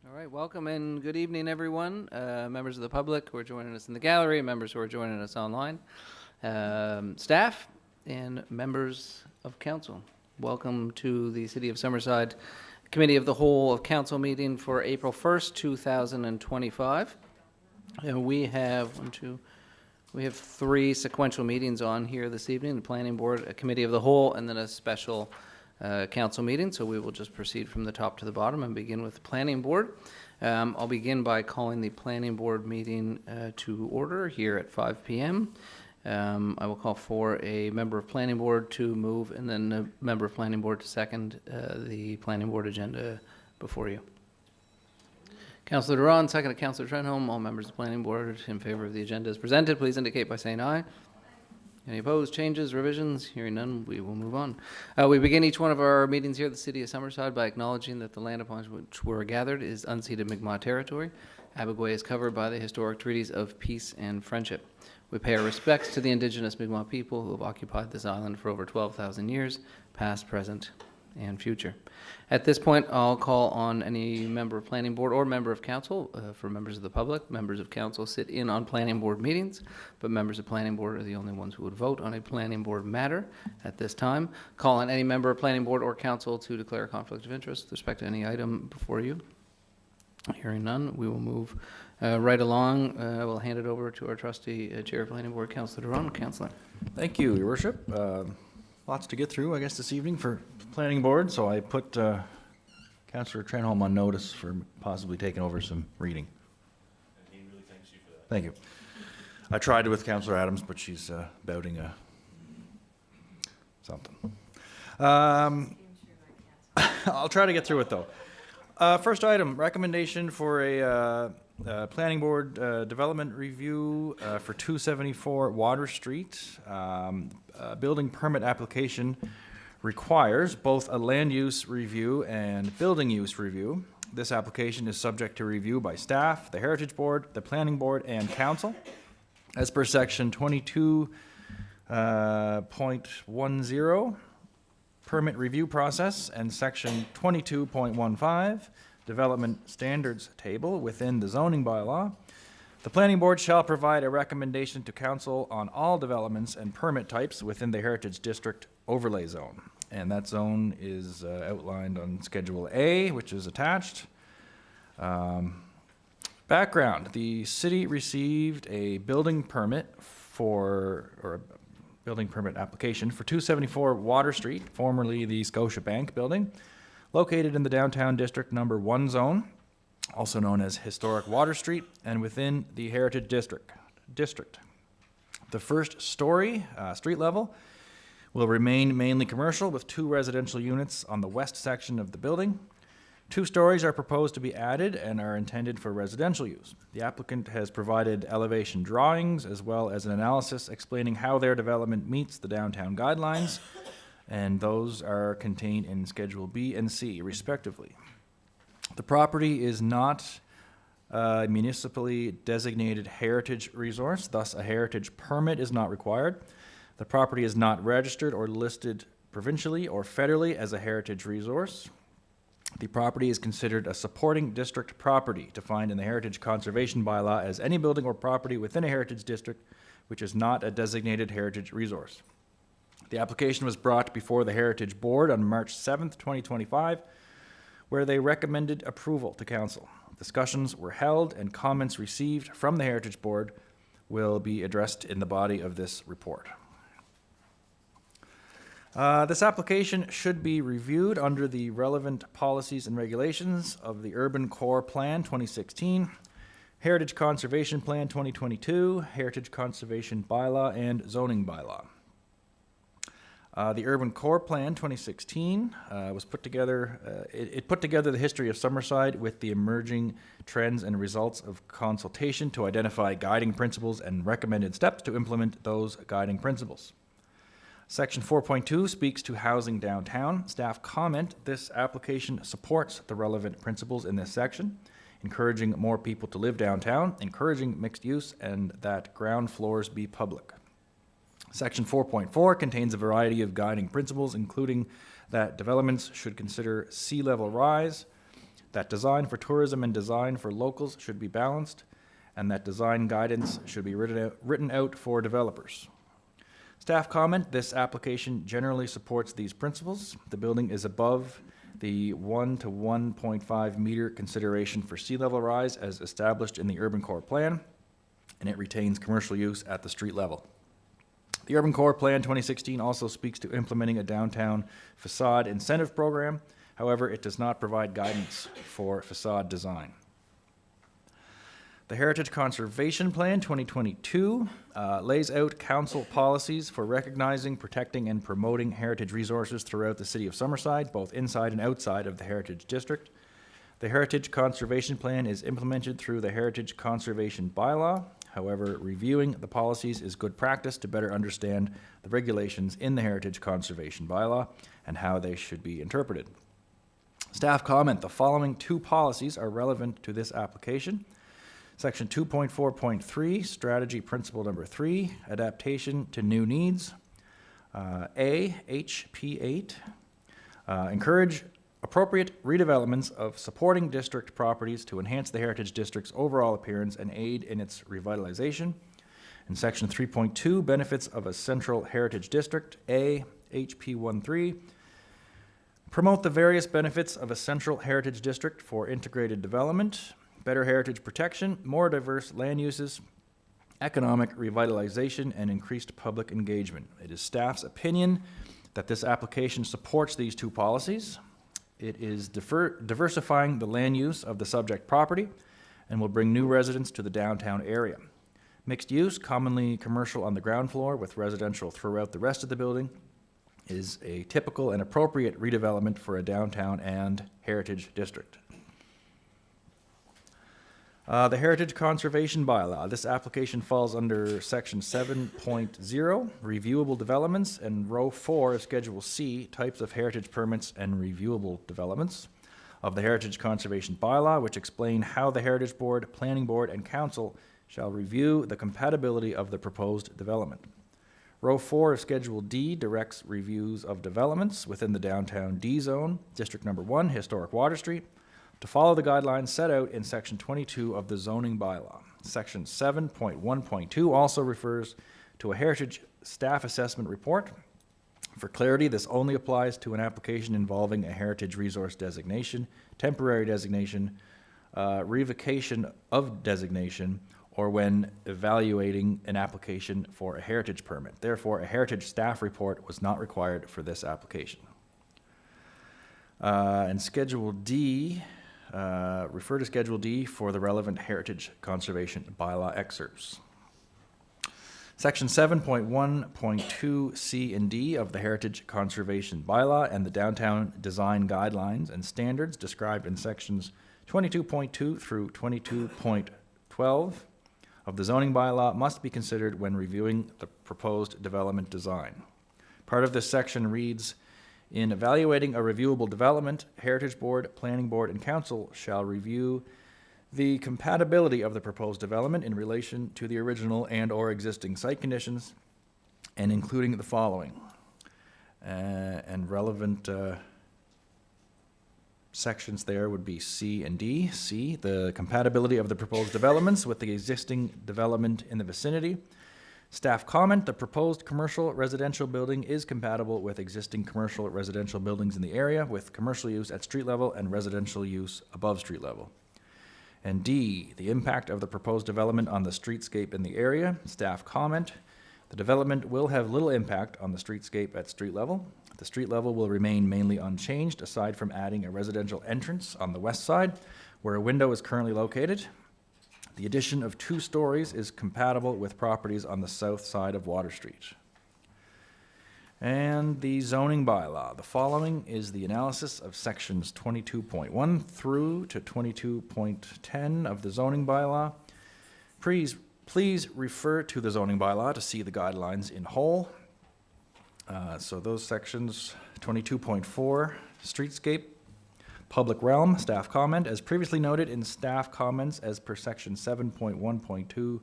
All right, welcome and good evening, everyone. Members of the public who are joining us in the gallery, members who are joining us online, staff, and members of council. Welcome to the City of Summerside Committee of the Whole of Council meeting for April 1st, 2025. And we have three sequential meetings on here this evening: the Planning Board, a Committee of the Whole, and then a special council meeting. So we will just proceed from the top to the bottom and begin with the Planning Board. I'll begin by calling the Planning Board meeting to order here at 5 p.m. I will call for a member of Planning Board to move, and then a member of Planning Board to second the Planning Board agenda before you. Councillor Doiron, seconded Councillor Trenholm. All members of the Planning Board in favor of the agenda as presented, please indicate by saying aye. Any opposed, changes, revisions? Hearing none, we will move on. We begin each one of our meetings here at the City of Summerside by acknowledging that the land upon which we're gathered is unceded Mi'kmaq territory. Abagway is covered by the historic treaties of peace and friendship. We pay our respects to the indigenous Mi'kmaq people who have occupied this island for over 12,000 years, past, present, and future. At this point, I'll call on any member of Planning Board or member of Council. For members of the public, members of Council sit in on Planning Board meetings, but members of Planning Board are the only ones who would vote on a Planning Board matter at this time. Call on any member of Planning Board or Council to declare a conflict of interest with respect to any item before you. Hearing none, we will move right along. We'll hand it over to our trustee, Chair of Planning Board, Councillor Doiron. Councillor. Thank you, Your Worship. Lots to get through, I guess, this evening for Planning Board, so I put Councillor Trenholm on notice for possibly taking over some reading. And he really thanks you for that. Thank you. I tried it with Councillor Adams, but she's doubting something. I'll try to get through it, though. First item, recommendation for a Planning Board development review for 274 Water Street. Building permit application requires both a land use review and building use review. This application is subject to review by staff, the Heritage Board, the Planning Board, and Council. As per section 22.10, permit review process, and section 22.15, development standards table within the zoning bylaw, the Planning Board shall provide a recommendation to Council on all developments and permit types within the Heritage District Overlay Zone. And that zone is outlined on Schedule A, which is attached. Background: the city received a building permit building permit application for 274 Water Street, formerly the Scotiabank building, located in the Downtown District Number 1 zone, also known as Historic Water Street, and within the Heritage District. The first story, street level, will remain mainly commercial with 2 residential units on the west section of the building. 2 stories are proposed to be added and are intended for residential use. The applicant has provided elevation drawings as well as an analysis explaining how their development meets the downtown guidelines, and those are contained in Schedule B and C, respectively. The property is not a municipally designated heritage resource, thus a heritage permit is not required. The property is not registered or listed provincially or federally as a heritage resource. The property is considered a supporting district property, defined in the Heritage Conservation Bylaw as any building or property within a heritage district which is not a designated heritage resource. The application was brought before the Heritage Board on March 7th, 2025, where they recommended approval to Council. Discussions were held and comments received from the Heritage Board will be addressed in the body of this report. This application should be reviewed under the relevant policies and regulations of the Urban Core Plan 2016, Heritage Conservation Plan 2022, Heritage Conservation Bylaw, and Zoning Bylaw. The Urban Core Plan 2016 was put together, it put together the history of Summerside with the emerging trends and results of consultation to identify guiding principles and recommended steps to implement those guiding principles. Section 4.2 speaks to housing downtown. Staff comment this application supports the relevant principles in this section, encouraging more people to live downtown, encouraging mixed use, and that ground floors be public. Section 4.4 contains a variety of guiding principles, including that developments should consider sea level rise, that design for tourism and design for locals should be balanced, and that design guidance should be written out for developers. Staff comment, this application generally supports these principles. The building is above the 1 to 1.5 meter consideration for sea level rise as established in the urban core plan, and it retains commercial use at the street level. The urban core plan 2016 also speaks to implementing a downtown facade incentive program. However, it does not provide guidance for facade design. The Heritage Conservation Plan 2022 lays out council policies for recognizing, protecting, and promoting heritage resources throughout the city of Summerside, both inside and outside of the Heritage District. The Heritage Conservation Plan is implemented through the Heritage Conservation Bylaw. However, reviewing the policies is good practice to better understand the regulations in the Heritage Conservation Bylaw and how they should be interpreted. Staff comment, the following two policies are relevant to this application. Section 2.4.3, Strategy Principle Number 3, Adaptation to New Needs. HP8, encourage appropriate redevelopments of supporting district properties to enhance the Heritage District's overall appearance and aid in its revitalization. In Section 3.2, Benefits of a Central Heritage District. HP13, promote the various benefits of a central heritage district for integrated development, better heritage protection, more diverse land uses, economic revitalization, and increased public engagement. It is staff's opinion that this application supports these two policies. It is diversifying the land use of the subject property and will bring new residents to the downtown area. Mixed use, commonly commercial on the ground floor with residential throughout the rest of the building, is a typical and appropriate redevelopment for a downtown and heritage district. The Heritage Conservation Bylaw. This application falls under Section 7.0, Reviewable Developments, and Row 4 of Schedule C, Types of Heritage Permits and Reviewable Developments of the Heritage Conservation Bylaw, which explain how the Heritage Board, Planning Board, and Council shall review the compatibility of the proposed development. Row 4 of Schedule D directs reviews of developments within the downtown D zone, District Number 1, Historic Water Street, to follow the guidelines set out in Section 22 of the zoning bylaw. Section 7.1.2 also refers to a heritage staff assessment report. For clarity, this only applies to an application involving a heritage resource designation, temporary designation, revocation of designation, or when evaluating an application for a heritage permit. Therefore, a heritage staff report was not required for this application. And Schedule D, refer to Schedule D for the relevant Heritage Conservation Bylaw excerpts. Section 7.1.2 C and D of the Heritage Conservation Bylaw and the Downtown Design Guidelines and Standards described in Sections 22.2 through 22.12 of the zoning bylaw must be considered when reviewing the proposed development design. Part of this section reads, in evaluating a reviewable development, Heritage Board, Planning Board, and Council shall review the compatibility of the proposed development in relation to the original and/or existing site conditions, and including the following. And relevant sections there would be C and D. C, the compatibility of the proposed developments with the existing development in the vicinity. Staff comment, the proposed commercial residential building is compatible with existing commercial residential buildings in the area with commercial use at street level and residential use above street level. And D, the impact of the proposed development on the streetscape in the area. Staff comment, the development will have little impact on the streetscape at street level. The street level will remain mainly unchanged aside from adding a residential entrance on the west side where a window is currently located. The addition of 2 stories is compatible with properties on the south side of Water Street. And the zoning bylaw. The following is the analysis of sections 22.1 through to 22.10 of the zoning bylaw. Please refer to the zoning bylaw to see the guidelines in whole. So those sections, 22.4, streetscape, public realm, staff comment, as previously noted in staff comments as per section 7.1.2,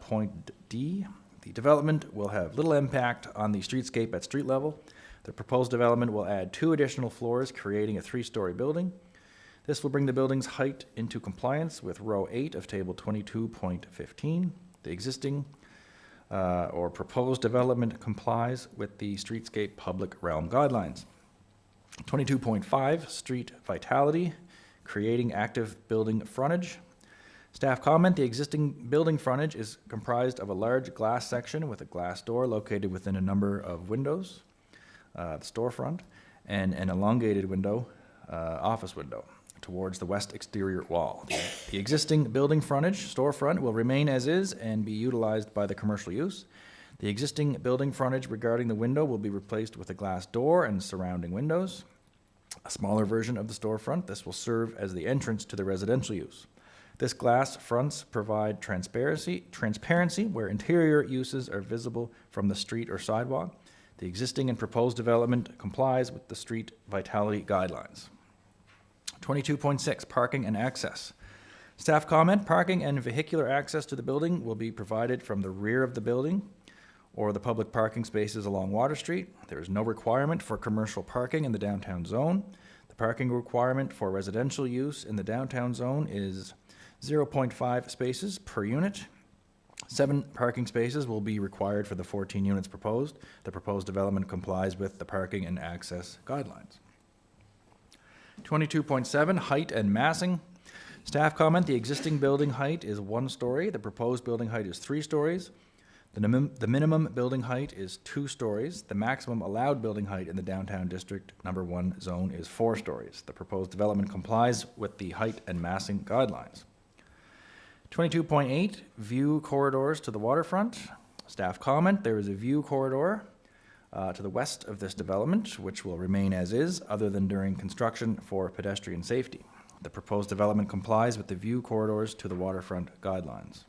point D, the development will have little impact on the streetscape at street level. The proposed development will add 2 additional floors, creating a 3-story building. This will bring the building's height into compliance with row 8 of table 22.15. The existing or proposed development complies with the streetscape public realm guidelines. 22.5, street vitality, creating active building frontage. Staff comment, the existing building frontage is comprised of a large glass section with a glass door located within a number of windows, the storefront, and an elongated window, office window, towards the west exterior wall. The existing building frontage, storefront, will remain as is and be utilized by the commercial use. The existing building frontage regarding the window will be replaced with a glass door and surrounding windows. A smaller version of the storefront, this will serve as the entrance to the residential use. This glass fronts provide transparency where interior uses are visible from the street or sidewalk. The existing and proposed development complies with the street vitality guidelines. 22.6, parking and access. Staff comment, parking and vehicular access to the building will be provided from the rear of the building or the public parking spaces along Water Street. There is no requirement for commercial parking in the downtown zone. The parking requirement for residential use in the downtown zone is 0.5 spaces per unit. 7 parking spaces will be required for the 14 units proposed. The proposed development complies with the parking and access guidelines. 22.7, height and massing. Staff comment, the existing building height is 1 story. The proposed building height is 3 stories. The minimum building height is 2 stories. The maximum allowed building height in the downtown district number 1 zone is 4 stories. The proposed development complies with the height and massing guidelines. 22.8, view corridors to the waterfront. Staff comment, there is a view corridor to the west of this development, which will remain as is, other than during construction for pedestrian safety. The proposed development complies with the view corridors to the waterfront guidelines.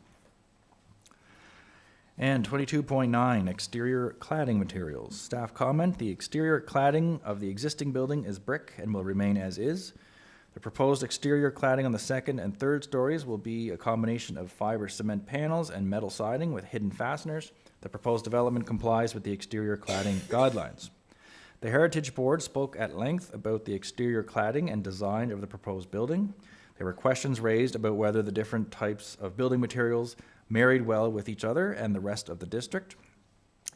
And 22.9, exterior cladding materials. Staff comment, the exterior cladding of the existing building is brick and will remain as is. The proposed exterior cladding on the 2nd and 3rd stories will be a combination of fiber cement panels and metal siding with hidden fasteners. The proposed development complies with the exterior cladding guidelines. The Heritage Board spoke at length about the exterior cladding and design of the proposed building. There were questions raised about whether the different types of building materials married well with each other and the rest of the district.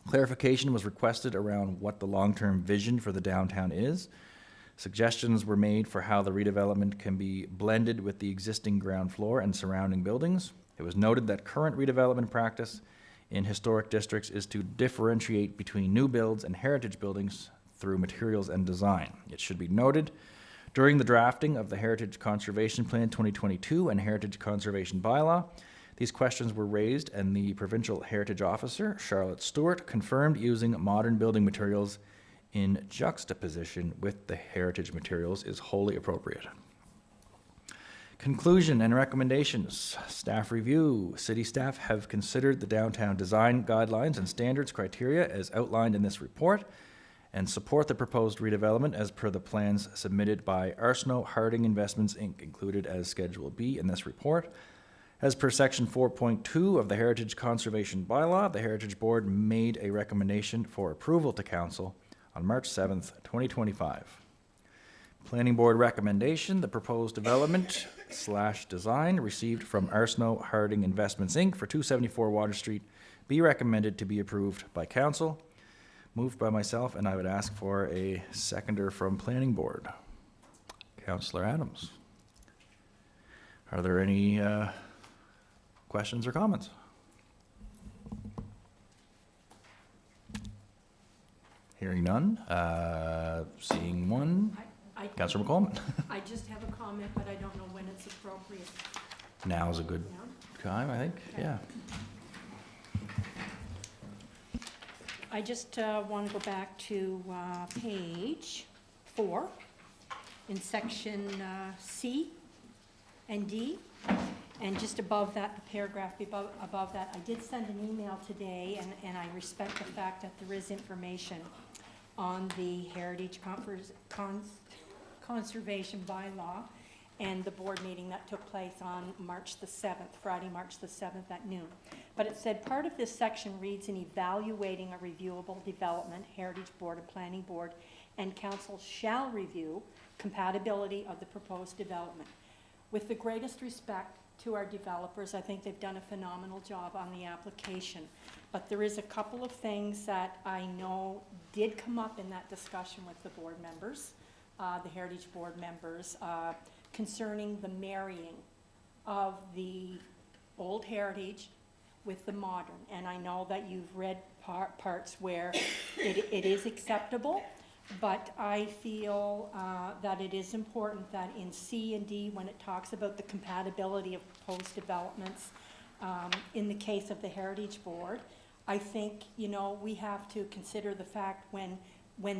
Clarification was requested around what the long-term vision for the downtown is. Suggestions were made for how the redevelopment can be blended with the existing ground floor and surrounding buildings. It was noted that current redevelopment practice in historic districts is to differentiate between new builds and heritage buildings through materials and design. It should be noted, during the drafting of the Heritage Conservation Plan 2022 and Heritage Conservation Bylaw, these questions were raised and the Provincial Heritage Officer, Charlotte Stewart, confirmed using modern building materials in juxtaposition with the heritage materials is wholly appropriate. Conclusion and recommendations. Staff review. City staff have considered the downtown design guidelines and standards criteria as outlined in this report and support the proposed redevelopment as per the plans submitted by Arsenault Harding Investments Inc., included as Schedule B in this report. As per Section 4.2 of the Heritage Conservation Bylaw, the Heritage Board made a recommendation for approval to Council on March 7th, 2025. Planning Board recommendation, the proposed development / design received from Arsenault Harding Investments Inc. for 274 Water Street be recommended to be approved by Council. Moved by myself, and I would ask for a seconder from Planning Board. Councillor Adams. Are there any questions or comments? Hearing none. Seeing one. Councillor McColeman. I just have a comment, but I don't know when it's appropriate. Now is a good time, I think. Okay. Yeah. I just want to go back to page 4 in section C and D. And just above that, the paragraph above that, I did send an email today, and I respect the fact that there is information on the Heritage Conservation Bylaw and the board meeting that took place on March the 7th, Friday, March the 7th at noon. But it said part of this section reads, in evaluating a reviewable development, Heritage Board and Planning Board and council shall review compatibility of the proposed development. With the greatest respect to our developers, I think they've done a phenomenal job on the application. But there is a couple of things that I know did come up in that discussion with the board members, the Heritage Board members, concerning the marrying of the old heritage with the modern. And I know that you've read parts where it is acceptable, but I feel that it is important that in C and D, when it talks about the compatibility of proposed developments, in the case of the Heritage Board, I think, you know, we have to consider the fact when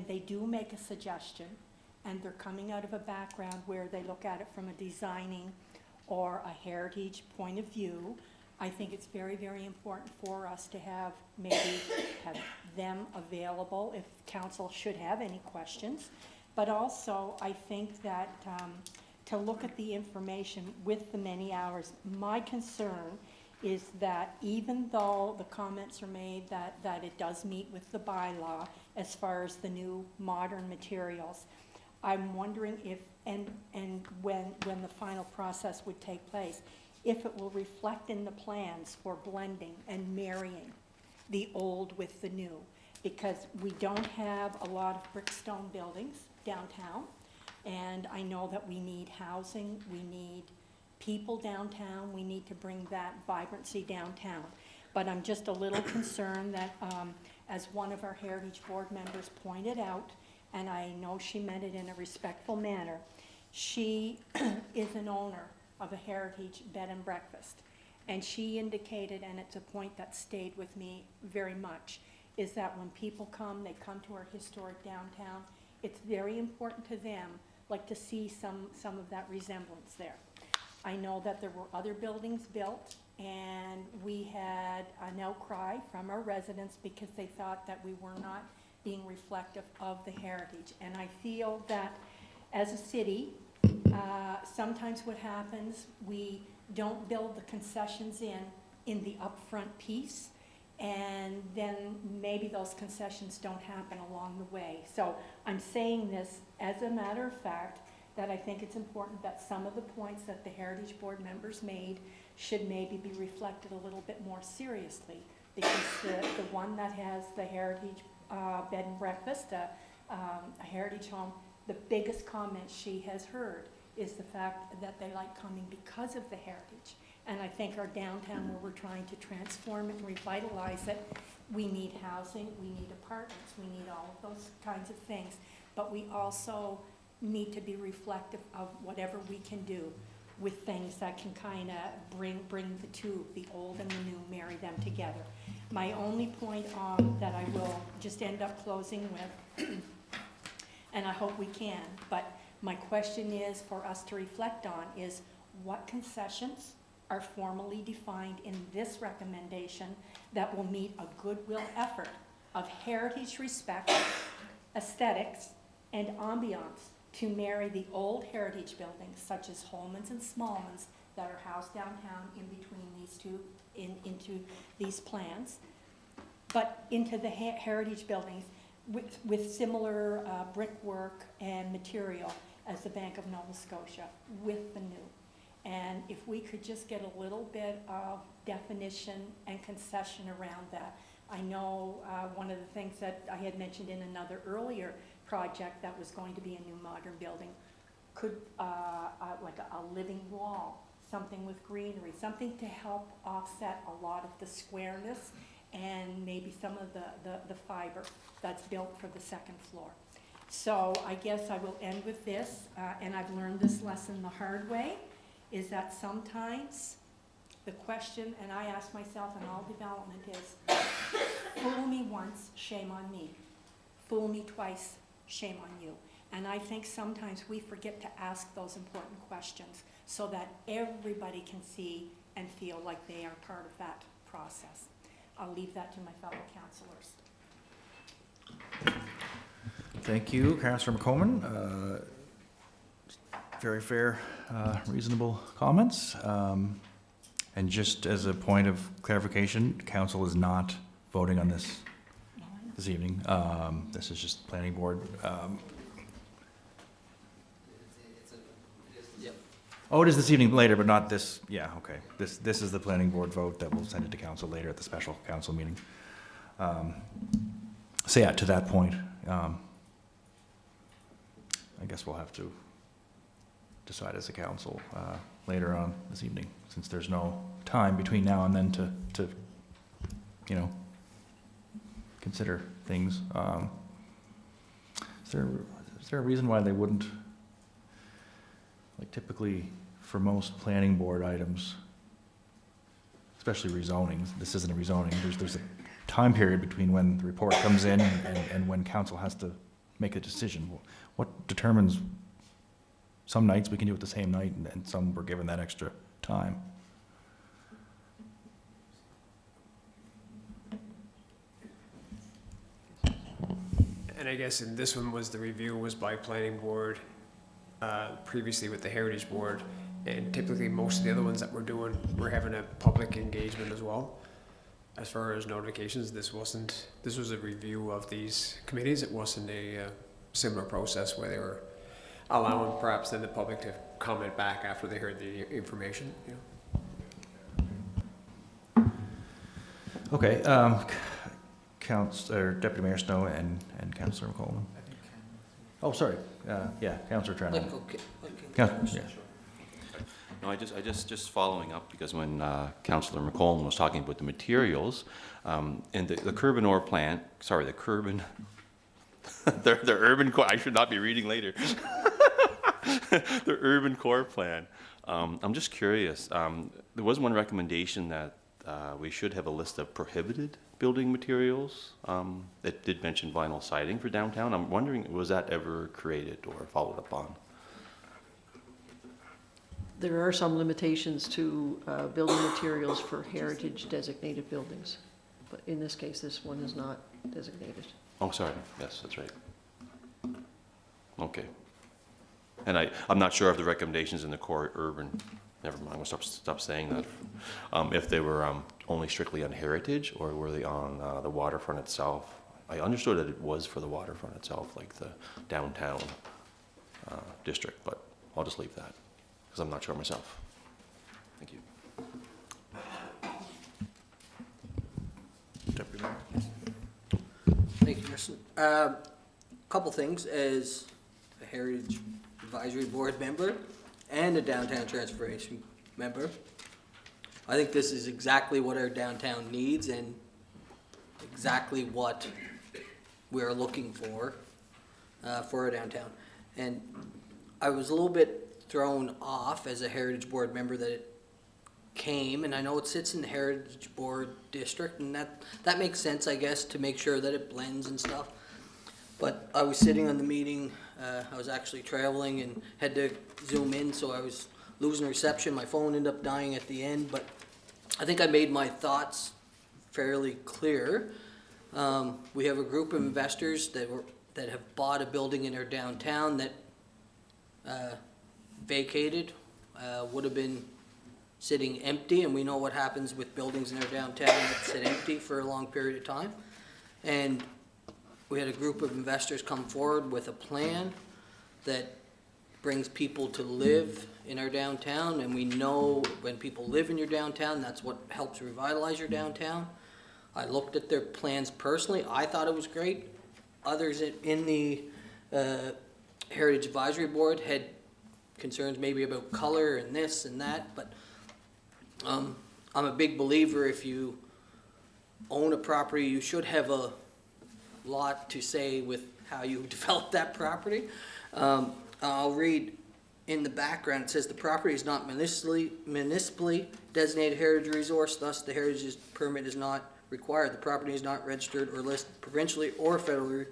they do make a suggestion and they're coming out of a background where they look at it from a designing or a heritage point of view, I think it's very, very important for us to have them available if council should have any questions. But also, I think that to look at the information with the many hours, my concern is that even though the comments are made that it does meet with the bylaw as far as the new modern materials, I'm wondering if, and when the final process would take place, if it will reflect in the plans for blending and marrying the old with the new. Because we don't have a lot of brickstone buildings downtown, and I know that we need housing, we need people downtown, we need to bring that vibrancy downtown. But I'm just a little concerned that, as one of our Heritage Board members pointed out, and I know she meant it in a respectful manner, she is an owner of a heritage bed and breakfast. And she indicated, and it's a point that stayed with me very much, is that when people come, they come to our historic downtown, it's very important to them, like, to see some of that resemblance there. I know that there were other buildings built, and we had an outcry from our residents because they thought that we were not being reflective of the heritage. And I feel that as a city, sometimes what happens, we don't build the concessions in the upfront piece, and then maybe those concessions don't happen along the way. So I'm saying this as a matter of fact, that I think it's important that some of the points that the Heritage Board members made should maybe be reflected a little bit more seriously, because the one that has the heritage bed and breakfast, a heritage home, the biggest comment she has heard is the fact that they like coming because of the heritage. And I think our downtown, where we're trying to transform it and revitalize it, we need housing, we need apartments, we need all of those kinds of things. But we also need to be reflective of whatever we can do with things that can kind of bring the two, the old and the new, marry them together. My only point that I will just end up closing with, and I hope we can, but my question is for us to reflect on is what concessions are formally defined in this recommendation that will meet a goodwill effort of heritage respect, aesthetics, and ambiance to marry the old heritage buildings such as Holman's and Smallman's that are housed downtown in between these two, into these plans, but into the heritage buildings with similar brickwork and material as the Bank of Nova Scotia with the new. And if we could just get a little bit of definition and concession around that. I know one of the things that I had mentioned in another earlier project that was going to be a new modern building could, like a living wall, something with greenery, something to help offset a lot of the squareness and maybe some of the fiber that's built for the second floor. So I guess I will end with this, and I've learned this lesson the hard way, is that sometimes the question, and I ask myself in all development, is fool me once, shame on me. Fool me twice, shame on you. And I think sometimes we forget to ask those important questions so that everybody can see and feel like they are part of that process. I'll leave that to my fellow councillors. Thank you, Councillor McColeman. Very fair, reasonable comments. And just as a point of clarification, council is not voting on this. this evening. This is just planning board. Oh, it is this evening later, but not this, yeah, okay. This is the planning board vote that will send it to council later at the special council meeting. So yeah, to that point, I guess we'll have to decide as a council later on this evening, since there's no time between now and then to you know, consider things. Is there a reason why they wouldn't, like typically for most planning board items, especially rezonings, this isn't a rezoning, there's a time period between when the report comes in and when council has to make a decision. What determines some nights we can do it the same night and some we're given that extra time? And I guess in this one the review was by planning board, previously with the heritage board, and typically most of the other ones that we're doing, we're having a public engagement as well. As far as notifications, this was a review of these committees. It wasn't a similar process where they were allowing perhaps then the public to comment back after they heard the information, you know. Okay, Deputy Mayor Snow and Councillor McColeman. Oh, sorry, yeah, Councillor Trenholm. Yeah. No, I just following up, because when Councillor McColeman was talking about the materials, and the curb and ore plant, sorry, the curb and, the urban core, I should not be reading later. The urban core plan. I'm just curious, there was one recommendation that we should have a list of prohibited building materials. It did mention vinyl siding for downtown. I'm wondering, was that ever created or followed up on? There are some limitations to building materials for heritage designated buildings, but in this case, this one is not designated. Oh, sorry. Yes, that's right. Okay. And I'm not sure of the recommendations in the core urban, never mind, I'm gonna stop saying that. If they were only strictly on heritage, or were they on the waterfront itself? I understood that it was for the waterfront itself, like the downtown district, but I'll just leave that, because I'm not sure myself. Thank you. Deputy Mayor. Thank you, Justin. Couple things. As a Heritage Advisory Board member and a Downtown Transformation member, I think this is exactly what our downtown needs and exactly what we're looking for our downtown. And I was a little bit thrown off as a Heritage Board member that it came, and I know it sits in the Heritage Board district, and that makes sense, I guess, to make sure that it blends and stuff. But I was sitting on the meeting, I was actually traveling and had to zoom in, so I was losing reception. My phone ended up dying at the end, but I think I made my thoughts fairly clear. We have a group of investors that have bought a building in our downtown that vacated, would have been sitting empty, and we know what happens with buildings in our downtown that sit empty for a long period of time. And we had a group of investors come forward with a plan that brings people to live in our downtown, and we know when people live in your downtown, that's what helps revitalize your downtown. I looked at their plans personally. I thought it was great. Others in the Heritage Advisory Board had concerns maybe about color and this and that, but I'm a big believer if you own a property, you should have a lot to say with how you develop that property. I'll read in the background. It says the property is not municipally designated heritage resource, thus the heritage permit is not required. The property is not registered or listed provincially or federally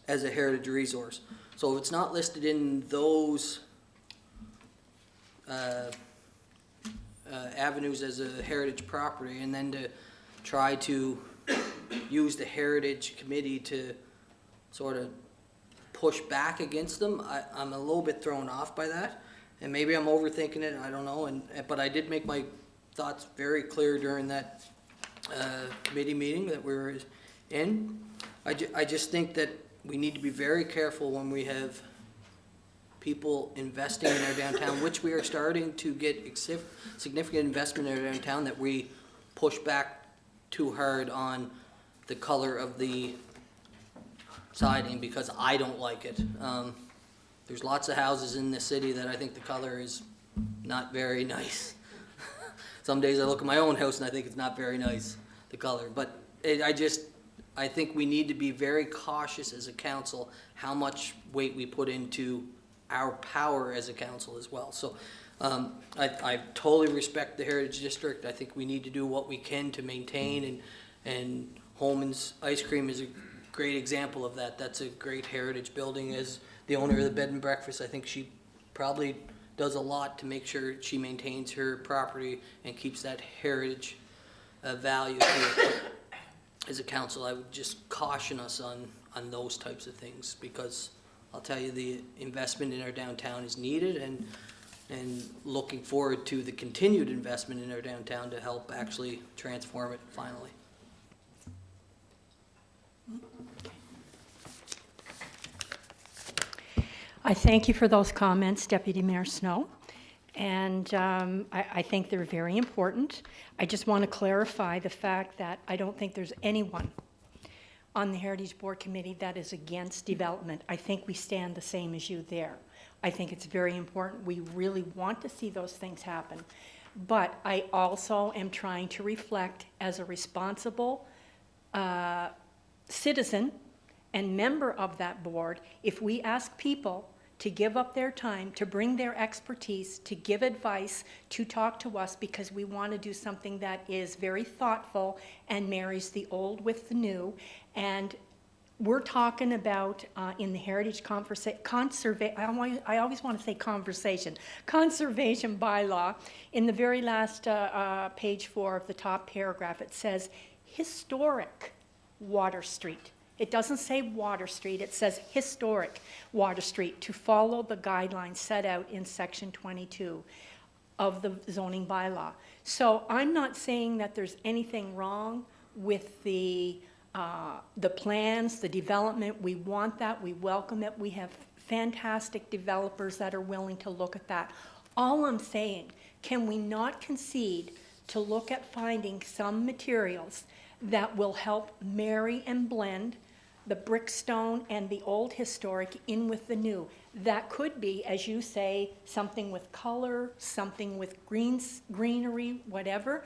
as a heritage resource. So if it's not listed in those avenues as a heritage property, and then to try to use the Heritage Committee to sort of push back against them, I'm a little bit thrown off by that. And maybe I'm overthinking it, I don't know. But I did make my thoughts very clear during that committee meeting that we were in. I just think that we need to be very careful when we have people investing in our downtown, which we are starting to get significant investment in our downtown, that we push back too hard on the color of the siding, because I don't like it. There's lots of houses in this city that I think the color is not very nice. Some days I look at my own house and I think it's not very nice, the color. But I think we need to be very cautious as a council how much weight we put into our power as a council as well. So I totally respect the Heritage District. I think we need to do what we can to maintain, and Holman's Ice Cream is a great example of that. That's a great heritage building. As the owner of the bed and breakfast, I think she probably does a lot to make sure she maintains her property and keeps that heritage value to it. As a council, I would just caution us on those types of things, because I'll tell you, the investment in our downtown is needed, and looking forward to the continued investment in our downtown to help actually transform it finally. I thank you for those comments, Deputy Mayor Snow, and I think they're very important. I just want to clarify the fact that I don't think there's anyone on the Heritage Board Committee that is against development. I think we stand the same as you there. I think it's very important. We really want to see those things happen. But I also am trying to reflect as a responsible citizen and member of that board. If we ask people to give up their time, to bring their expertise, to give advice, to talk to us, because we want to do something that is very thoughtful and marries the old with the new. And we're talking about in the Heritage I always want to say conversation, conservation bylaw. In the very last page 4 of the top paragraph, it says historic Water Street. It doesn't say Water Street, it says historic Water Street, to follow the guidelines set out in section 22 of the zoning bylaw. So I'm not saying that there's anything wrong with the plans, the development. We want that, we welcome it. We have fantastic developers that are willing to look at that. All I'm saying, can we not concede to look at finding some materials that will help marry and blend the brickstone and the old historic in with the new? That could be, as you say, something with color, something with greenery, whatever.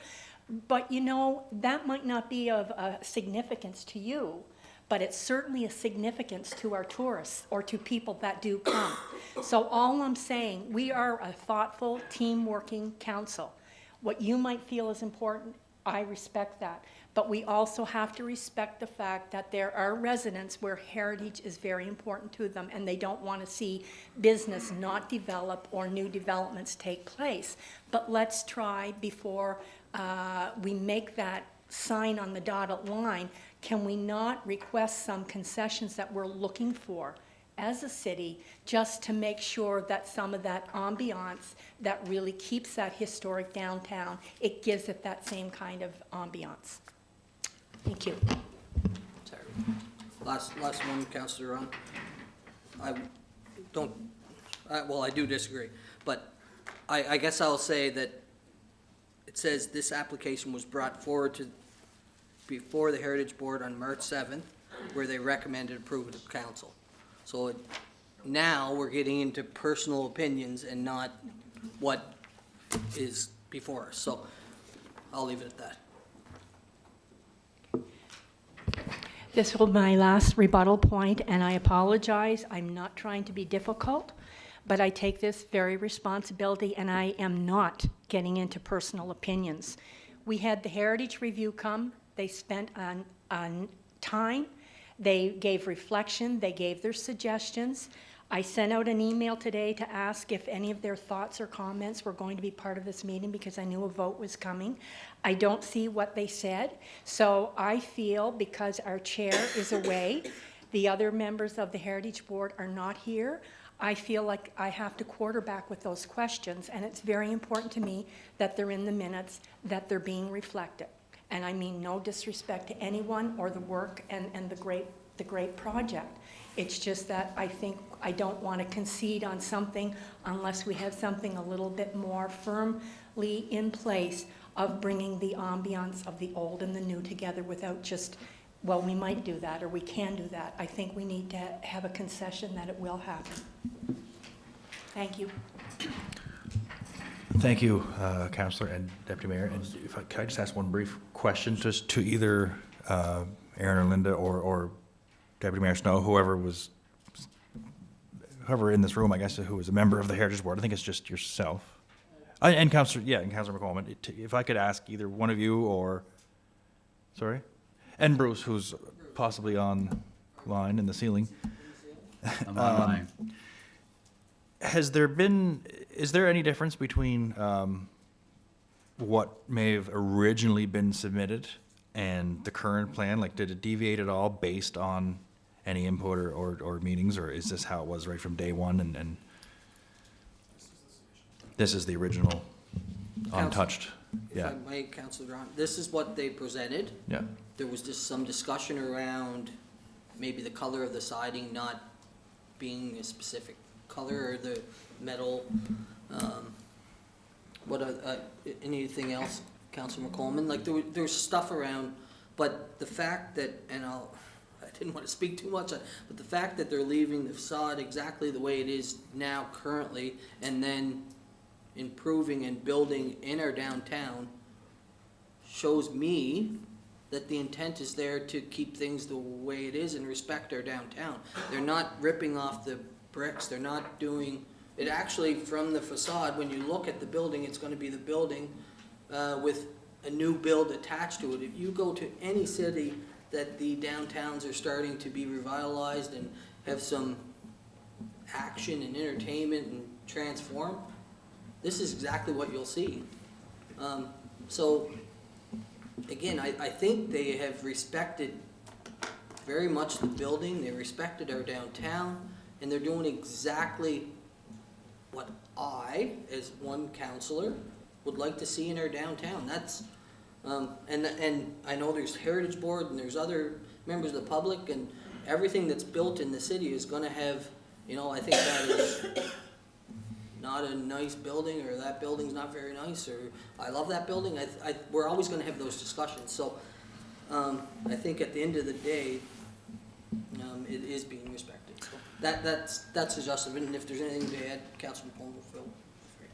But you know, that might not be of significance to you, but it's certainly a significance to our tourists or to people that do come. So all I'm saying, we are a thoughtful, team-working council. What you might feel is important, I respect that. But we also have to respect the fact that there are residents where heritage is very important to them, and they don't want to see business not develop or new developments take place. But let's try, before we make that sign on the dotted line, can we not request some concessions that we're looking for as a city, just to make sure that some of that ambiance that really keeps that historic downtown, it gives it that same kind of ambiance. Thank you. Sorry. Last one, Councillor Ron. I do disagree, but I guess I'll say that it says this application was brought forward before the Heritage Board on March 7th, where they recommended approval to council. So now we're getting into personal opinions and not what is before us. So I'll leave it at that. This will be my last rebuttal point, and I apologize. I'm not trying to be difficult, but I take this very responsibility, and I am not getting into personal opinions. We had the Heritage Review come. They spent on time. They gave reflection. They gave their suggestions. I sent out an email today to ask if any of their thoughts or comments were going to be part of this meeting, because I knew a vote was coming. I don't see what they said. So I feel, because our chair is away, the other members of the Heritage Board are not here, I feel like I have to quarterback with those questions, and it's very important to me that they're in the minutes, that they're being reflected. And I mean no disrespect to anyone or the work and the great the great project. It's just that I think I don't want to concede on something unless we have something a little bit more firmly in place of bringing the ambiance of the old and the new together without just, well, we might do that or we can do that. I think we need to have a concession that it will happen. Thank you. Thank you, Councillor and Deputy Mayor. And if I, can I just ask one brief question just to either Aaron or Linda or Deputy Mayor Snow, whoever in this room, I guess, who was a member of the Heritage Board. I think it's just yourself. And Councillor, yeah, and Councillor McColeman. If I could ask either one of you or, sorry? And Bruce, who's possibly online in the ceiling. I'm online. Is there any difference between what may have originally been submitted and the current plan? Like, did it deviate at all based on any input or meetings, or is this how it was right from day one, and this is the original, untouched? If Yeah, I may, Councillor Darrach, this is what they presented. yeah. There was just some discussion around maybe the color of the siding not being a specific color, or the metal, anything else, Councillor McColeman? Like, there's stuff around, but the fact that, and I didn't want to speak too much, but the fact that they're leaving the facade exactly the way it is now currently, and then improving and building in our downtown, shows me that the intent is there to keep things the way it is and respect our downtown. They're not ripping off the bricks, they're not doing, it actually, from the facade, when you look at the building, it's gonna be the building with a new build attached to it. If you go to any city that the downtowns are starting to be revitalized and have some action and entertainment and transform, this is exactly what you'll see. So, again, I think they have respected very much the building, they respected our downtown, and they're doing exactly what I, as one councillor, would like to see in our downtown. That's, and I know there's Heritage Board and there's other members of the public, and everything that's built in the city is gonna have, you know, I think that is not a nice building, or that building's not very nice, or I love that building. We're always gonna have those discussions. So I think at the end of the day, it is being respected. So that's adjustment. And if there's anything to add, Councilor McColeman will feel free.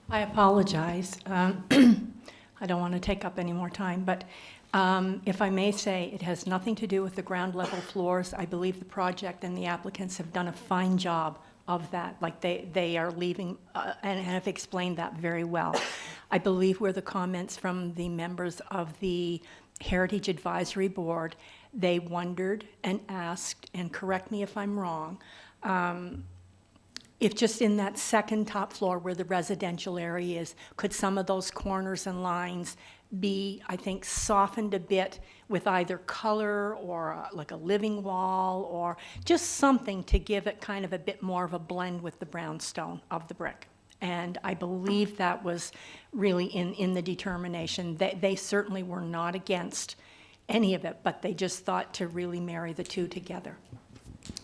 I apologize. I don't want to take up any more time, but if I may say, it has nothing to do with the ground level floors. I believe the project and the applicants have done a fine job of that. Like, they are leaving and have explained that very well. I believe where the comments from the members of the Heritage Advisory Board, they wondered and asked, and correct me if I'm wrong, if just in that second top floor where the residential area is, could some of those corners and lines be, I think, softened a bit with either color or like a living wall, or just something to give it kind of a bit more of a blend with the brownstone of the brick. And I believe that was really in the determination. They certainly were not against any of it, but they just thought to really marry the two together.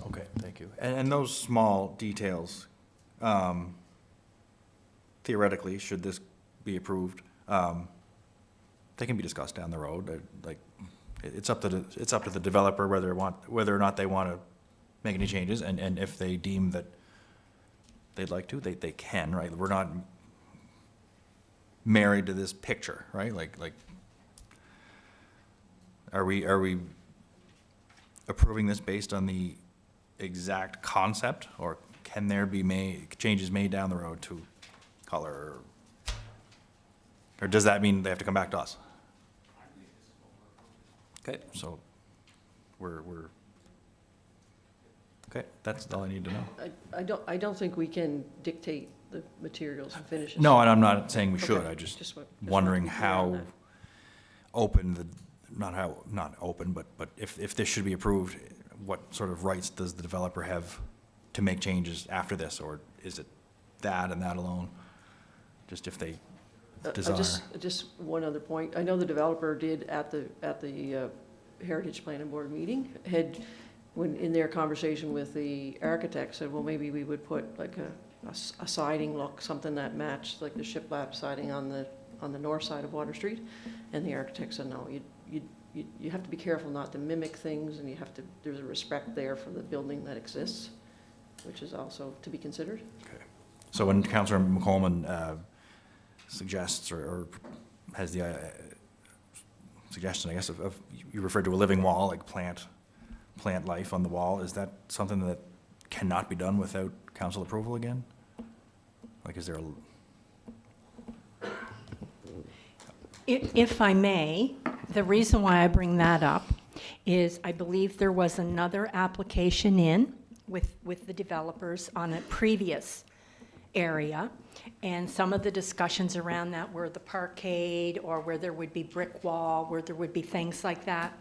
Okay, thank you. And those small details, theoretically, should this be approved, they can be discussed down the road. Like, it's up to the developer whether or not they want to make any changes, and if they deem that they'd like to, they can, right? We're not married to this picture, right? Like, are we approving this based on the exact concept, or can there be changes made down the road to color, or does that mean they have to come back to us? Okay, so we're okay. That's all I need to know. I don't think we can dictate the materials and finishes. No, and I'm not saying we should. Okay, I just just wondering want to be clear on how that. open not open, but if this should be approved, what sort of rights does the developer have to make changes after this, or is it that and that alone? Just if they desire. Just one other point. I know the developer did at the Heritage Planning Board meeting, had, when in their conversation with the architect, said, well, maybe we would put like a siding look, something that matched like the shiplap siding on the north side of Water Street. And the architect said, no, you have to be careful not to mimic things, and you have to, there's a respect there for the building that exists, which is also to be considered. Okay. So when Councillor McColeman suggests or has the suggestion, I guess, of you referred to a living wall, like plant life on the wall, is that something that cannot be done without council approval again? Like, is there a... If I may, the reason why I bring that up is I believe there was another application in with the developers on a previous area, and some of the discussions around that were the parkade, or where there would be brick wall, where there would be things like that.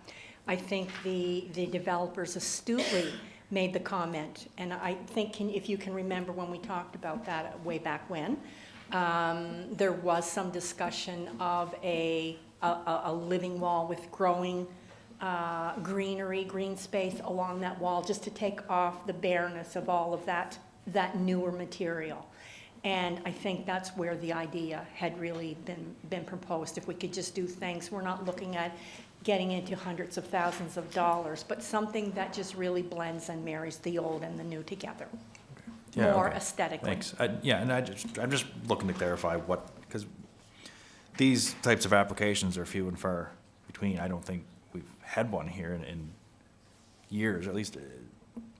I think the developers astutely made the comment, and I think if you can remember when we talked about that way back when, there was some discussion of a living wall with growing greenery, green space along that wall, just to take off the bareness of all of that newer material. And I think that's where the idea had really been proposed. If we could just do things, we're not looking at getting into hundreds of thousands of dollars, but something that just really blends and marries the old and the new together. Yeah, More okay. aesthetically. Thanks. Yeah, and I'm just looking to clarify what, because these types of applications are few and far between. I don't think we've had one here in years, at least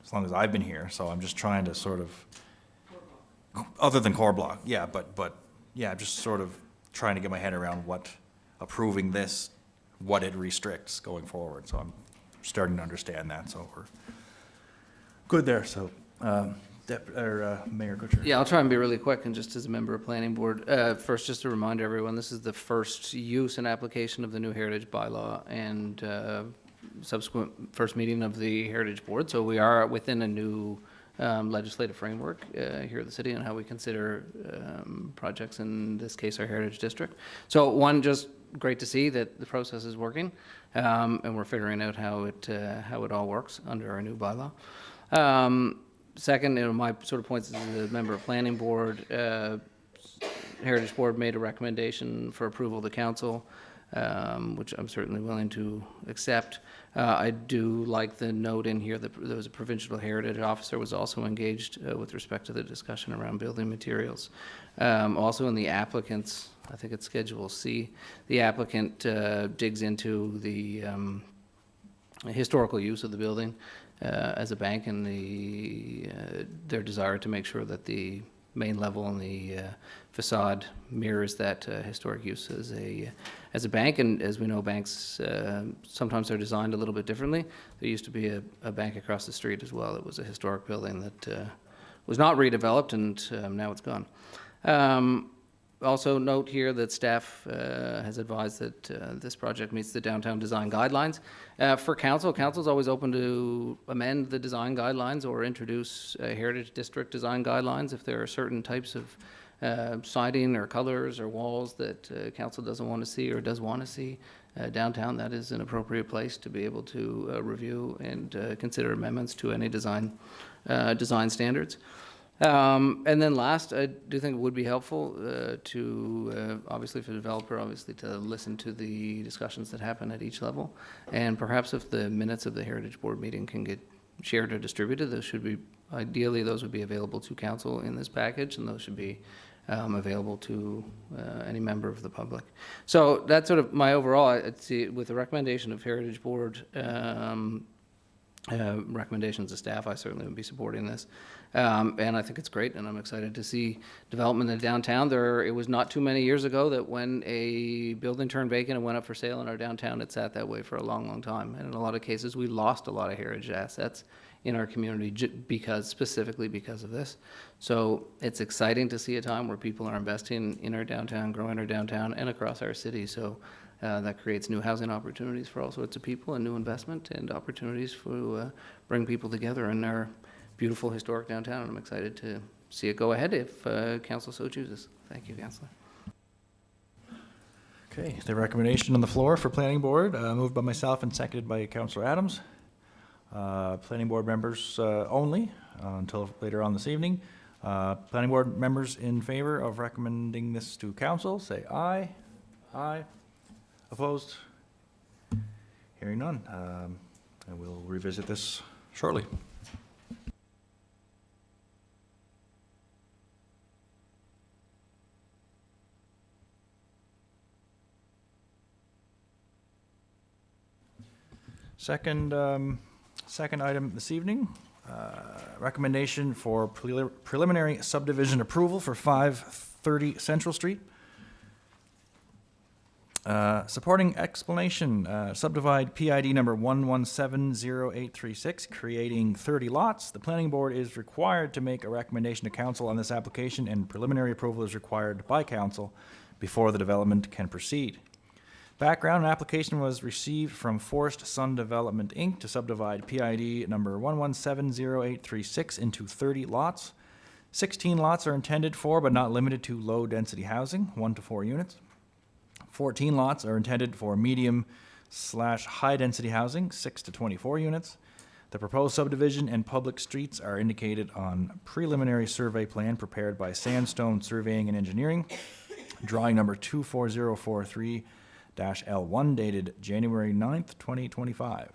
as long as I've been here. So I'm just trying to sort of, other than core block, yeah, but yeah, I'm just sort of trying to get my head around what approving this, what it restricts going forward. So I'm starting to understand that. So we're good there. So. Mayor Kutcher. Yeah, I'll try and be really quick, and just as a member of planning board, first, just to remind everyone, this is the first use and application of the new heritage bylaw and subsequent first meeting of the heritage board. So we are within a new legislative framework here at the city on how we consider projects, in this case, our heritage district. So one, just great to see that the process is working, and we're figuring out how it all works under our new bylaw. Second, my sort of points as a member of planning board, Heritage Board made a recommendation for approval to council, which I'm certainly willing to accept. I do like the note in here that there was a provincial heritage officer was also engaged with respect to the discussion around building materials. Also in the applicants, I think it's Schedule C, the applicant digs into the historical use of the building as a bank, and their desire to make sure that the main level and the facade mirrors that historic use as a bank. And as we know, banks sometimes are designed a little bit differently. There used to be a bank across the street as well. It was a historic building that was not redeveloped, and now it's gone. Also note here that staff has advised that this project meets the downtown design guidelines. For council's always open to amend the design guidelines or introduce heritage district design guidelines if there are certain types of siding or colors or walls that council doesn't want to see or does want to see downtown. That is an appropriate place to be able to review and consider amendments to any design standards. And then last, I do think it would be helpful to, obviously for the developer, obviously to listen to the discussions that happen at each level. And perhaps if the minutes of the Heritage Board meeting can get shared or distributed, those should be, ideally those would be available to council in this package, and those should be available to any member of the public. So that's sort of my overall, I'd see with the recommendation of Heritage Board, recommendations of staff, I certainly would be supporting this. And I think it's great, and I'm excited to see development in downtown. It was not too many years ago that when a building turned vacant and went up for sale in our downtown, it sat that way for a long, long time. And in a lot of cases, we lost a lot of heritage assets in our community specifically because of this. So it's exciting to see a time where people are investing in our downtown, growing our downtown, and across our city. So that creates new housing opportunities for all sorts of people, and new investment and opportunities to bring people together in our beautiful historic downtown. And I'm excited to see it go ahead if council so chooses. Thank you, Councillor. Okay, the recommendation on the floor for planning board, moved by myself and seconded by Councillor Adams. Planning board members only until later on this evening. Planning board members in favor of recommending this to council, say aye. Aye. Opposed? Hearing none. And we'll revisit this shortly. Second item this evening, recommendation for preliminary subdivision approval for 530 Central Street. Supporting explanation, subdivide PID number 1170836, creating 30 lots. The planning board is required to make a recommendation to council on this application, and preliminary approval is required by council before the development can proceed. Background, an application was received from Forest Sun Development, Inc. to subdivide PID number 1170836 into 30 lots. 16 lots are intended for, but not limited to, low-density housing, 1 to 4 units. 14 lots are intended for medium/high-density housing, 6 to 24 units. The proposed subdivision and public streets are indicated on preliminary survey plan prepared by Sandstone Surveying and Engineering, drawing number 24043-L1 dated January 9th, 2025.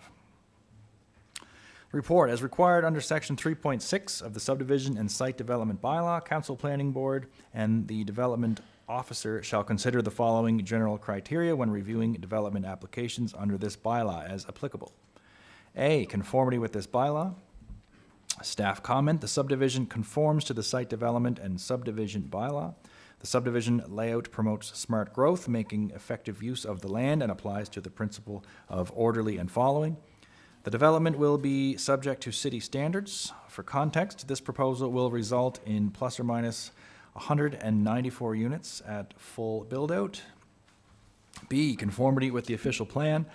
Report, as required under section 3.6 of the subdivision and site development bylaw, council planning board and the development officer shall consider the following general criteria when reviewing development applications under this bylaw as applicable. A, conformity with this bylaw. Staff comment, the subdivision conforms to the site development and subdivision bylaw. The subdivision layout promotes smart growth, making effective use of the land, and applies to the principle of orderly and following. The development will be subject to city standards. For context, this proposal will result in plus or minus 194 units at full build-out. B, conformity with the official plan.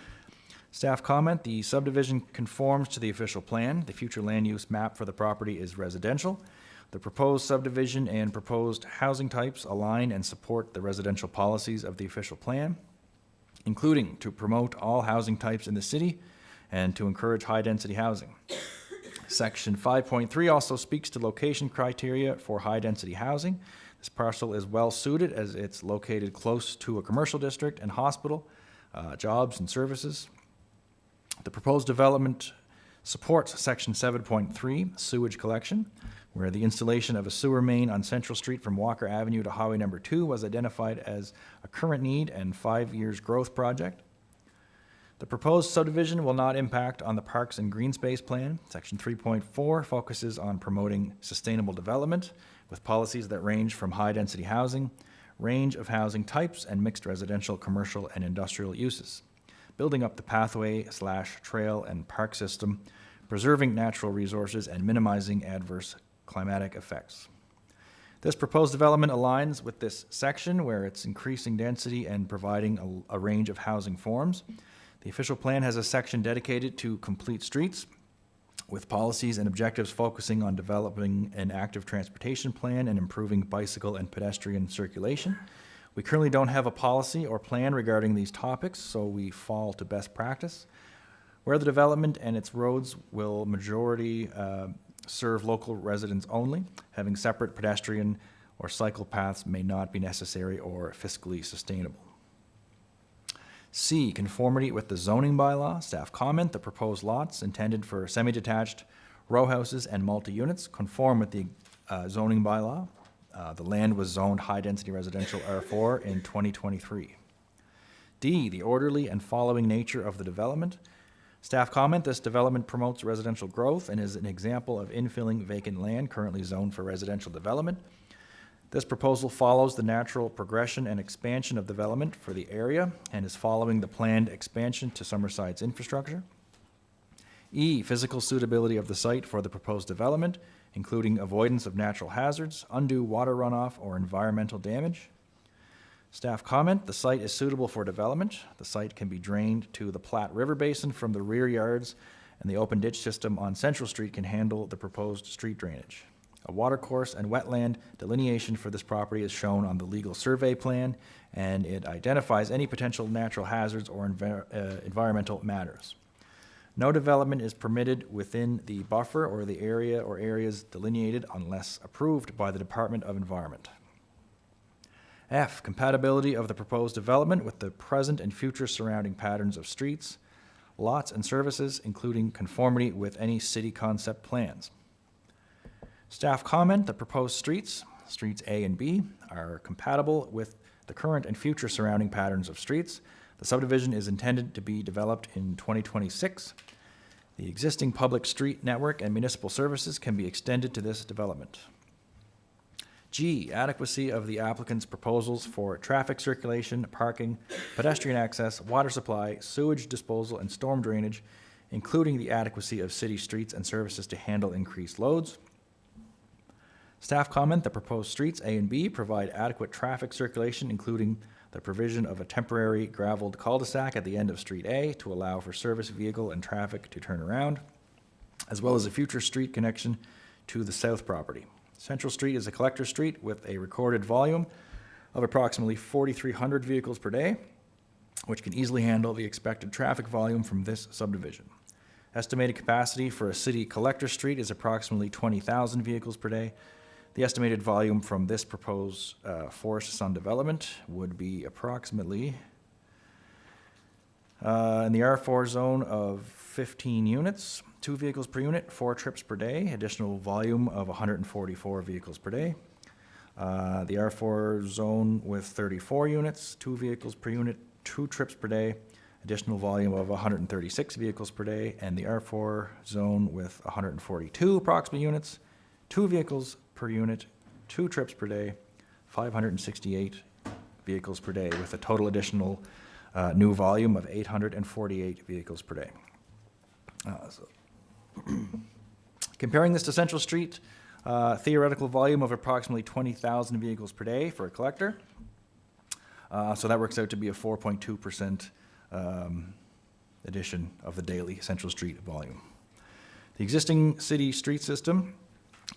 Staff comment, the subdivision conforms to the official plan. The future land use map for the property is residential. The proposed subdivision and proposed housing types align and support the residential policies of the official plan, including to promote all housing types in the city and to encourage high-density housing. Section 5.3 also speaks to location criteria for high-density housing. This parcel is well-suited as it's located close to a commercial district and hospital, jobs and services. The proposed development supports Section 7.3, sewage collection, where the installation of a sewer main on Central Street from Walker Avenue to Highway number 2 was identified as a current need and 5 years growth project. The proposed subdivision will not impact on the Parks and Greenspace plan. Section 3.4 focuses on promoting sustainable development with policies that range from high-density housing, range of housing types, and mixed residential, commercial, and industrial uses, building up the pathway/trail and park system, preserving natural resources, and minimizing adverse climatic effects. This proposed development aligns with this section where it's increasing density and providing a range of housing forms. The official plan has a section dedicated to complete streets with policies and objectives focusing on developing an active transportation plan and improving bicycle and pedestrian circulation. We currently don't have a policy or plan regarding these topics, so we fall to best practice. Where the development and its roads will majority serve local residents only, having separate pedestrian or cycle paths may not be necessary or fiscally sustainable. C, conformity with the zoning bylaw. Staff comment, the proposed lots intended for semi-detached row houses and multi-units conform with the zoning bylaw. The land was zoned high-density residential R4 in 2023. D, the orderly and following nature of the development. Staff comment, this development promotes residential growth and is an example of infilling vacant land currently zoned for residential development. This proposal follows the natural progression and expansion of development for the area and is following the planned expansion to Summerside's infrastructure. E, physical suitability of the site for the proposed development, including avoidance of natural hazards, undue water runoff, or environmental damage. Staff comment, the site is suitable for development. The site can be drained to the Platte River Basin from the rear yards, and the open ditch system on Central Street can handle the proposed street drainage. A watercourse and wetland delineation for this property is shown on the legal survey plan, and it identifies any potential natural hazards or environmental matters. No development is permitted within the buffer or the area or areas delineated unless approved by the Department of Environment. F, compatibility of the proposed development with the present and future surrounding patterns of streets, lots, and services, including conformity with any city concept plans. Staff comment that proposed streets, streets A and B, are compatible with the current and future surrounding patterns of streets. The subdivision is intended to be developed in 2026. The existing public street network and municipal services can be extended to this development. G, adequacy of the applicant's proposals for traffic circulation, parking, pedestrian access, water supply, sewage disposal, and storm drainage, including the adequacy of city streets and services to handle increased loads. Staff comment that proposed streets A and B provide adequate traffic circulation, including the provision of a temporary graveled cul-de-sac at the end of Street A to allow for service vehicle and traffic to turn around, as well as a future street connection to the south property. Central Street is a collector street with a recorded volume of approximately 4,300 vehicles per day, which can easily handle the expected traffic volume from this subdivision. Estimated capacity for a city collector street is approximately 20,000 vehicles per day. The estimated volume from this proposed forest sun development would be approximately in the R4 zone of 15 units, 2 vehicles per unit, 4 trips per day, additional volume of 144 vehicles per day. The R4 zone with 34 units, 2 vehicles per unit, 2 trips per day, additional volume of 136 vehicles per day, and the R4 zone with 142 approximate units, 2 vehicles per unit, 2 trips per day, 568 vehicles per day, with a total additional new volume of 848 vehicles per day. Comparing this to Central Street, theoretical volume of approximately 20,000 vehicles per day for a collector. So that works out to be a 4.2% addition of the daily Central Street volume. The existing city street system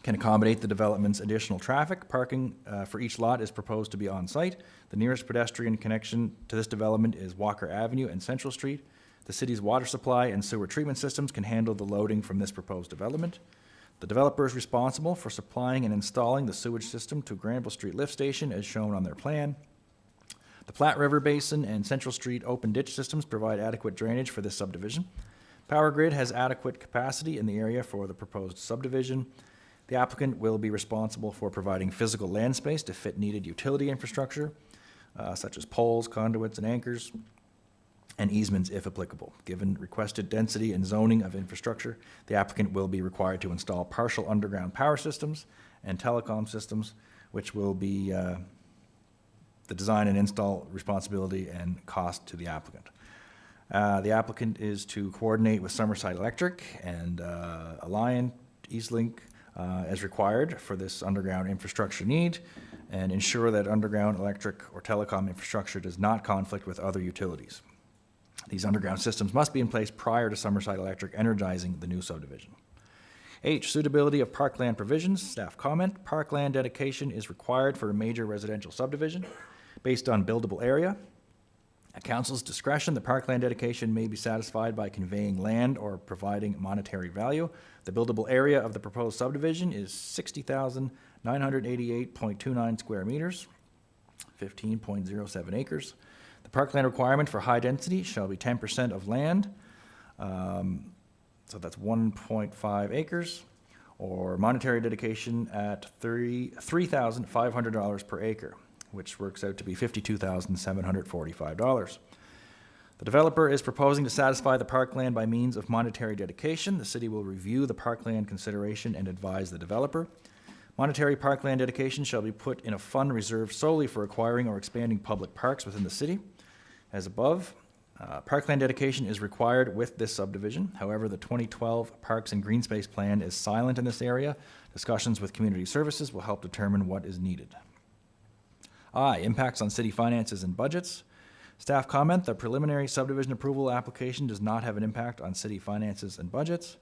can accommodate the development's additional traffic. Parking for each lot is proposed to be on site. The nearest pedestrian connection to this development is Walker Avenue and Central Street. The city's water supply and sewer treatment systems can handle the loading from this proposed development. The developer is responsible for supplying and installing the sewage system to Granville Street Lift Station as shown on their plan. The Platte River Basin and Central Street open ditch systems provide adequate drainage for this subdivision. Power Grid has adequate capacity in the area for the proposed subdivision. The applicant will be responsible for providing physical land space to fit needed utility infrastructure, such as poles, conduits, and anchors, and easements if applicable. Given requested density and zoning of infrastructure, the applicant will be required to install partial underground power systems and telecom systems, which will be the design and install responsibility and cost to the applicant. The applicant is to coordinate with Summerside Electric and Alliant, Eastlink, as required for this underground infrastructure need, and ensure that underground electric or telecom infrastructure does not conflict with other utilities. These underground systems must be in place prior to Summerside Electric energizing the new subdivision. H, suitability of parkland provisions. Staff comment, parkland dedication is required for a major residential subdivision based on buildable area. At council's discretion, the parkland dedication may be satisfied by conveying land or providing monetary value. The buildable area of the proposed subdivision is 60,988.29 square meters, 15.07 acres. The parkland requirement for high density shall be 10% of land, so that's 1.5 acres, or monetary dedication at $3,500 per acre, which works out to be $52,745. The developer is proposing to satisfy the parkland by means of monetary dedication. The city will review the parkland consideration and advise the developer. Monetary parkland dedication shall be put in a fund reserved solely for acquiring or expanding public parks within the city. As above, parkland dedication is required with this subdivision. However, the 2012 Parks and Greenspace Plan is silent in this area. Discussions with community services will help determine what is needed. I, impacts on city finances and budgets. Staff comment, the preliminary subdivision approval application does not have an impact on city finances and budgets.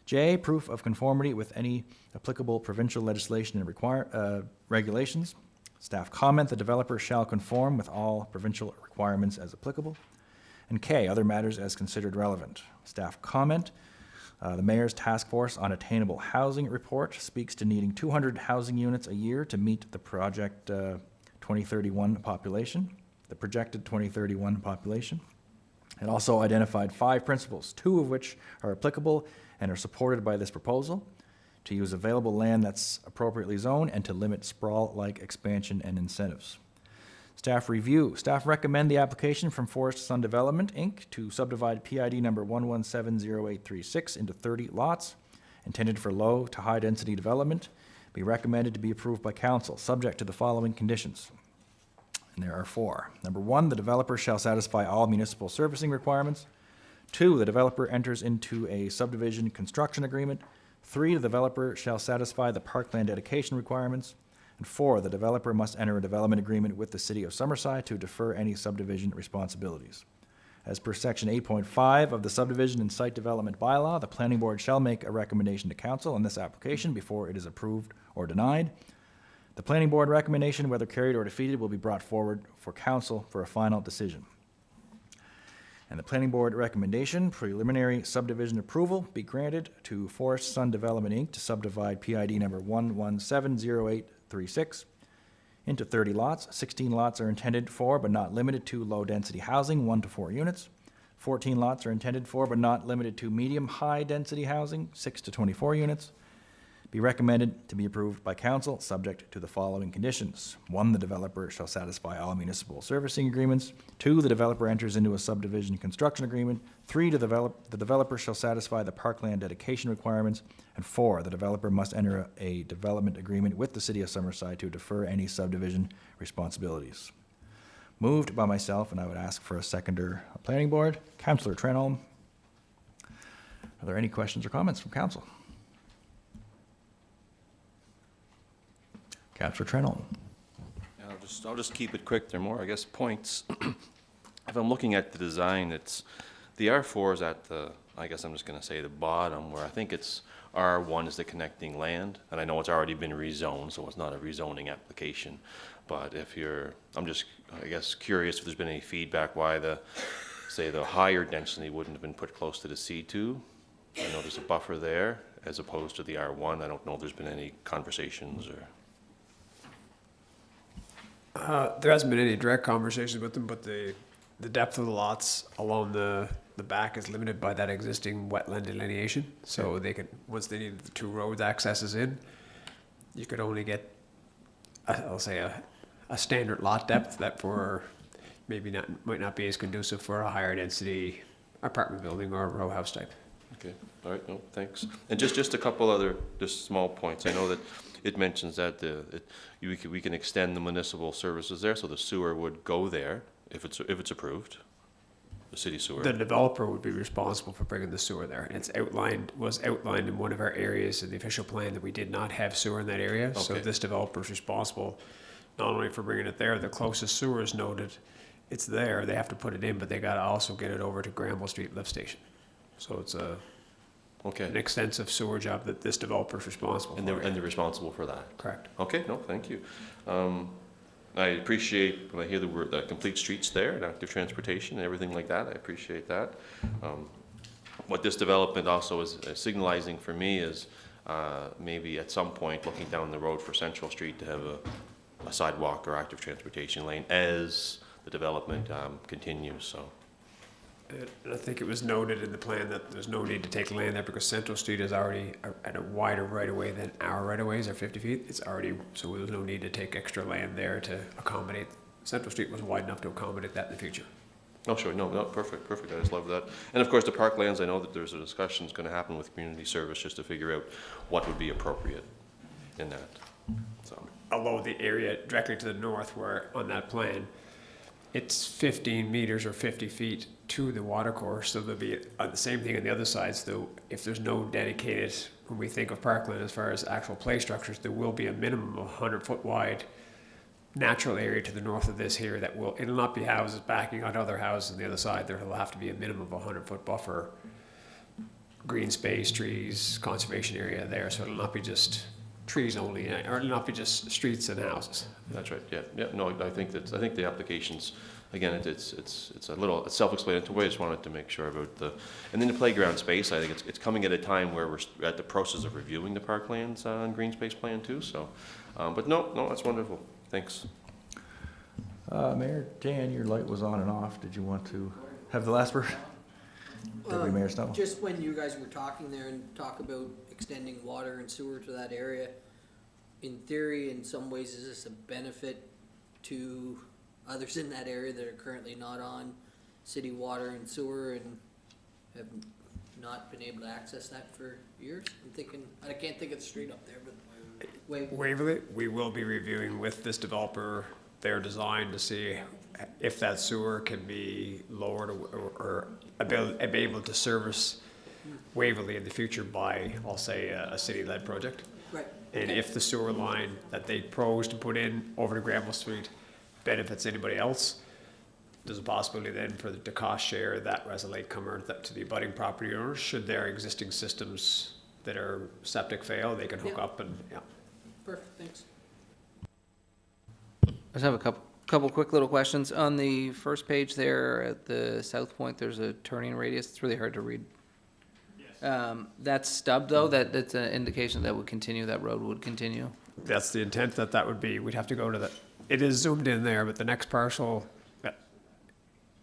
J, proof of conformity with any applicable provincial legislation and regulations. Staff comment, the developer shall conform with all provincial requirements as applicable. And K, other matters as considered relevant. Staff comment, the Mayor's Task Force on Attainable Housing report speaks to needing 200 housing units a year to meet the project 2031 population, the projected 2031 population. It also identified 5 principles, 2 of which are applicable and are supported by this proposal: to use available land that's appropriately zoned and to limit sprawl-like expansion and incentives. Staff review. Staff recommend the application from Forest Sun Development, Inc. to subdivide PID number 1170836 into 30 lots intended for low to high density development be recommended to be approved by council, subject to the following conditions. And there are 4. Number 1, the developer shall satisfy all municipal servicing requirements. 2, the developer enters into a subdivision construction agreement. 3, the developer shall satisfy the parkland dedication requirements. And 4, the developer must enter a development agreement with the City of Summerside to defer any subdivision responsibilities. As per Section 8.5 of the Subdivision and Site Development Bylaw, the Planning Board shall make a recommendation to Council on this application before it is approved or denied. The Planning Board recommendation, whether carried or defeated, will be brought forward for Council for a final decision. And the Planning Board recommendation, preliminary subdivision approval, be granted to Forest Sun Development, Inc. to subdivide PID number 1170836 into 30 lots. 16 lots are intended for, but not limited to, low-density housing, 1 to 4 units. 14 lots are intended for, but not limited to, medium-high-density housing, 6 to 24 units. Be recommended to be approved by council, subject to the following conditions. 1, the developer shall satisfy all municipal servicing agreements. 2, the developer enters into a subdivision construction agreement. 3, the developer shall satisfy the parkland dedication requirements. And 4, the developer must enter a development agreement with the City of Summerside to defer any subdivision responsibilities. Moved by myself, and I would ask for a seconder, Planning Board. Councillor Trenholm. Are there any questions or comments from council? Councillor Trenholm. Yeah, I'll just keep it quick. There are more, I guess, points. If I'm looking at the design, it's, the R4 is at the, I guess I'm just going to say the bottom, where I think it's R1 is the connecting land, and I know it's already been rezoned, so it's not a rezoning application. But if you're, I'm just, I guess, curious if there's been any feedback why the, say, the higher density wouldn't have been put close to the C2. I know there's a buffer there as opposed to the R1. I don't know if there's been any conversations or... There hasn't been any direct conversations with them, but the depth of the lots along the back is limited by that existing wetland delineation. So they could, once they need the 2 road accesses in, you could only get, I'll say a standard lot depth that for maybe might not be as conducive for a higher density apartment building or row house type. Okay, all right, no, thanks. And just a couple other, just small points. I know that it mentions that we can extend the municipal services there, so the sewer would go there if it's approved, the city sewer. The developer would be responsible for bringing the sewer there. And it's was outlined in one of our areas in the official plan that we did not have sewer in that area. So Okay. this developer is responsible not only for bringing it there, the closest sewer is noted, it's there, they have to put it in, but they gotta also get it over to Granville Street Lift Station. So it's an Okay, extensive sewer job that this developer is responsible and for. they're responsible for that. Correct. Okay, no, thank you. I appreciate when I hear the word complete streets there and active transportation and everything like that. I appreciate that. What this development also is signalizing for me is maybe at some point looking down the road for Central Street to have a sidewalk or active transportation lane as the development continues. So. And I think it was noted in the plan that there's no need to take land there because Central Street is already at a wider right-of-way than our right-of-ways are 50 feet. It's already, so there's no need to take extra land there to accommodate. Central Street was wide enough to accommodate that in the future. Oh, sure. No, perfect. I just love that. And of course, the parklands, I know that there's a discussion that's going to happen with community service just to figure out what would be appropriate in that. So. Although the area directly to the north where on that plan, it's 15 meters or 50 feet to the water course, so there'll be the same thing on the other side. So if there's no dedicated, when we think of parkland as far as actual play structures, there will be a minimum of 100-foot wide natural area to the north of this here that will, it'll not be houses backing on other houses on the other side. There will have to be a minimum of 100-foot buffer green space, trees, conservation area there, so it'll not be just trees only, or it'll not be just streets and houses. That's right, yeah, yeah, no, I think the applications, again, it's a little self-explanatory, I just wanted to make sure about and then the playground space, I think it's coming at a time where we're at the process of reviewing the parklands on green space plan too, so, but no, that's wonderful, thanks. Mayor Jan, your light was on and off. Did you want to have the last word? Deputy Mayor Snow. Just when you guys were talking there and talk about extending water and sewer to that area, in theory, in some ways, is this a benefit to others in that area that are currently not on city water and sewer and have not been able to access that for years? I'm thinking, I can't think of the street up there, but Waverly, we will be reviewing with this developer their design to see if that sewer can be lowered or be able to service Waverly in the future by, I'll say, a city-led project. Right. And if the sewer line that they propose to put in over to Granville Street benefits anybody else, there's a possibility then for the cost share that as a latecomer to the abutting property owners, should their existing systems that are septic fail, they can hook up and, yeah. Perfect, thanks. I just have a couple quick little questions. On the first page there at the south point, there's a turning radius. It's really hard to read. That's stubbed though, that's an indication that would continue, that road would continue. That's the intent that would be, we'd have to go to the, it is zoomed in there, but the next parcel,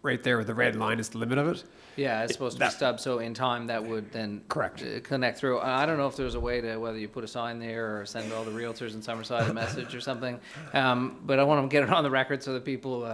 right there with the red line is the limit of it. Yeah, it's supposed to be stubbed, so in time that would then Correct. Connect through. I don't know if there's a way to, whether you put a sign there or send all the realtors in Summerside a message or something. But I want to get it on the record so that people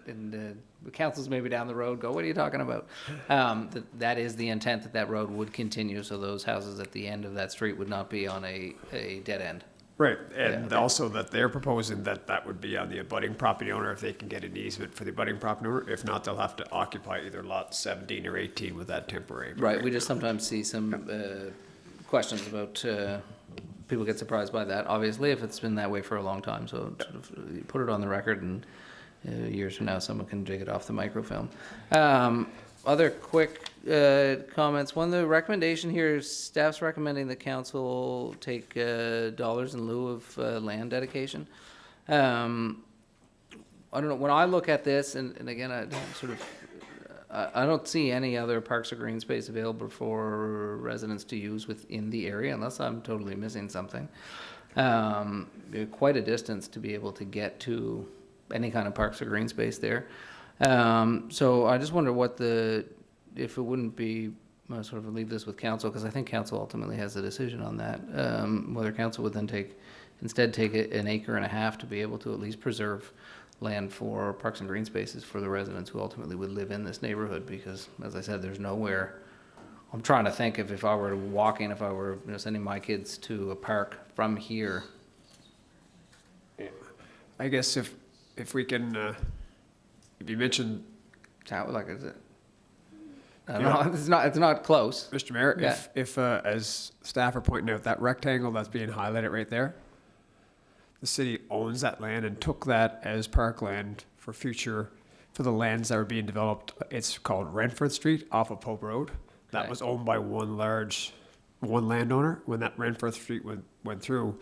in the councils maybe down the road go, what are you talking about? That is the intent, that road would continue, so those houses at the end of that street would not be on a dead end. Right, and also that they're proposing that would be on the abutting property owner if they can get an easement for the abutting property owner. If not, they'll have to occupy either lot 17 or 18 with that temporary. Right, we just sometimes see some questions about, people get surprised by that, obviously, if it's been that way for a long time. So sort of you put it on the record, and years from now, someone can dig it off the microfilm. Other quick comments. One, the recommendation here is staff's recommending the council take dollars in lieu of land dedication. I don't know, when I look at this, and again, I don't see any other parks or green space available for residents to use within the area, unless I'm totally missing something. Quite a distance to be able to get to any kind of parks or green space there. So I just wonder if it wouldn't be, sort of leave this with council, because I think council ultimately has the decision on that. Whether council would then instead take an acre and a half to be able to at least preserve land for parks and green spaces for the residents who ultimately would live in this neighborhood, because as I said, there's nowhere. I'm trying to think if I were walking, if I were sending my kids to a park from here. I guess if we can, if you mentioned, How, like, is it? I don't know. It's not close. Mr. Mayor, Yeah. if as staff are pointing out, that rectangle that's being highlighted right there, the city owns that land and took that as parkland for the lands that were being developed. It's called Renford Street off of Pope Road. That Okay. was owned by one landowner. When that Renford Street went through,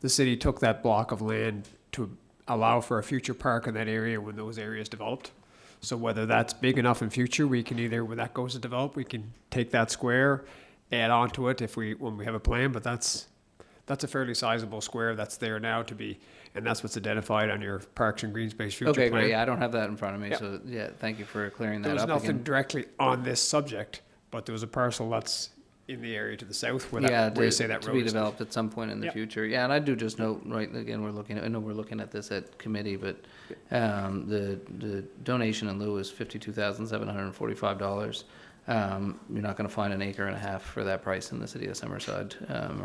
the city took that block of land to allow for a future park in that area when those areas developed. So whether that's big enough in future, we can either, when that goes to develop, we can take that square, add on to it when we have a plan, but that's a fairly sizable square that's there now and that's what's identified on your Parks and Green Space future plan. Okay, great. Yeah, I don't have that in front of me, Yeah. so yeah, thank you for clearing There that was up nothing again. directly on this subject, but there was a parcel that's in the area to the south where Yeah, where you say that to road be is. developed at some point in the Yeah. future. Yeah, and I do just note, right, again, I know we're looking at this at committee, but the donation in lieu is $52,745. You're not gonna find an acre and a half for that price in the city of Summerside,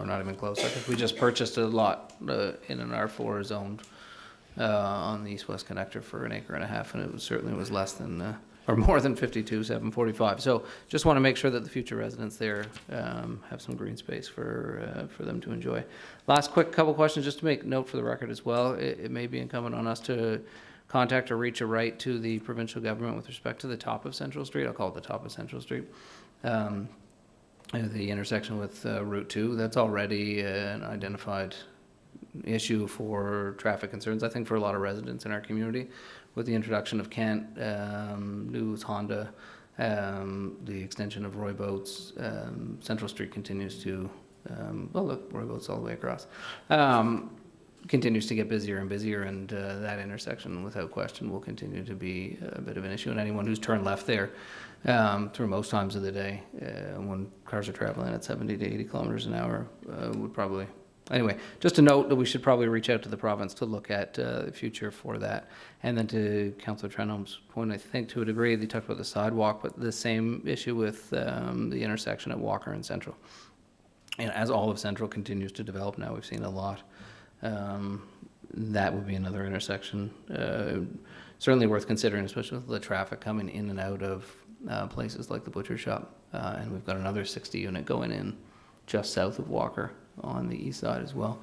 or not even close. I think we just purchased a lot in an R4 zoned on the east-west connector for an acre and a half, and it certainly was less than, or more than 52,745. So just want to make sure that the future residents there have some green space for them to enjoy. Last quick couple questions, just to make note for the record as well. It may be incumbent on us to contact or reach a right to the provincial government with respect to the top of Central Street. I'll call it the top of Central Street. the intersection with Route 2. That's already an identified issue for traffic concerns, I think, for a lot of residents in our community. With the introduction of Kent, News, Honda, the extension of Roy Boats, Central Street continues to, well, look, Roy Boats all the way across, continues to get busier and busier, and that intersection, without question, will continue to be a bit of an issue. And anyone who's turned left there through most times of the day, when cars are traveling at 70 to 80 kilometers an hour, would probably... Anyway, just a note that we should probably reach out to the province to look at the future for that. And then to Councillor Trenholm's point, I think to a degree, they talked about the sidewalk, but the same issue with the intersection at Walker and Central. And as all of Central continues to develop now, we've seen a lot. That would be another intersection, certainly worth considering, especially with the traffic coming in and out of places like the butcher shop. And we've got another 60 unit going in just south of Walker on the east side as well.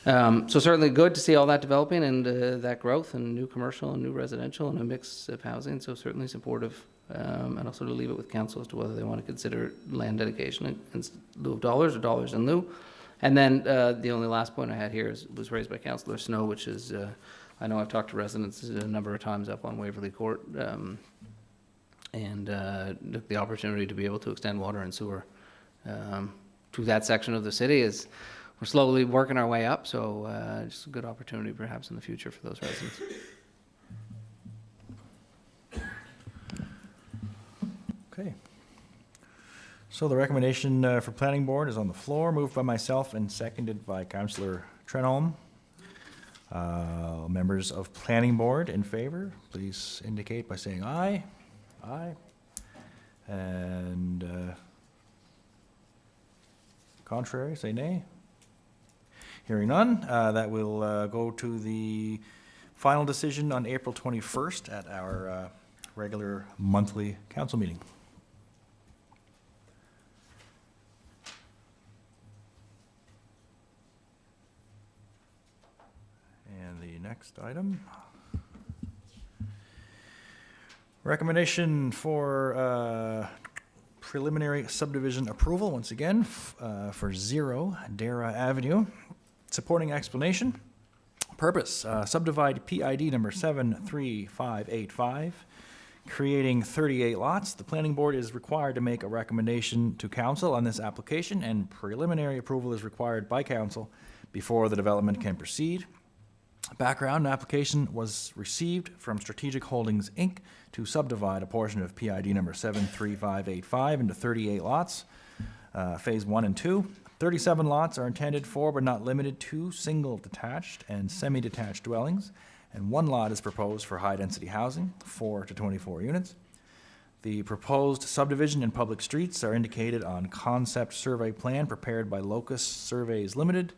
So certainly good to see all that developing and that growth and new commercial and new residential and a mix of housing. So certainly supportive, and also to leave it with council as to whether they want to consider land dedication in lieu of dollars or dollars in lieu. And then the only last point I had here was raised by Councillor Snow, which is, I know I've talked to residents a number of times up on Waverley Court, and took the opportunity to be able to extend water and sewer to that section of the city. Is we're slowly working our way up, so just a good opportunity perhaps in the future for those residents. Okay. So the recommendation for planning board is on the floor, moved by myself and seconded by Councillor Trenholm. Members of planning board in favor, please indicate by saying aye. Aye. And contrary, say nay. Hearing none, that will go to the final decision on April 21st at our regular monthly council meeting. And the next item. Recommendation for preliminary subdivision approval, once again, for 0 Darrach Avenue. Supporting explanation. Purpose, subdivide PID number 73585, creating 38 lots. The planning board is required to make a recommendation to council on this application, and preliminary approval is required by council before the development can proceed. Background, an application was received from Strategic Holdings, Inc. to subdivide a portion of PID number 73585 into 38 lots, phase 1 and 2. 37 lots are intended for, but not limited to, single detached and semi-detached dwellings, and 1 lot is proposed for high-density housing, 4 to 24 units. The proposed subdivision and public streets are indicated on concept survey plan prepared by Locus Surveys Limited.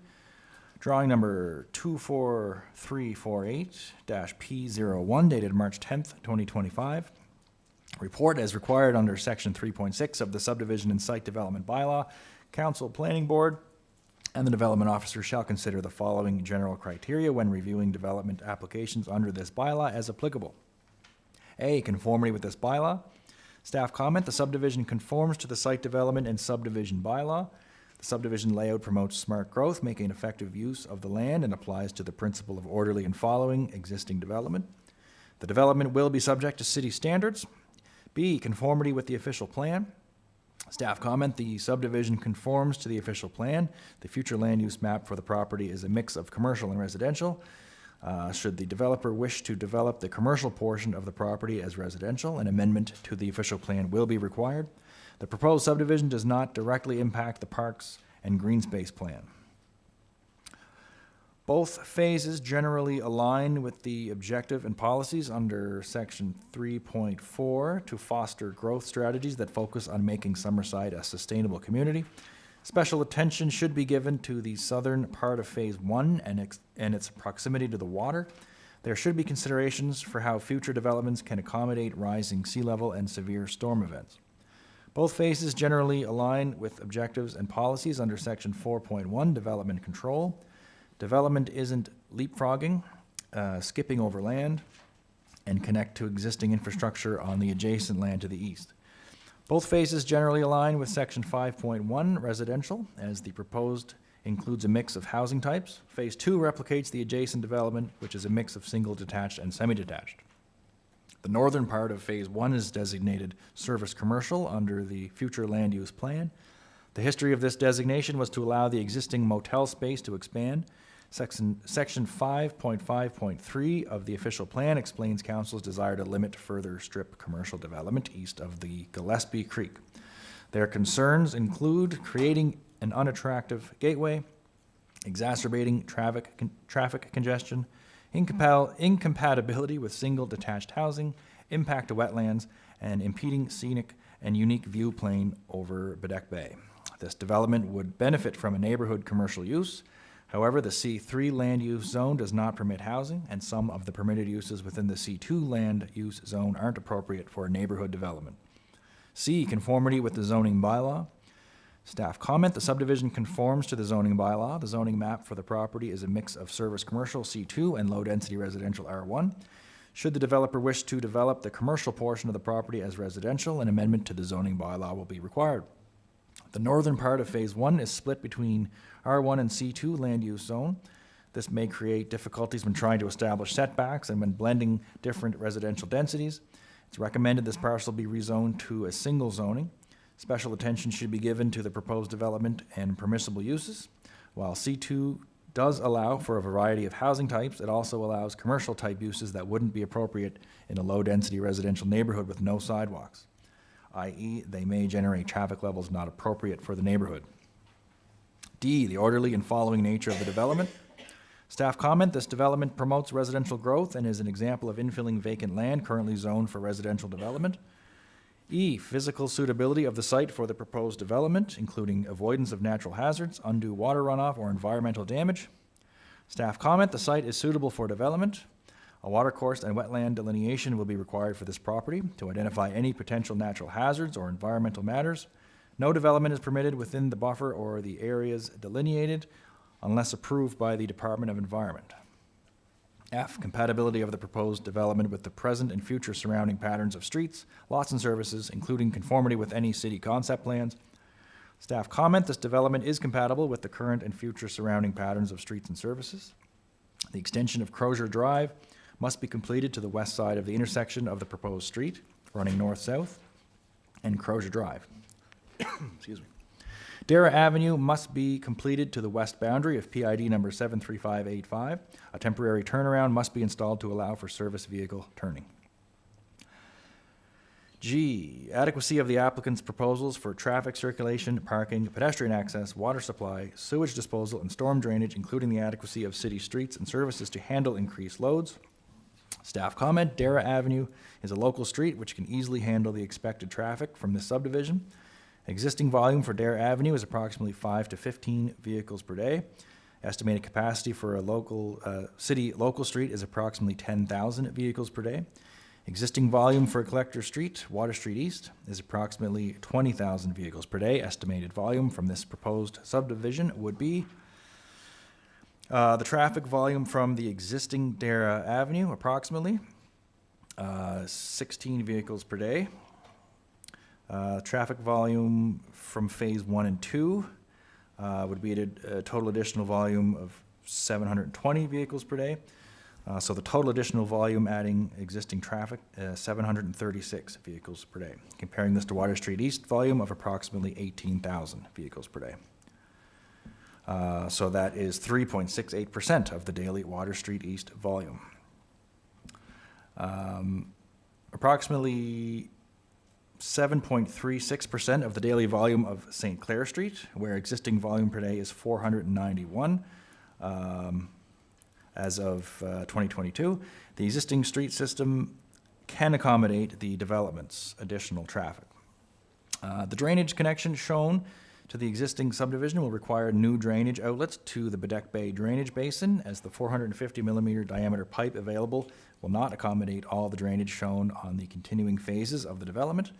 Drawing number 24348-P01 dated March 10th, 2025. Report as required under section 3.6 of the subdivision and site development bylaw. Council, planning board, and the development officer shall consider the following general criteria when reviewing development applications under this bylaw as applicable. A, conformity with this bylaw. Staff comment, the subdivision conforms to the site development and subdivision bylaw. The subdivision layout promotes smart growth, making effective use of the land, and applies to the principle of orderly and following existing development. The development will be subject to city standards. B, conformity with the official plan. Staff comment, the subdivision conforms to the official plan. The future land use map for the property is a mix of commercial and residential. Should the developer wish to develop the commercial portion of the property as residential, an amendment to the official plan will be required. The proposed subdivision does not directly impact the Parks and Greenspace plan. Both phases generally align with the objective and policies under section 3.4 to foster growth strategies that focus on making Summerside a sustainable community. Special attention should be given to the southern part of phase 1 and its proximity to the water. There should be considerations for how future developments can accommodate rising sea level and severe storm events. Both phases generally align with objectives and policies under section 4.1, development control. Development isn't leapfrogging, skipping over land, and connect to existing infrastructure on the adjacent land to the east. Both phases generally align with section 5.1 residential, as the proposed includes a mix of housing types. Phase 2 replicates the adjacent development, which is a mix of single detached and semi-detached. The northern part of Phase 1 is designated service commercial under the future land use plan. The history of this designation was to allow the existing motel space to expand. Section 5.5.3 of the official plan explains council's desire to limit further strip commercial development east of the Gillespie Creek. Their concerns include creating an unattractive gateway, exacerbating traffic congestion, incompatibility with single detached housing, impact to wetlands, and impeding scenic and unique view plane over Bedeck Bay. This development would benefit from a neighborhood commercial use. However, the C3 land use zone does not permit housing, and some of the permitted uses within the C2 land use zone aren't appropriate for neighborhood development. C, conformity with the zoning bylaw. Staff comment, the subdivision conforms to the zoning bylaw. The zoning map for the property is a mix of service commercial C2 and low-density residential R1. Should the developer wish to develop the commercial portion of the property as residential, an amendment to the zoning bylaw will be required. The northern part of Phase 1 is split between R1 and C2 land use zone. This may create difficulties when trying to establish setbacks and when blending different residential densities. It's recommended this parcel be rezoned to a single zoning. Special attention should be given to the proposed development and permissible uses. While C2 does allow for a variety of housing types, it also allows commercial type uses that wouldn't be appropriate in a low-density residential neighborhood with no sidewalks, i.e. they may generate traffic levels not appropriate for the neighborhood. D, the orderly and following nature of the development. Staff comment, this development promotes residential growth and is an example of infilling vacant land currently zoned for residential development. E, physical suitability of the site for the proposed development, including avoidance of natural hazards, undue water runoff, or environmental damage. Staff comment, the site is suitable for development. A watercourse and wetland delineation will be required for this property to identify any potential natural hazards or environmental matters. No development is permitted within the buffer or the areas delineated unless approved by the Department of Environment. F, compatibility of the proposed development with the present and future surrounding patterns of streets, lots, and services, including conformity with any city concept plans. Staff comment, this development is compatible with the current and future surrounding patterns of streets and services. The extension of Crozier Drive must be completed to the west side of the intersection of the proposed street, running north-south, and Crozier Drive. Excuse me. Darrach Avenue must be completed to the west boundary of PID number 73585. A temporary turnaround must be installed to allow for service vehicle turning. G, adequacy of the applicant's proposals for traffic circulation, parking, pedestrian access, water supply, sewage disposal, and storm drainage, including the adequacy of city streets and services to handle increased loads. Staff comment, Darrach Avenue is a local street which can easily handle the expected traffic from this subdivision. Existing volume for Darrach Avenue is approximately 5 to 15 vehicles per day. Estimated capacity for a local local street is approximately 10,000 vehicles per day. Existing volume for Collector Street, Water Street East, is approximately 20,000 vehicles per day. Estimated volume from this proposed subdivision would be the traffic volume from the existing Darrach Avenue, approximately 16 vehicles per day. Traffic volume from Phase 1 and 2 would be at a total additional volume of 720 vehicles per day. So the total additional volume adding existing traffic, 736 vehicles per day. Comparing this to Water Street East volume of approximately 18,000 vehicles per day. So that is 3.68% of the daily Water Street East volume. Approximately 7.36% of the daily volume of St. Clair Street, where existing volume per day is 491 as of 2022. The existing street system can accommodate the development's additional traffic. The drainage connection shown to the existing subdivision will require new drainage outlets to the Bedeck Bay drainage basin, as the 450 millimeter diameter pipe available will not accommodate all the drainage shown on the continuing phases of the development.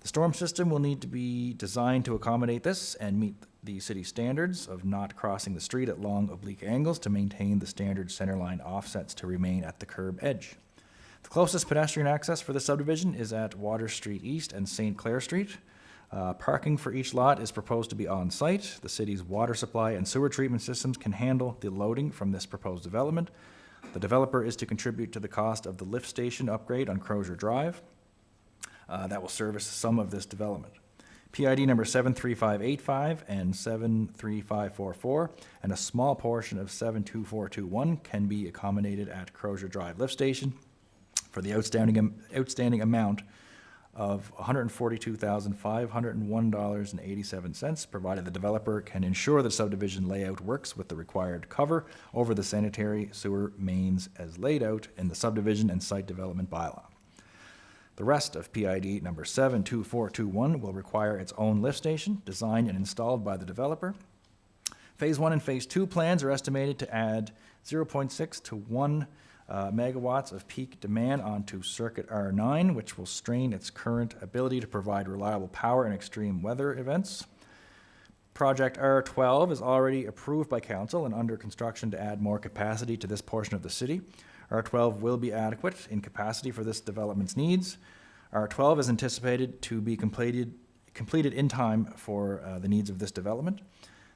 The storm system will need to be designed to accommodate this and meet the city standards of not crossing the street at long oblique angles to maintain the standard centerline offsets to remain at the curb edge. The closest pedestrian access for this subdivision is at Water Street East and St. Clair Street. Parking for each lot is proposed to be on-site. The city's water supply and sewer treatment systems can handle the loading from this proposed development. The developer is to contribute to the cost of the lift station upgrade on Crozier Drive. That will service some of this development. PID number 73585 and 73544, and a small portion of 72421 can be accommodated at Crozier Drive Lift Station for the outstanding amount of $142,501.87, provided the developer can ensure the subdivision layout works with the required cover over the sanitary sewer mains as laid out in the subdivision and site development bylaw. The rest of PID number 72421 will require its own lift station, designed and installed by the developer. Phase 1 and Phase 2 plans are estimated to add 0.6 to 1 megawatts of peak demand onto Circuit R9, which will strain its current ability to provide reliable power in extreme weather events. Project R12 is already approved by council and under construction to add more capacity to this portion of the city. R12 will be adequate in capacity for this development's needs. R12 is anticipated to be completed in time for the needs of this development.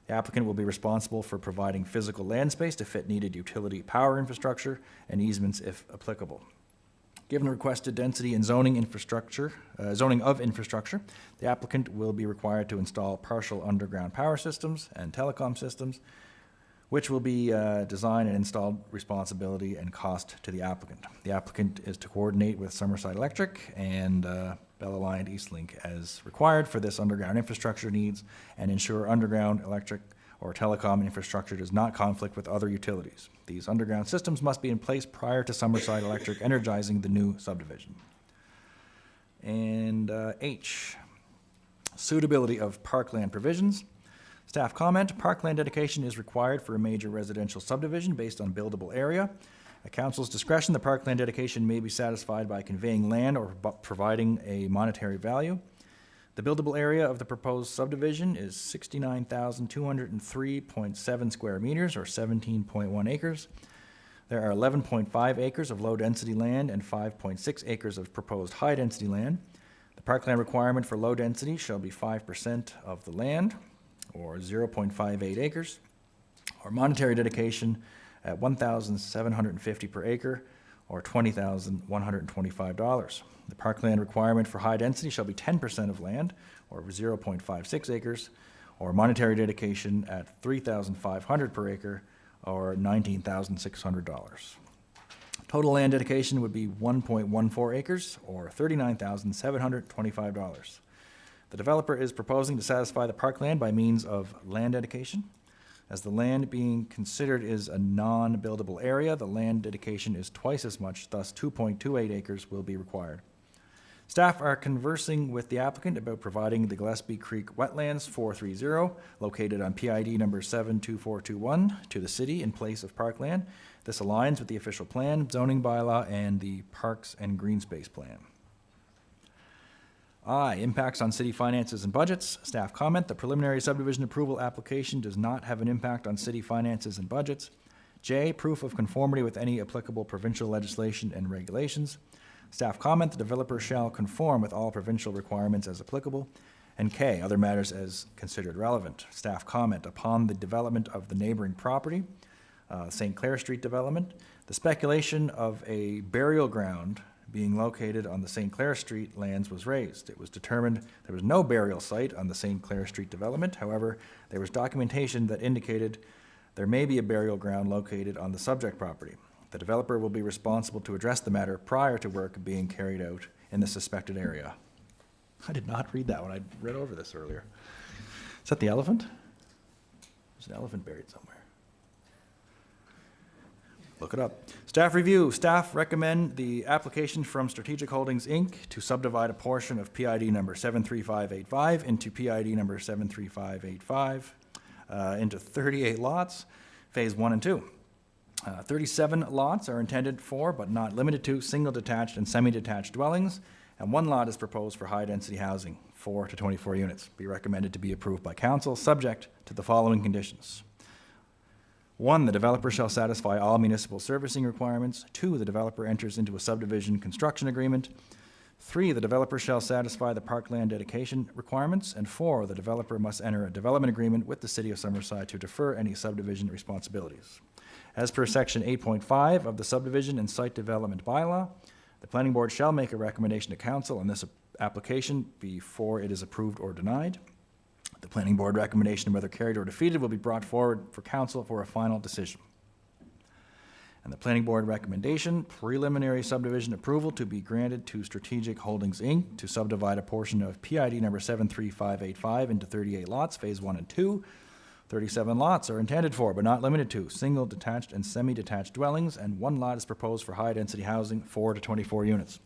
The applicant will be responsible for providing physical land space to fit needed utility power infrastructure and easements if applicable. Given requested density and zoning of infrastructure, the applicant will be required to install partial underground power systems and telecom systems, which will be design and installed responsibility and cost to the applicant. The applicant is to coordinate with Summerside Electric and Bell Alliant Eastlink as required for this underground infrastructure needs and ensure underground electric or telecom infrastructure does not conflict with other utilities. These underground systems must be in place prior to Summerside Electric energizing the new subdivision. And H, suitability of parkland provisions. Staff comment, parkland dedication is required for a major residential subdivision based on buildable area. At council's discretion, the parkland dedication may be satisfied by conveying land or providing a monetary value. The buildable area of the proposed subdivision is 69,203.7 square meters, or 17.1 acres. There are 11.5 acres of low-density land and 5.6 acres of proposed high-density land. The parkland requirement for low density shall be 5% of the land, or 0.58 acres, or monetary dedication at $1,750 per acre, or $20,125. The parkland requirement for high density shall be 10% of land, or 0.56 acres, or monetary dedication at $3,500 per acre, or $19,600. Total land dedication would be 1.14 acres, or $39,725. The developer is proposing to satisfy the parkland by means of land dedication. As the land being considered is a non-buildable area, the land dedication is twice as much, thus 2.28 acres will be required. Staff are conversing with the applicant about providing the Gillespie Creek Wetlands 430, located on PID number 72421, to the city in place of parkland. This aligns with the official plan, zoning bylaw, and the Parks and Greenspace plan. I, impacts on city finances and budgets. Staff comment, the preliminary subdivision approval application does not have an impact on city finances and budgets. J, proof of conformity with any applicable provincial legislation and regulations. Staff comment, the developer shall conform with all provincial requirements as applicable. And K, other matters as considered relevant. Staff comment, upon the development of the neighboring property, St. Clair Street development, the speculation of a burial ground being located on the St. Clair Street lands was raised. It was determined there was no burial site on the St. Clair Street development. However, there was documentation that indicated there may be a burial ground located on the subject property. The developer will be responsible to address the matter prior to work being carried out in the suspected area. I did not read that one. I read over this earlier. Is that the elephant? There's an elephant buried somewhere. Look it up. Staff review. Staff recommend the application from Strategic Holdings, Inc. to subdivide a portion of PID number 73585 into PID number 73585 into 38 lots, phase 1 and 2. 37 lots are intended for, but not limited to, single detached and semi-detached dwellings, and 1 lot is proposed for high-density housing, 4 to 24 units. Be recommended to be approved by council, subject to the following conditions. 1, the developer shall satisfy all municipal servicing requirements. 2, the developer enters into a subdivision construction agreement. 3, the developer shall satisfy the parkland dedication requirements. And 4, the developer must enter a development agreement with the City of Summerside to defer any subdivision responsibilities. As per Section 8.5 of the Subdivision and Site Development Bylaw, the Planning Board shall make a recommendation to Council on this application before it is approved or denied. The Planning Board recommendation, whether carried or defeated, will be brought forward for Council for a final decision. And the Planning Board recommendation, preliminary subdivision approval to be granted to Strategic Holdings, Inc. to subdivide a portion of PID number 73585 into 38 lots, Phase 1 and 2. 37 lots are intended for, but not limited to, single, detached, and semi-detached dwellings, and 1 lot is proposed for high-density housing, 4 to 24 units.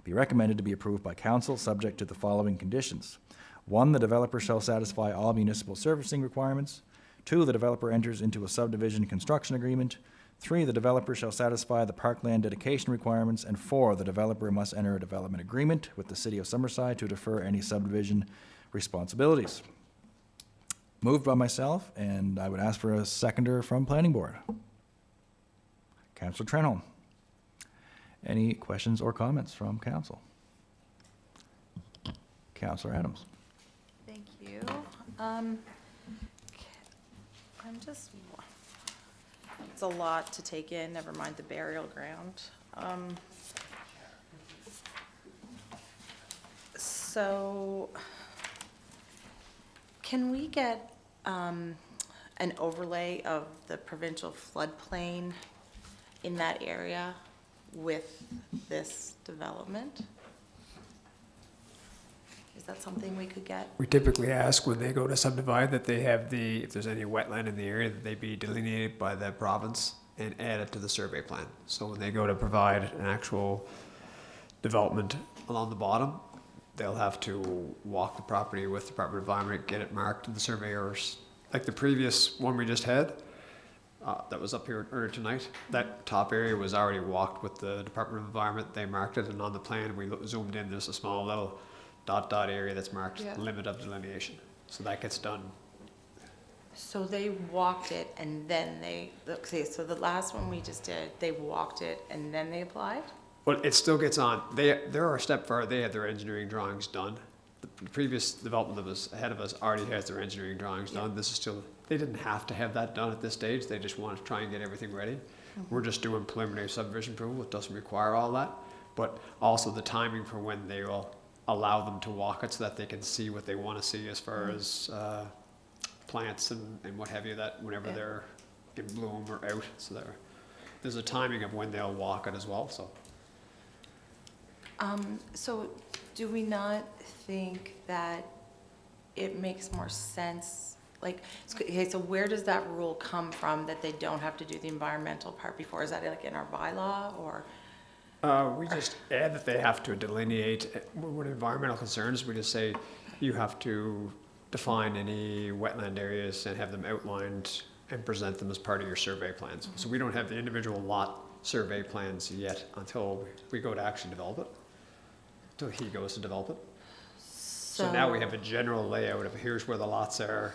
Be recommended to be approved by Council, subject to the following conditions. 1, the developer shall satisfy all municipal servicing requirements. 2, the developer enters into a subdivision construction agreement. 3, the developer shall satisfy the parkland dedication requirements. And 4, the developer must enter a development agreement with the City of Summerside to defer any subdivision responsibilities. Moved by myself, and I would ask for a seconder from Planning Board. Councillor Trenholm. Any questions or comments from Council? Councillor Adams. Thank you. It's a lot to take in, never mind the burial ground. So, can we get an overlay of the provincial floodplain in that area with this development? Is that something we could get? We typically ask when they go to subdivide that they have if there's any wetland in the area, that they be delineated by the province and added to the survey plan. So when they go to provide an actual development along the bottom, they'll have to walk the property with the Department of Environment, get it marked, and the surveyors, like the previous one we just had, that was up here earlier tonight, that top area was already walked with the Department of Environment. They marked it, and on the plan we zoomed in, there's a small little dot area that's marked limit of delineation. So that gets done. So they walked it and then okay, so the last one we just did, they walked it and then they applied? Well, it still gets on. They're a step further. They had their engineering drawings done. The previous development that was ahead of us already has their engineering drawings done. This is still, they didn't have to have that done at this stage. They just want to try and get everything ready. We're just doing preliminary subdivision approval. It doesn't require all that. But also the timing for when they will allow them to walk it so that they can see what they want to see as far as plants and what have you, that whenever they're in bloom or out. So there's a timing of when they'll walk it as well. So do we not think that it makes more sense? Like, okay, so where does that rule come from that they don't have to do the environmental part before? Is that like in our bylaw or? We just add that they have to delineate what environmental concerns. We just say you have to define any wetland areas and have them outlined and present them as part of your survey plans. So we don't have the individual lot survey plans yet until we go to actually develop it, until he goes to develop it. So now we have a general layout of here's where the lots are,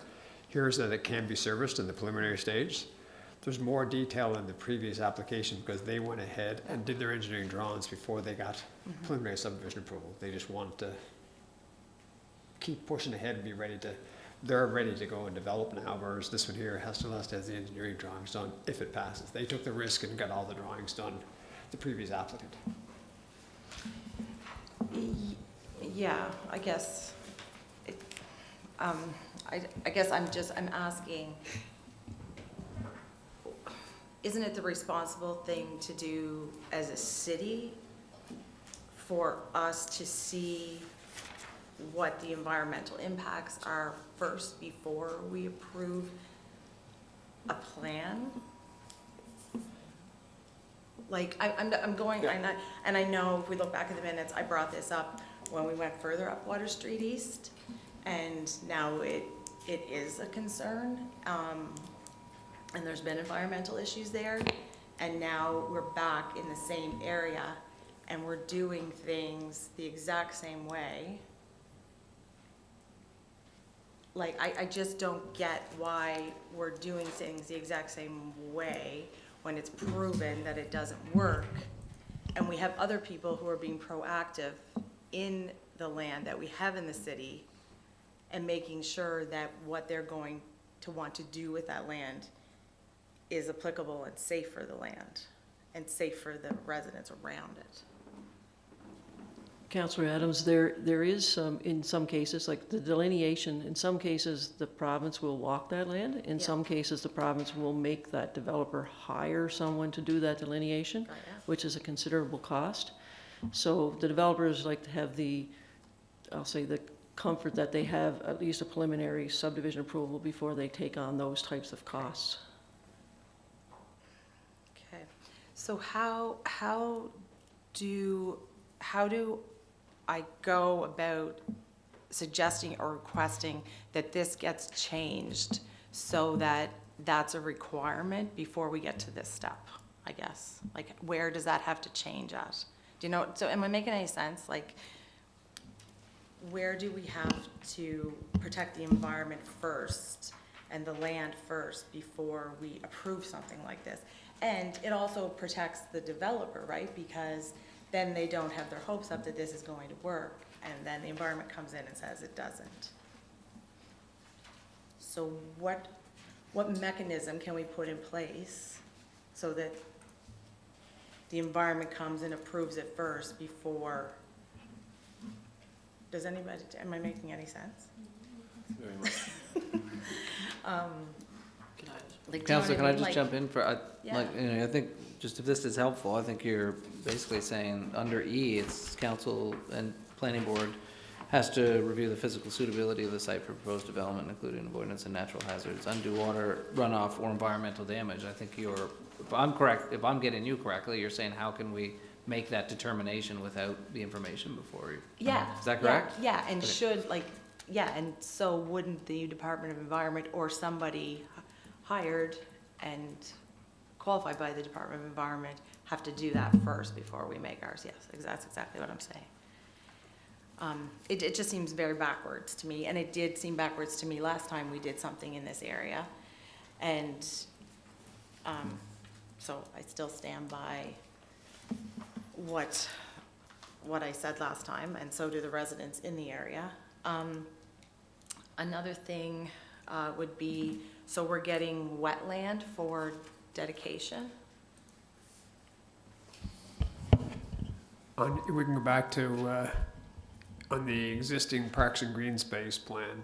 here's that it can be serviced in the preliminary stage. There's more detail in the previous application because they went ahead and did their engineering drawings before they got preliminary subdivision approval. They just wanted to keep pushing ahead and be ready to, they're ready to go and develop now, whereas this one here has the engineering drawings done if it passes. They took the risk and got all the drawings done, the previous applicant. Yeah, I guess, I guess I'm asking, isn't it the responsible thing to do as a city for us to see what the environmental impacts are first before we approve a plan? Like, I'm going, and I know if we look back at the minutes, I brought this up when we went further up Water Street East, and now it is a concern. And there's been environmental issues there, and now we're back in the same area, and we're doing things the exact same way. like, I just don't get why we're doing things the exact same way when it's proven that it doesn't work. And we have other people who are being proactive in the land that we have in the city and making sure that what they're going to want to do with that land is applicable and safe for the land and safe for the residents around it. Councillor Adams, there is some, in some cases, like the delineation, in some cases, the province will walk that land. In Yeah. some cases, the province will make that developer hire someone to do that delineation, Got ya. which is a considerable cost. So the developers like to have the, I'll say, the comfort that they have at least a preliminary subdivision approval before they take on those types of costs. Okay, so how do I go about suggesting or requesting that this gets changed so that that's a requirement before we get to this step, I guess? Like, where does that have to change at? Do you know, so am I making any sense? Like, where do we have to protect the environment first and the land first before we approve something like this? And it also protects the developer, right? Because then they don't have their hopes up that this is going to work, and then the environment comes in and says it doesn't. So what mechanism can we put in place so that the environment comes and approves it first before? Does anybody, am I making any sense? Very much. Can I- Like, do you know what Councillor, can I mean? just Like, jump in for, Yeah. like, you know, I think, just if this is helpful, I think you're basically saying, under E, it's council and planning board has to review the physical suitability of the site for proposed development, including avoidance of natural hazards, undue water runoff, or environmental damage. I think you're, if I'm correct, if I'm getting you correctly, you're saying, how can we make that determination without the information before you? Yeah. Is that yeah, correct? Yeah, and Okay. should, like, yeah, and so wouldn't the Department of Environment or somebody hired and qualified by the Department of Environment have to do that first before we make ours? Yes, that's exactly what I'm saying. It just seems very backwards to me, and it did seem backwards to me last time we did something in this area. And so I still stand by what I said last time, and so do the residents in the area. Another thing would be, so we're getting wetland for dedication? We can go back to, on the existing Parks and Greenspace plan,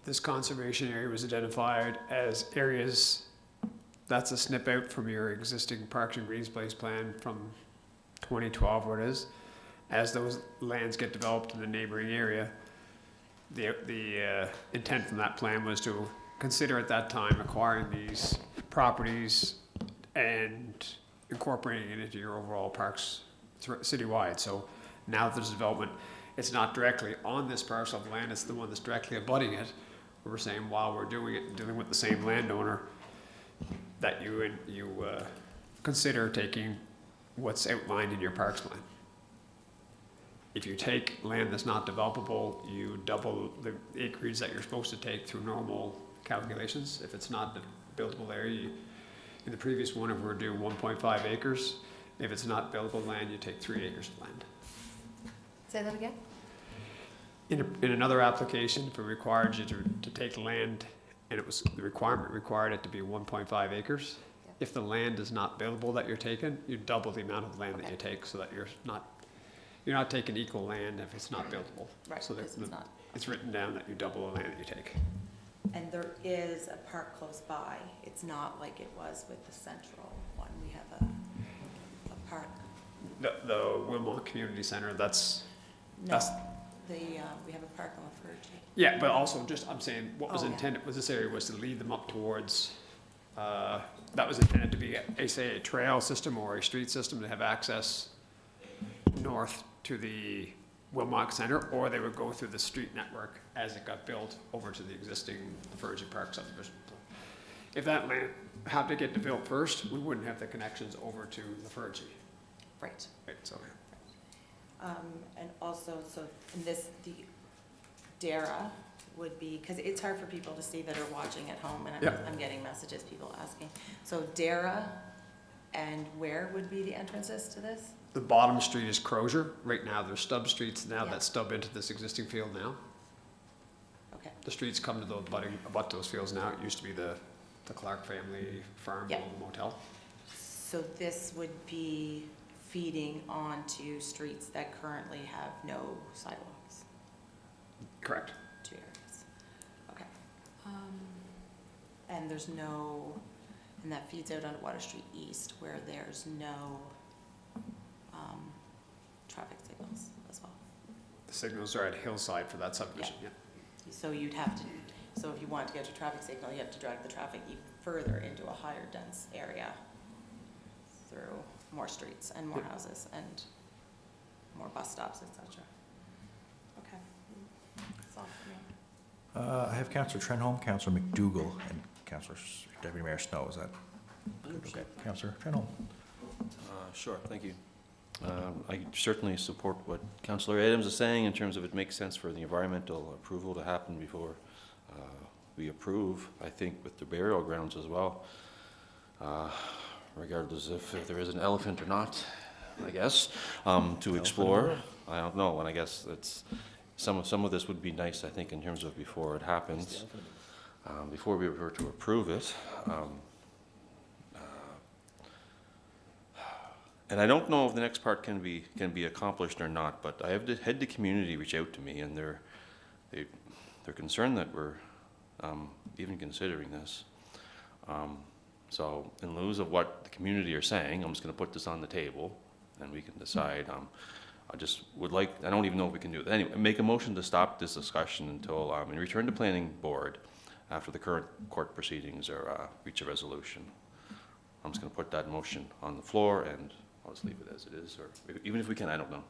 this conservation area was identified as areas, that's a snip out from your existing Parks and Greenspace plan from 2012, what it is. As those lands get developed in the neighboring area, the intent from that plan was to consider at that time acquiring these properties and incorporating it into your overall parks citywide. So now that there's development, it's not directly on this parcel of land, it's the one that's directly abutting it. We're saying while we're doing it, dealing with the same landowner, that you consider taking what's outlined in your parks plan. If you take land that's not developable, you double the acreage that you're supposed to take through normal calculations. If it's not a buildable area, in the previous one, if we were doing 1.5 acres, if it's not buildable land, you take 3 acres of land. Say that again? In another application, if it required you to take land, and it was, the requirement required it to be 1.5 acres, Yeah. if the land is not buildable that you're taking, you double the amount of land that you take, so that you're not taking equal land if it's not buildable. Right, So that because it's not. it's written down that you double the land that you take. And there is a park close by. It's not like it was with the central one. We have a park. The Wilmot Community Center, that's, No, That's- we have a park on La Fergie. yeah, but also just, I'm saying, what was Oh, yeah. intended was this area was to lead them up towards, that was intended to be, say, a trail system or a street system to have access north to the Wilmot Center, or they would go through the street network as it got built over to the existing Fergie Park subdivision. If that land had to get developed first, we wouldn't have the connections over to the Fergie. Right. Right, so, And also, so in this, the Darrach would be, because it's hard for people to see that are watching at home, and Yeah. I'm getting messages, people asking. So Darrach, and where would be the entrances to this? The bottom street is Crozier. Right now, there's stub streets now Yeah. that stub into this existing field now. Okay, The streets come to the abut those fields now. It used to be the Clark family farm, Yeah. old motel. so this would be feeding onto streets that currently have no sidewalks, Correct. two areas. Okay. And there's no, and that feeds out onto Water Street East where there's no traffic signals as well. The signals are at Hillside for that subdivision, yeah. So you'd have to, so if you want to get your traffic signal, you have to drag the traffic even further into a higher dense area through more streets and more houses and more bus stops, et cetera. Okay. That's all for me. I have Councillor Trenholm, Councillor MacDougall, and Councillor Deputy Mayor Snow. Is that good? Okay, Councillor Trenholm. Sure, thank you. I certainly support what Councillor Adams is saying in terms of it makes sense for the environmental approval to happen before we approve, I think, with the burial grounds as well. Regardless if there is an elephant or not, I guess, to explore. I don't know, and I guess it's, some of this would be nice, I think, in terms of before it happens, before we were to approve it. And I don't know if the next part can be accomplished or not, but I have had the community reach out to me, and they're concerned that we're even considering this. So in lieu of what the community are saying, I'm just going to put this on the table, and we can decide. I just would like, I don't even know if we can do it. Anyway, make a motion to stop this discussion until, and return to planning board after the current court proceedings are reach a resolution. I'm just going to put that motion on the floor, and I'll just leave it as it is, or even if we can, I don't know.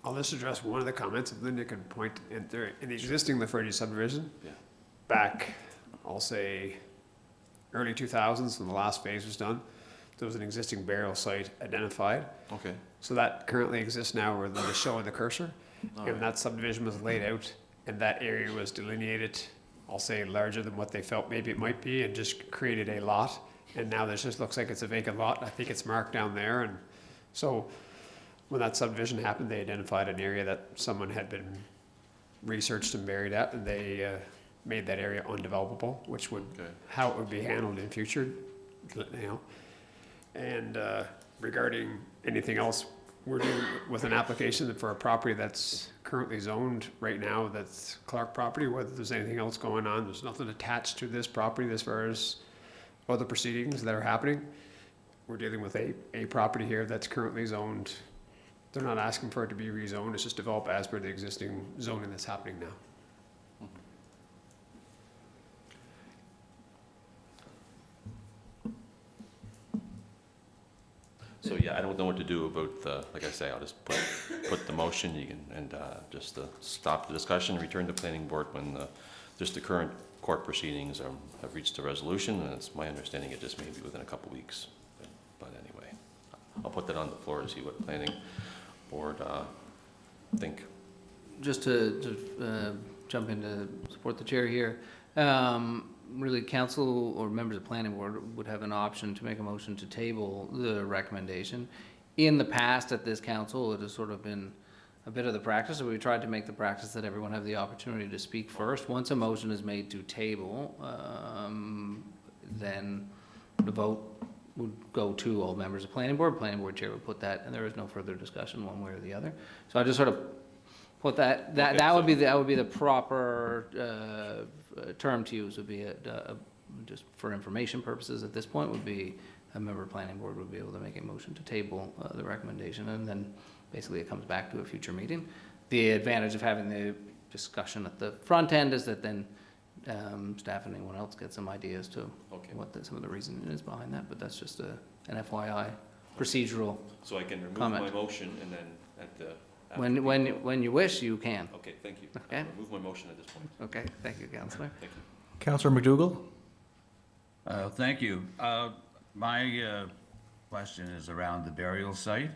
I'll just address one of the comments, and then you can point, in the existing Lafergie subdivision, Yeah. back, I'll say, early 2000s, when the last phase was done, there was an existing burial site identified. Okay. So that currently exists now where they're showing the cursor. And that subdivision was laid out, and that area was delineated, I'll say, larger than what they felt maybe it might be, and just created a lot. And now this just looks like it's a vacant lot. I think it's marked down there. And so when that subdivision happened, they identified an area that someone had been researched and buried at, and they made that area undevelopable, which would, Okay. how it would be handled in future, you know. And regarding anything else, we're dealing with an application for a property that's currently zoned right now, that's Clark property, whether there's anything else going on. There's nothing attached to this property as far as other proceedings that are happening. We're dealing with a property here that's currently zoned. They're not asking for it to be rezoned, it's just developed as per the existing zoning that's happening now. So yeah, I don't know what to do about the, like I say, I'll just put the motion, you can, and just stop the discussion, return to planning board when just the current court proceedings have reached a resolution, and it's my understanding it just may be within a couple weeks. But anyway, I'll put that on the floor to see what planning board think. Just to jump in to support the chair here, really council or members of planning board would have an option to make a motion to table the recommendation. In the past at this council, it has sort of been a bit of the practice, so we tried to make the practice that everyone have the opportunity to speak first. Once a motion is made to table, then the vote would go to all members of planning board chair would put that, and there is no further discussion one way or the other. So I just sort of put that, Okay, that would so- be the proper term to use, would be just for information purposes at this point, would be a member of planning board would be able to make a motion to table the recommendation, and then basically it comes back to a future meeting. The advantage of having the discussion at the front end is that then staff and anyone else get some ideas to Okay. what some of the reasoning is behind that, but that's just an FYI procedural. So I can remove Comment. my motion and then at the. after When you wish, you can. Okay, thank you. Okay. I'll remove my motion at this point. Okay, thank you, Councillor. Thank you. Councillor MacDougall? Thank you. My question is around the burial site.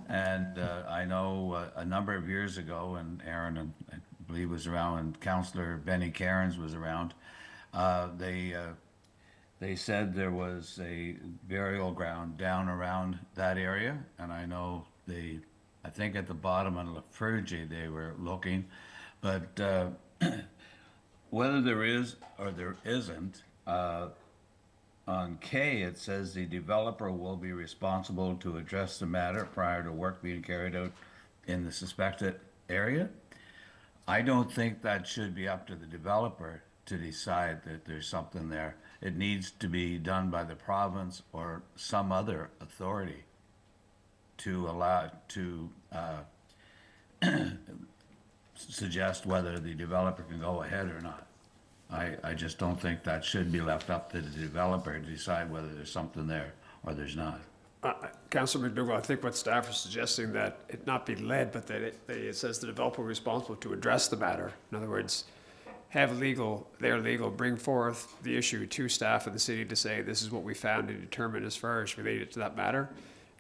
And I know a number of years ago, and Aaron, I believe was around, and Councillor Benny Cairns was around. They said there was a burial ground down around that area, and I know I think at the bottom of Lafergie they were looking, but whether there is or there isn't, on K, it says the developer will be responsible to address the matter prior to work being carried out in the suspected area. I don't think that should be up to the developer to decide that there's something there. It needs to be done by the province or some other authority to allow, to suggest whether the developer can go ahead or not. I just don't think that should be left up to the developer to decide whether there's something there or there's not. Councillor MacDougall, I think what staff is suggesting that it not be led, but that it says the developer responsible to address the matter. In other words, have their legal bring forth the issue to staff of the city to say, this is what we found and determined as far as related to that matter.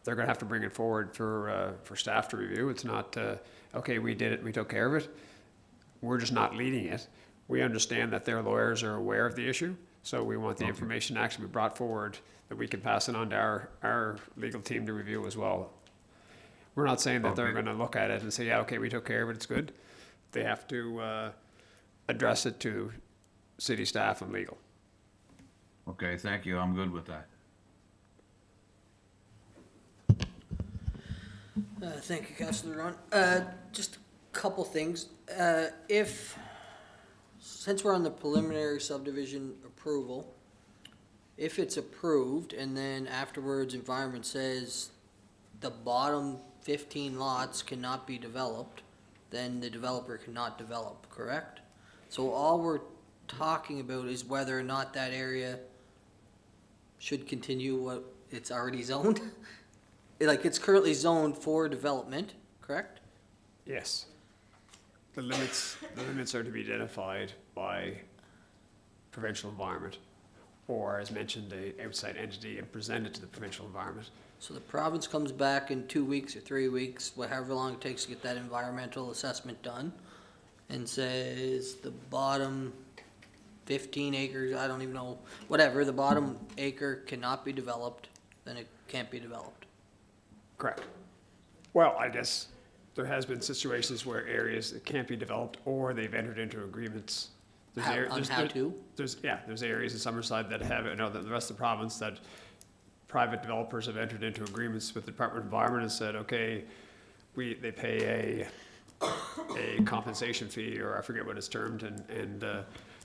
They're gonna have to bring it forward for staff to review. It's not, okay, we did it, we took care of it. We're just not leading it. We understand that their lawyers are aware of the issue, so we want the information actually brought forward that we can pass it on to our legal team to review as well. We're not saying that they're gonna look at it and say, yeah, okay, we took care of it, it's good. They have to address it to city staff and legal. Okay, thank you, I'm good with that. Thank you, Councillor Ron. Just a couple things. Since we're on the preliminary subdivision approval, if it's approved and then afterwards environment says the bottom 15 lots cannot be developed, then the developer cannot develop, correct? So all we're talking about is whether or not that area should continue what it's already zoned. Like, it's currently zoned for development, correct? Yes. The limits are to be identified by provincial environment, or as mentioned, a outside entity, and presented to the provincial environment. So the province comes back in 2 weeks or 3 weeks, however long it takes to get that environmental assessment done, and says the bottom 15 acres, I don't even know, whatever, the bottom acre cannot be developed, then it can't be developed. Correct. Well, I guess there has been situations where areas that can't be developed, or they've entered into agreements. There's How to? There's areas in Summerside that have, I know that the rest of the province, that private developers have entered into agreements with the Department of Environment and said, okay, they pay a compensation fee, or I forget what it's termed, and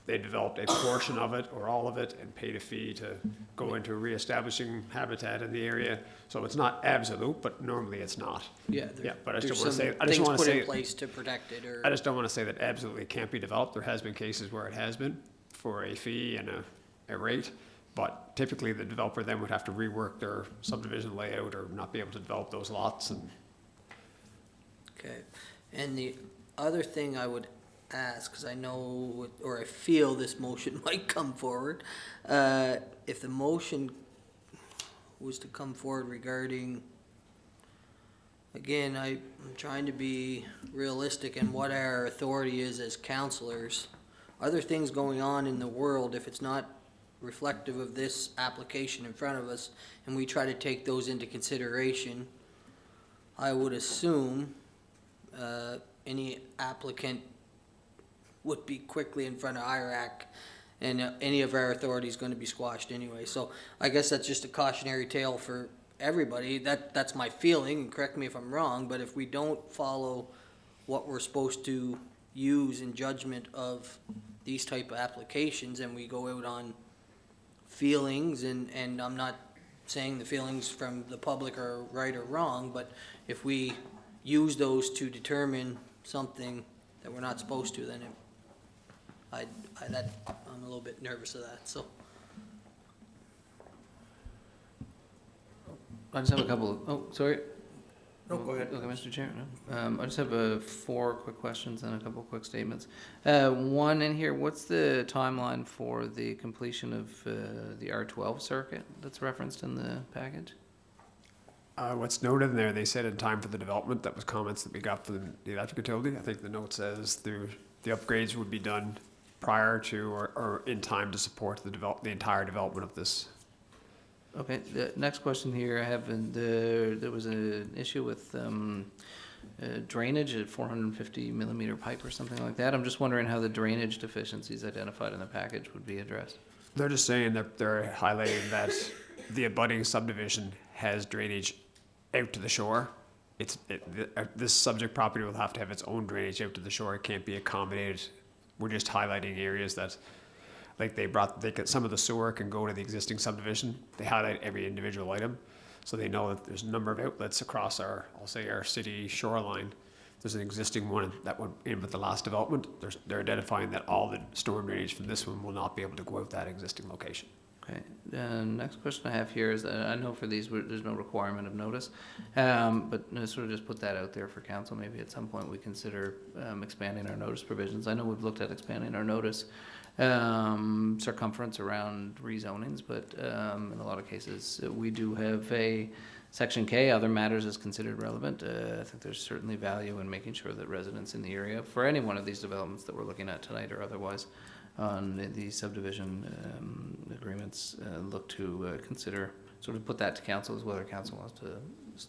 they developed a portion of it or all of it and paid a fee to go into reestablishing habitat in the area. So it's not absolute, but normally it's not. Yeah, But I there's just don't want to some say, I just things want to put in say, place to protect it, or. I just don't want to say that absolutely can't be developed. There has been cases where it has been for a fee and a rate, but typically the developer then would have to rework their subdivision layout or not be able to develop those lots. And Okay, and the other thing I would ask, because I know, or I feel this motion might come forward, if the motion was to come forward regarding, again, I'm trying to be realistic in what our authority is as councillors. Are there things going on in the world, if it's not reflective of this application in front of us, and we try to take those into consideration? I would assume any applicant would be quickly in front of IRAC, and any of our authority is going to be squashed anyway. So I guess that's just a cautionary tale for everybody. That's my feeling, and correct me if I'm wrong, but if we don't follow what we're supposed to use in judgment of these type of applications, and we go out on feelings, and I'm not saying the feelings from the public are right or wrong, but if we use those to determine something that we're not supposed to, then I'm a little bit nervous of that, so. I just have a couple of, oh, sorry. No, go ahead. Okay, Mr. Chair. I just have 4 quick questions and a couple quick statements. One in here, what's the timeline for the completion of the R12 circuit that's referenced in the package? what's noted in there, they said in time for the development, that was comments that we got from the electric utility. I think the note says through the upgrades would be done prior to or in time to support the entire development of this. Okay, the next question here, I have, there was an issue with drainage at 450 millimeter pipe or something like that. I'm just wondering how the drainage deficiencies identified in the package would be addressed. They're just saying that they're highlighting that the abutting subdivision has drainage out to the shore. This subject property will have to have its own drainage out to the shore. It can't be accommodated. We're just highlighting areas that, like some of the sewer can go to the existing subdivision. They highlight every individual item, so they know that there's a number of outlets across our city shoreline. There's an existing one that went in with the last development. They're identifying that all the storm drainage from this one will not be able to go out that existing location. Okay, next question I have here is, I know for these, there's no requirement of notice, but sort of just put that out there for council. Maybe at some point we consider expanding our notice provisions. I know we've looked at expanding our notice circumference around rezonings, but in a lot of cases, we do have a Section K, other matters is considered relevant. I think there's certainly value in making sure that residents in the area, for any one of these developments that we're looking at tonight or otherwise, on the subdivision agreements, look to consider, sort of put that to council, as whether council wants to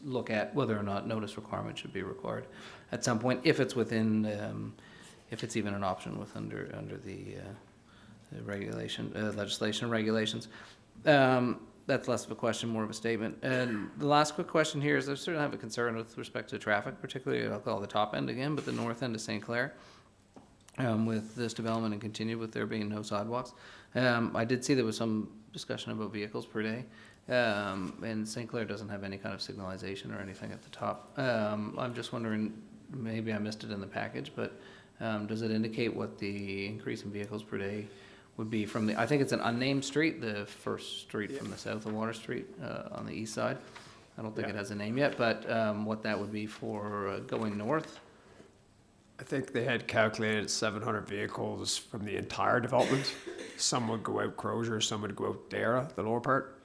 look at whether or not notice requirement should be required at some point, if it's within, if it's even an option with under the regulation, legislation and regulations. That's less of a question, more of a statement. And the last quick question here is, I certainly have a concern with respect to traffic, particularly, I'll call the top end again, but the north end of St. Clair. With this development and continue with there being no sidewalks. I did see there was some discussion about vehicles per day, and St. Clair doesn't have any kind of signalization or anything at the top. I'm just wondering, maybe I missed it in the package, but does it indicate what the increase in vehicles per day would be from I think it's an unnamed street, the first street from the south of Water Street on the east side. I don't think it has a name yet, but what that would be for going north. I think they had calculated 700 vehicles from the entire development. Some would go out Crozier, some would go out Darrach, the lower part.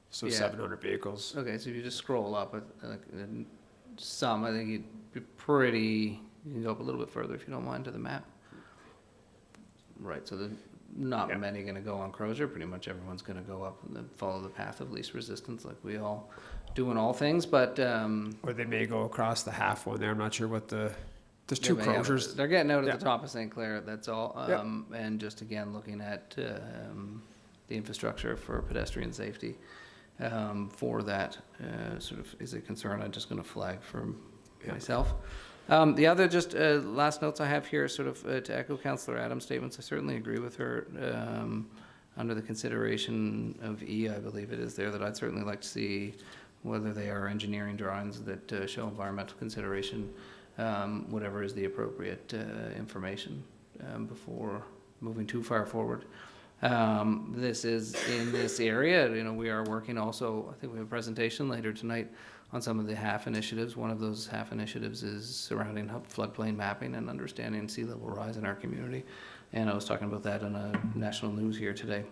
So Yeah. 700 vehicles. Okay, so if you just scroll up, some, I think you'd be pretty, you can go up a little bit further if you don't mind to the map. Right, so there's not Yeah. many gonna go on Crozier, pretty much everyone's gonna go up and then follow the path of least resistance like we all do in all things, but, Or they may go across the half one there. I'm not sure what there's two yeah, Croziers. they're getting out at Yeah. the top of St. Clair, that's all. Yeah. And just again, looking at the infrastructure for pedestrian safety for that sort of is a concern I'm just going to flag for myself. The other just last notes I have here, sort of to echo Councillor Adams' statements, I certainly agree with her. Under the consideration of E, I believe it is there, that I'd certainly like to see whether they are engineering drawings that show environmental consideration, whatever is the appropriate information before moving too far forward. This is in this area, we are working also, I think we have a presentation later tonight on some of the HAF initiatives. One of those HAF initiatives is surrounding floodplain mapping and understanding sea level rise in our community. And I was talking about that on a national news here today,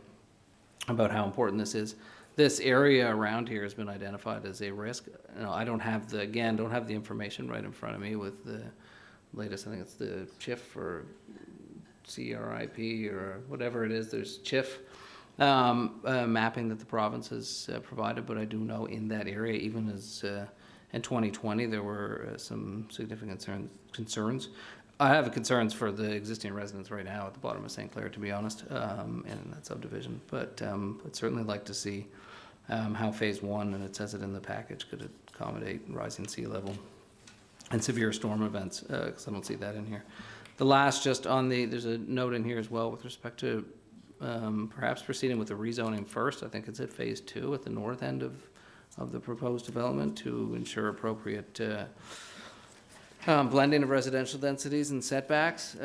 about how important this is. This area around here has been identified as a risk. I don't have the information right in front of me with the latest, I think it's the CHIF or CRIP or whatever it is, there's CHIF mapping that the province has provided, but I do know in that area, even as in 2020, there were some significant concerns. I have concerns for the existing residents right now at the bottom of St. Clair, to be honest, and in that subdivision, but I'd certainly like to see how phase one, and it says it in the package, could accommodate rising sea level and severe storm events, because I don't see that in here. The last, just on there's a note in here as well with respect to perhaps proceeding with the rezoning first. I think it's at phase 2 at the north end of the proposed development to ensure appropriate blending of residential densities and setbacks.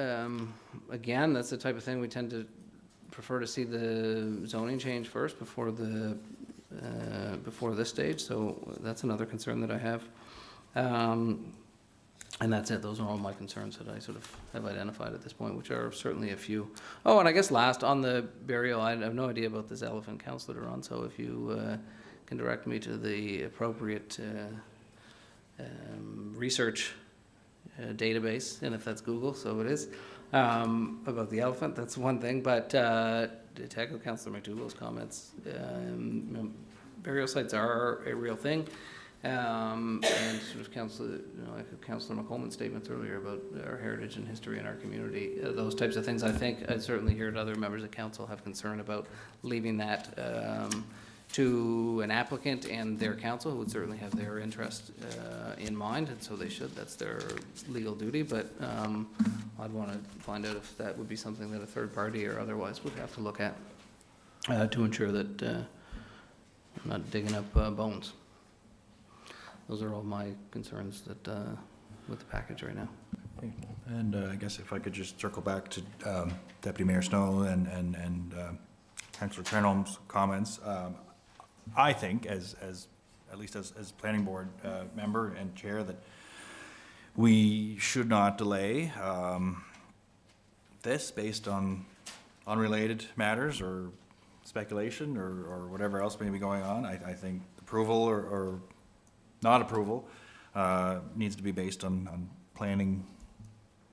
Again, that's the type of thing we tend to prefer to see the zoning change first before this stage. So that's another concern that I have. And that's it. Those are all my concerns that I sort of have identified at this point, which are certainly a few. Oh, and I guess last, on the burial, I have no idea about this elephant, Councillor Doiron, so if you can direct me to the appropriate research database, and if that's Google, so it is, about the elephant, that's one thing, but to tackle Councillor MacDougall's comments, burial sites are a real thing. And sort of Councillor McColeman's statements earlier about our heritage and history in our community, those types of things, I think, I certainly heard other members of council have concern about leaving that to an applicant and their council, who would certainly have their interest in mind, and so they should, that's their legal duty, but I'd want to find out if that would be something that a third party or otherwise would have to look at to ensure that I'm not digging up bones. Those are all my concerns that with the package right now. And I guess if I could just circle back to Deputy Mayor Snow and Councillor Trenholm's comments. I think, as at least as planning board member and chair, that we should not delay this based on unrelated matters or speculation or whatever else may be going on. I think approval or not approval needs to be based on planning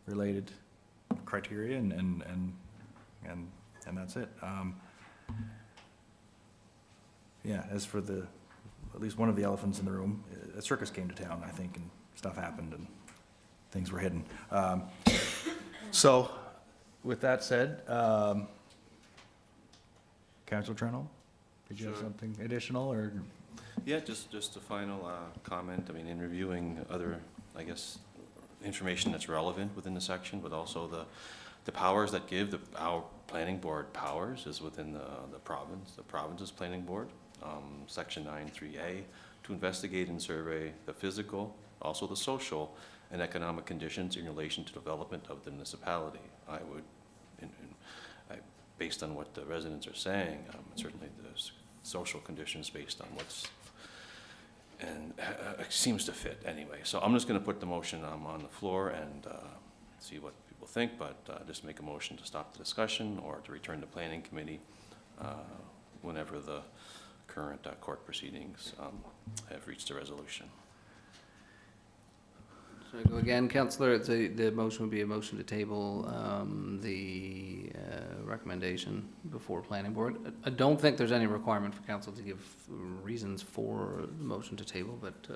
related criteria and that's it. Yeah, as for at least one of the elephants in the room, a circus came to town, I think, and stuff happened and things were hidden. So, with that said, Councillor Trenholm, did you have Sure. something additional or? Yeah, just a final comment. I mean, in reviewing other, I guess, information that's relevant within the section, but also the powers that give our planning board powers is within the province's planning board. Section 9.3a, to investigate and survey the physical, also the social and economic conditions in relation to development of the municipality. I would, based on what the residents are saying, certainly there's social conditions based on what's, and it seems to fit anyway. So I'm just going to put the motion on the floor and see what people think, but just make a motion to stop the discussion or to return to planning committee whenever the current court proceedings have reached a resolution. So I go again, Councillor, the motion would be a motion to table the recommendation before planning board. I don't think there's any requirement for council to give reasons for the motion to table, but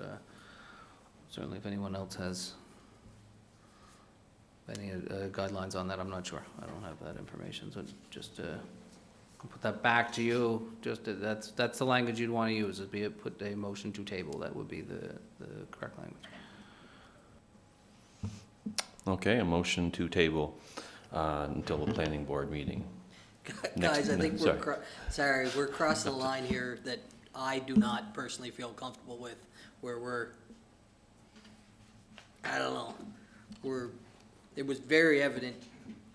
certainly if anyone else has any guidelines on that, I'm not sure. I don't have that information, so just I'll put that back to you. Just that's the language you'd want to use. It'd be put a motion to table. That would be the correct language. Okay, a motion to table until the planning board meeting. Guys, I think Sorry. we're crossing the line here that I do not personally feel comfortable with, where I don't know, it was very evident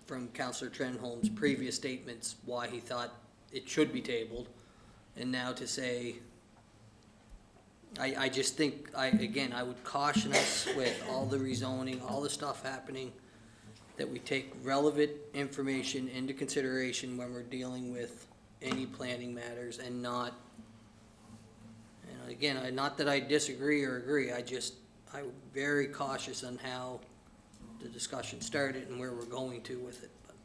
from Councillor Trenholm's previous statements why he thought it should be tabled, and now to say, I just think, I would caution us with all the rezoning, all the stuff happening, that we take relevant information into consideration when we're dealing with any planning matters and not, again, not that I disagree or agree, I'm very cautious on how the discussion started and where we're going to with it, but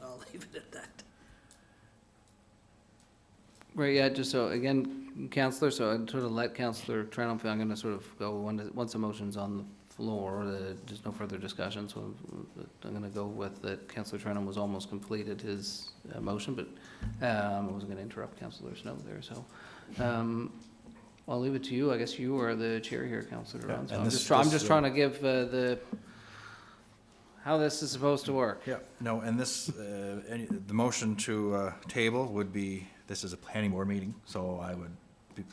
I'll leave it at that. Right, yeah, just so, again, Councillor, so I sort of let Councillor Trenholm, I'm going to sort of go, once the motion's on the floor, there's no further discussion, so I'm going to go with that Councillor Trenholm was almost completed his motion, but I wasn't going to interrupt Councillor Snow there, so I'll leave it to you. I guess you are the chair here, Councillor Ron, so I'm just trying to give how this is supposed to work. Yeah, no, and this, the motion to table would be, this is a planning board meeting, so I would be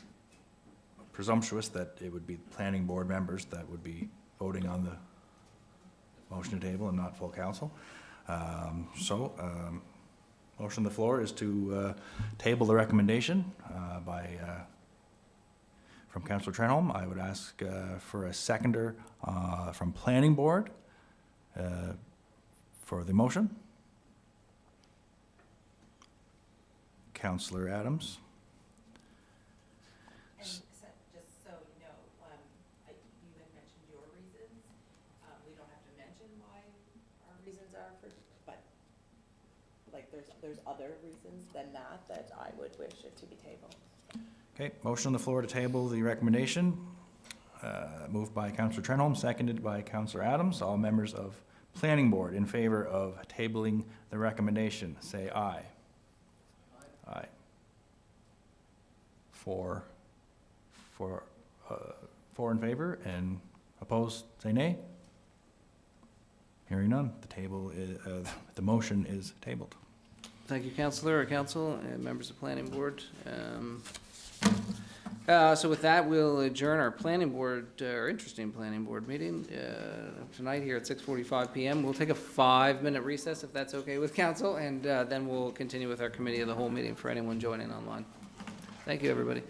presumptuous that it would be planning board members that would be voting on the motion to table and not full council. Motion on the floor is to table the recommendation from Councillor Trenholm. I would ask for a seconder from planning board for the motion. Councillor Adams. And just so you know, you had mentioned your reasons. We don't have to mention why our reasons are for like, there's other reasons than that I would wish it to be tabled. Okay, motion on the floor to table the recommendation. Moved by Councillor Trenholm, seconded by Councillor Adams. All members of Planning Board in favor of tabling the recommendation, say aye. Aye. Four in favor, and opposed, say nay. Hearing none, the motion is tabled. Thank you, Councillor, or Council, and members of Planning Board. So with that, we'll adjourn our Planning Board, our interesting Planning Board meeting tonight here at 6:45 PM. We'll take a 5-minute recess, if that's okay with Council, and then we'll continue with our Committee of the Whole meeting for anyone joining online. Thank you, everybody.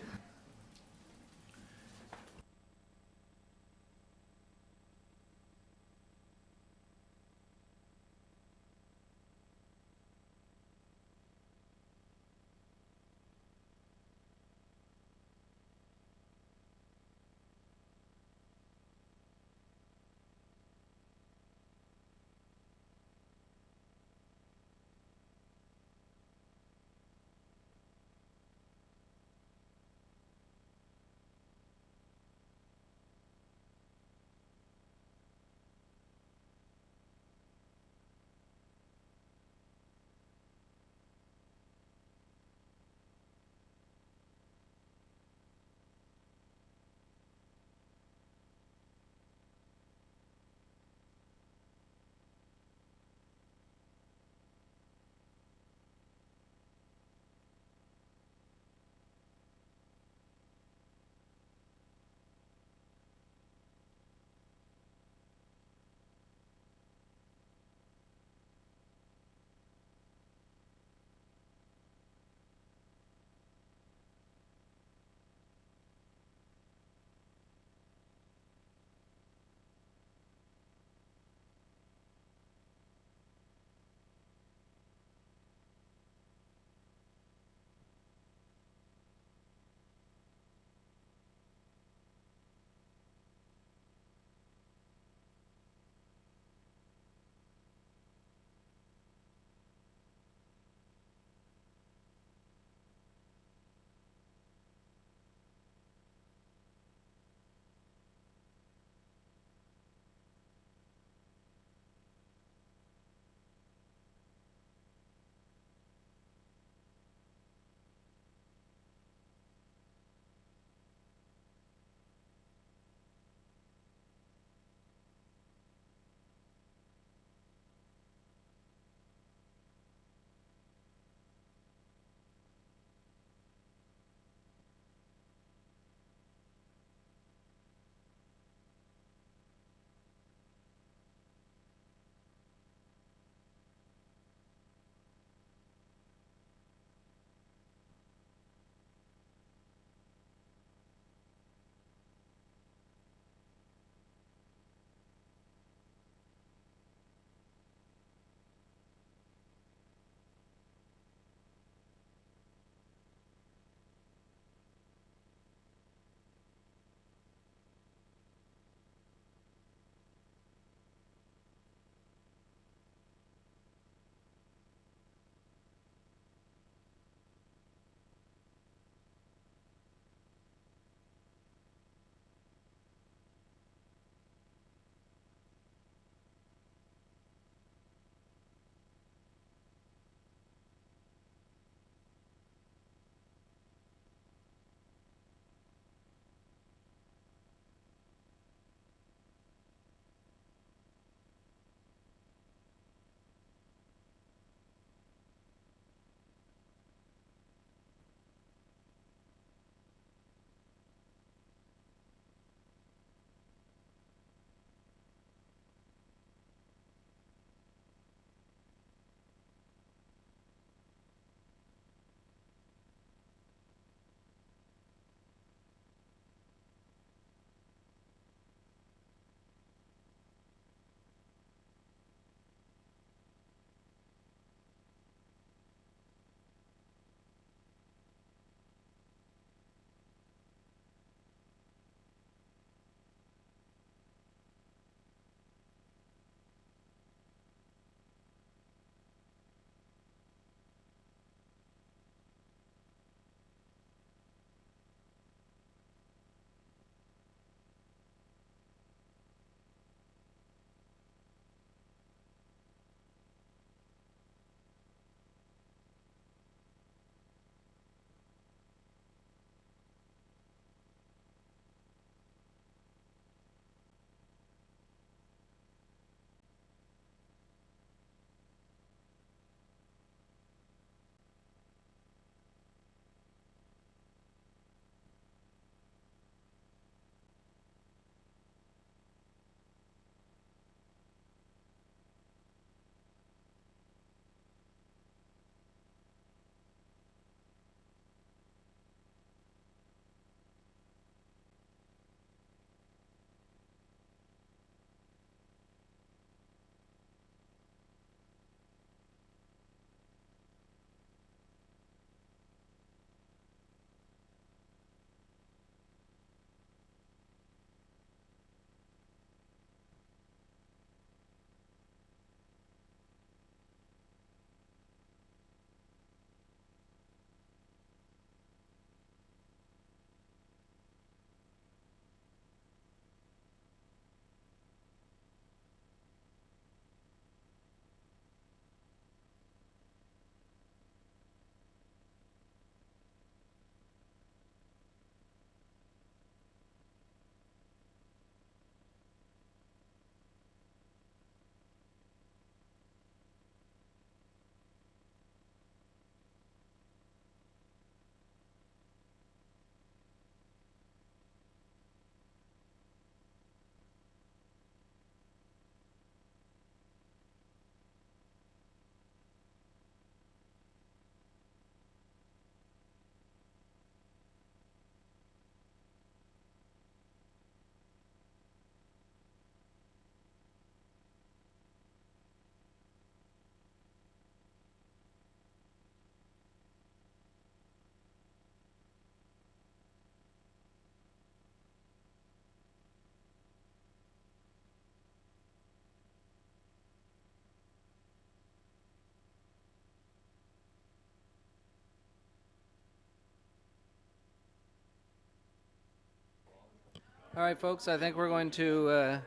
All right, folks, I think we're going to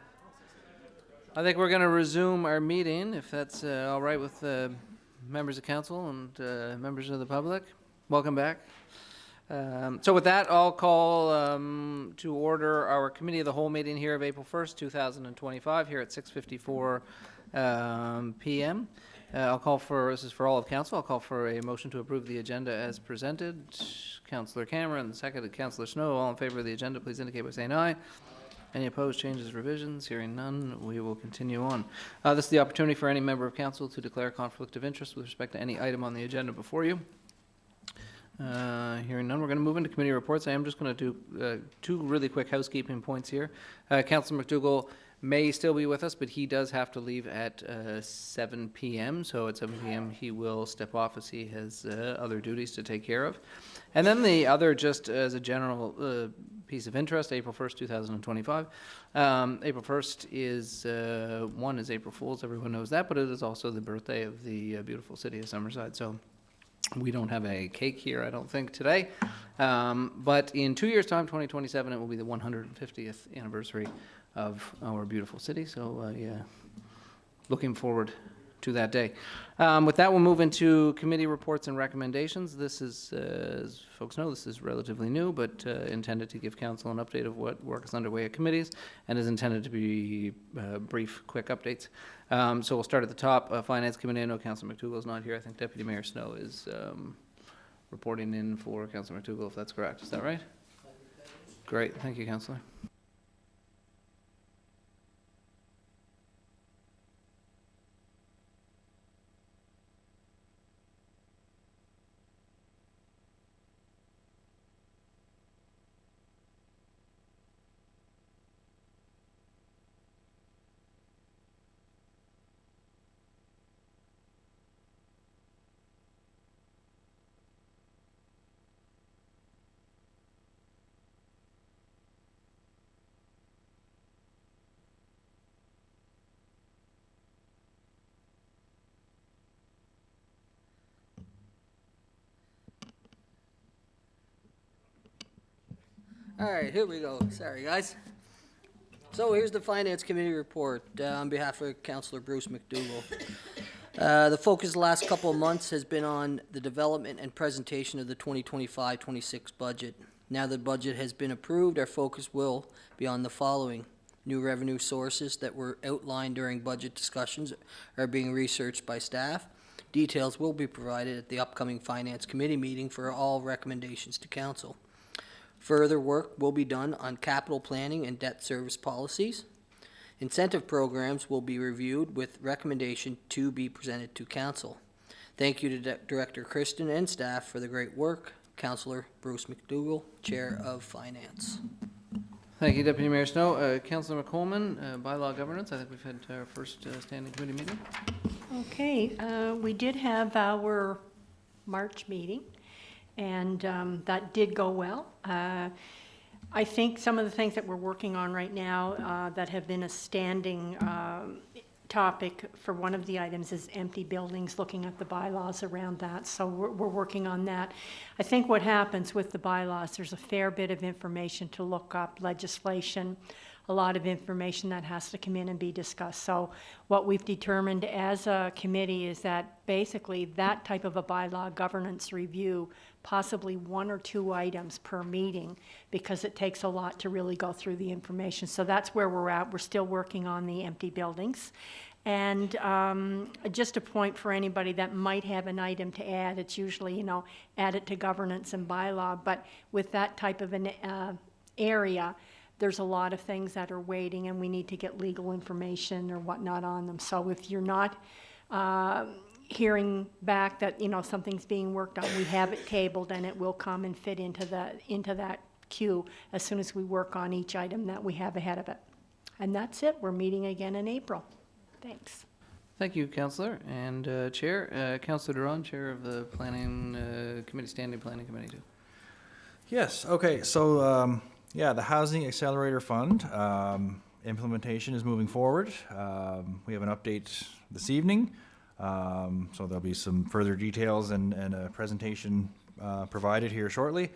resume our meeting, if that's all right with members of council and members of the public. Welcome back. So with that, I'll call to order our Committee of the Whole meeting here of April 1st, 2025, here at 6:54 p.m. I'll call for, this is for all of council, I'll call for a motion to approve the agenda as presented. Councillor Cameron, seconded Councillor Snow. All in favor of the agenda, please indicate by saying aye. Any opposed, changes, revisions? Hearing none, we will continue on. This is the opportunity for any member of council to declare a conflict of interest with respect to any item on the agenda before you. Hearing none, we're going to move into committee reports. I am just going to do two really quick housekeeping points here. Councillor MacDougall may still be with us, but he does have to leave at 7 p.m. So at 7 p.m. he will step off as he has other duties to take care of. And then the other, just as a general piece of interest, April 1st, 2025. April 1st is April Fool's, everyone knows that, but it is also the birthday of the beautiful city of Summerside. So we don't have a cake here, I don't think, today. But in 2 years' time, 2027, it will be the 150th anniversary of our beautiful city. So yeah, looking forward to that day. With that, we'll move into committee reports and recommendations. This is, as folks know, this is relatively new, but intended to give council an update of what work is underway at committees and is intended to be brief, quick updates. So we'll start at the top. Finance Committee, I know Councillor MacDougall is not here. I think Deputy Mayor Snow is reporting in for Councillor MacDougall, if that's correct. Is that right? Great. Thank you, Councillor. All right, here we go. Sorry, guys. So here's the Finance Committee report on behalf of Councillor Bruce MacDougall. The focus the last couple of months has been on the development and presentation of the 2025-26 budget. Now that the budget has been approved, our focus will be on the following. New revenue sources that were outlined during budget discussions are being researched by staff. Details will be provided at the upcoming Finance Committee meeting for all recommendations to Council. Further work will be done on capital planning and debt service policies. Incentive programs will be reviewed with recommendation to be presented to Council. Thank you to Director Kristen and staff for the great work. Councillor Bruce MacDougall, Chair of Finance. Thank you, Deputy Mayor Snow. Councillor McColeman, Bylaw Governance. I think we've had our first standing committee meeting. Okay, we did have our March meeting, and that did go well. I think some of the things that we're working on right now that have been a standing topic for one of the items is empty buildings, looking at the bylaws around that. So we're working on that. I think what happens with the bylaws, there's a fair bit of information to look up, legislation, a lot of information that has to come in and be discussed. So what we've determined as a committee is that basically that type of a bylaw governance review, possibly 1 or 2 items per meeting, because it takes a lot to really go through the information. So that's where we're at. We're still working on the empty buildings. And just a point for anybody that might have an item to add, it's usually, add it to governance and bylaw. But with that type of an area, there's a lot of things that are waiting, and we need to get legal information or whatnot on them. So if you're not hearing back that something's being worked on, we have it tabled, and it will come and fit into that queue as soon as we work on each item that we have ahead of it. And that's it. We're meeting again in April. Thanks. Thank you, Councillor. And Chair, Councillor Doiron, Chair of the Planning Committee, Standing Planning Committee too. Yes, okay, so yeah, the Housing Accelerator Fund implementation is moving forward. We have an update this evening, so there'll be some further details and a presentation provided here shortly.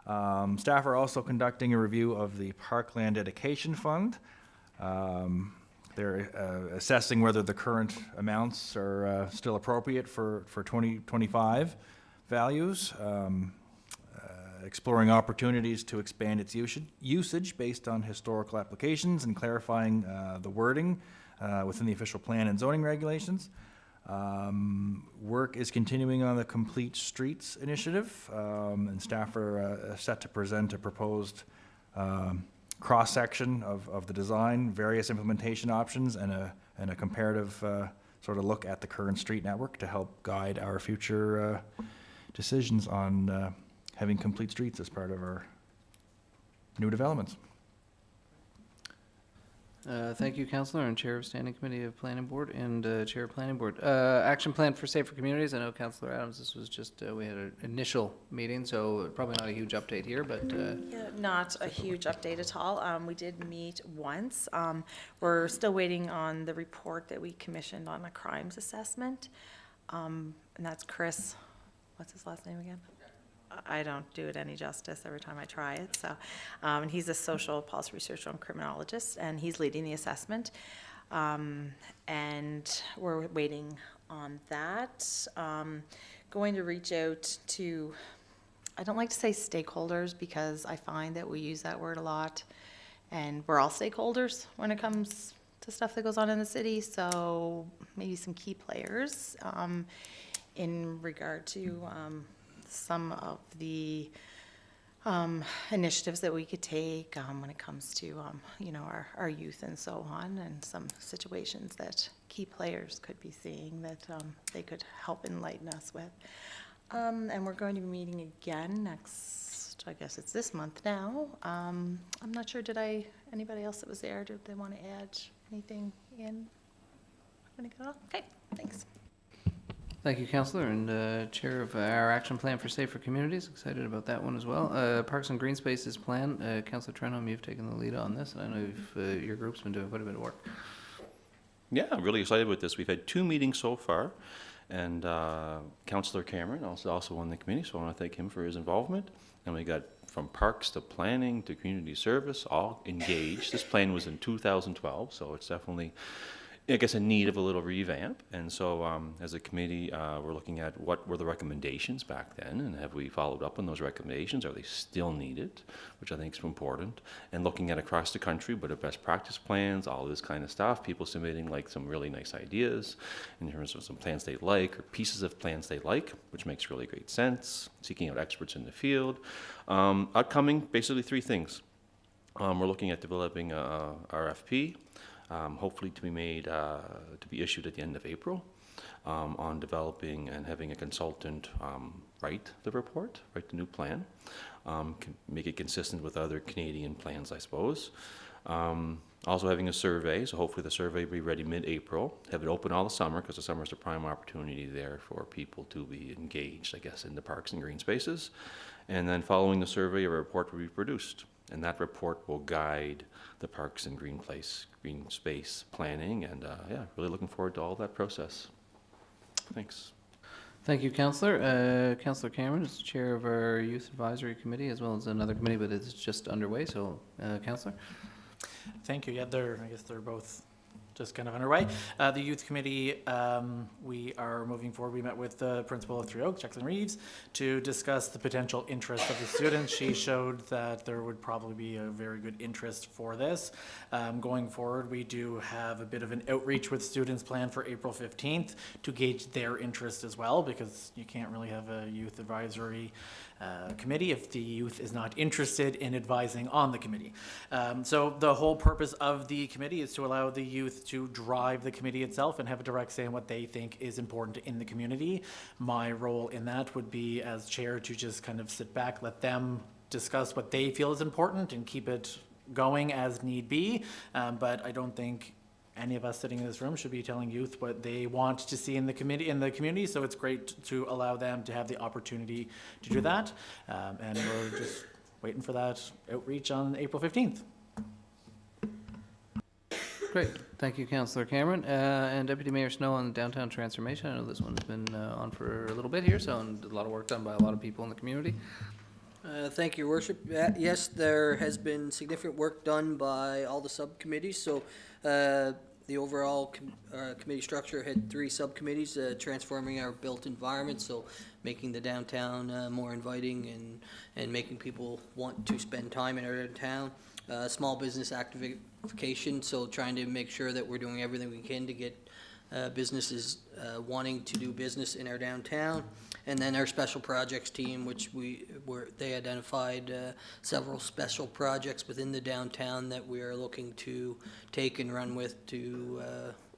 Staff are also conducting a review of the Parkland Dedication Fund. They're assessing whether the current amounts are still appropriate for 2025 values, exploring opportunities to expand its usage based on historical applications and clarifying the wording within the official plan and zoning regulations. Work is continuing on the Complete Streets initiative, and staff are set to present a proposed cross-section of the design, various implementation options, and a comparative sort of look at the current street network to help guide our future decisions on having complete streets as part of our new developments. Thank you, Councillor, and Chair of Standing Committee of Planning Board and Chair of Planning Board. Action Plan for Safer Communities. I know, Councillor Adams, this was just, we had an initial meeting, so probably not a huge update here, but. Yeah, not a huge update at all. We did meet once. We're still waiting on the report that we commissioned on a crimes assessment. And that's Chris, what's his last name again? I don't do it any justice every time I try it, so. And he's a social policy researcher and criminologist, and he's leading the assessment. And we're waiting on that. Going to reach out to, I don't like to say stakeholders because I find that we use that word a lot, and we're all stakeholders when it comes to stuff that goes on in the city, so maybe some key players in regard to some of the initiatives that we could take when it comes to, you know, our youth and so on, and some situations that key players could be seeing that they could help enlighten us with. And we're going to be meeting again next, I guess it's this month now. I'm not sure, anybody else that was there, did they want to add anything in? Okay, thanks. Thank you, Councillor, and Chair of our Action Plan for Safer Communities. Excited about that one as well. Parks and Greenspaces plan. Councillor Trenholm, you've taken the lead on this, and I know your group's been doing quite a bit of work. Yeah, I'm really excited with this. We've had 2 meetings so far, and Councillor Cameron also on the committee, so I want to thank him for his involvement. And we got from parks to planning to community service, all engaged. This plan was in 2012, so it's definitely, I guess, in need of a little revamp. And so as a committee, we're looking at what were the recommendations back then, and have we followed up on those recommendations? Are they still needed? Which I think is important. And looking at across the country, what are best practice plans, all this kind of stuff, people submitting like some really nice ideas in terms of some plans they like, or pieces of plans they like, which makes really great sense, seeking out experts in the field. Upcoming, basically 3 things. We're looking at developing a RFP, hopefully to be made, to be issued at the end of April, on developing and having a consultant write the report, write the new plan, make it consistent with other Canadian plans, I suppose. Also having a survey, so hopefully the survey will be ready mid-April, have it open all the summer, because the summer is the prime opportunity there for people to be engaged, I guess, in the parks and green spaces. And then following the survey, a report will be produced. And that report will guide the parks and green space planning, and yeah, really looking forward to all that process. Thanks. Thank you, Councillor. Councillor Cameron is the chair of our Youth Advisory Committee, as well as another committee, but it's just underway, so Councillor. Thank you. Yeah, I guess they're both just kind of underway. The youth committee, we are moving forward. We met with the principal of Three Oaks, Jacqueline Reeves, to discuss the potential interest of the students. She showed that there would probably be a very good interest for this. Going forward, we do have a bit of an outreach with students planned for April 15th to gauge their interest as well, because you can't really have a youth advisory committee if the youth is not interested in advising on the committee. So the whole purpose of the committee is to allow the youth to drive the committee itself and have a direct say in what they think is important in the community. My role in that would be, as chair, to just kind of sit back, let them discuss what they feel is important and keep it going as need be. But I don't think any of us sitting in this room should be telling youth what they want to see in the community. So it's great to allow them to have the opportunity to do that. And we're just waiting for that outreach on April 15th. Great. Thank you, Councillor Cameron. And Deputy Mayor Snow on downtown transformation. I know this one's been on for a little bit here, so and a lot of work done by a lot of people in the community. Thank you, Your Worship. Yes, there has been significant work done by all the subcommittees, so the overall committee structure had 3 subcommittees, transforming our built environment, so making the downtown more inviting and making people want to spend time in our town. Small business activification, so trying to make sure that we're doing everything we can to get businesses wanting to do business in our downtown. And then our special projects team, which they identified several special projects within the downtown that we are looking to take and run with to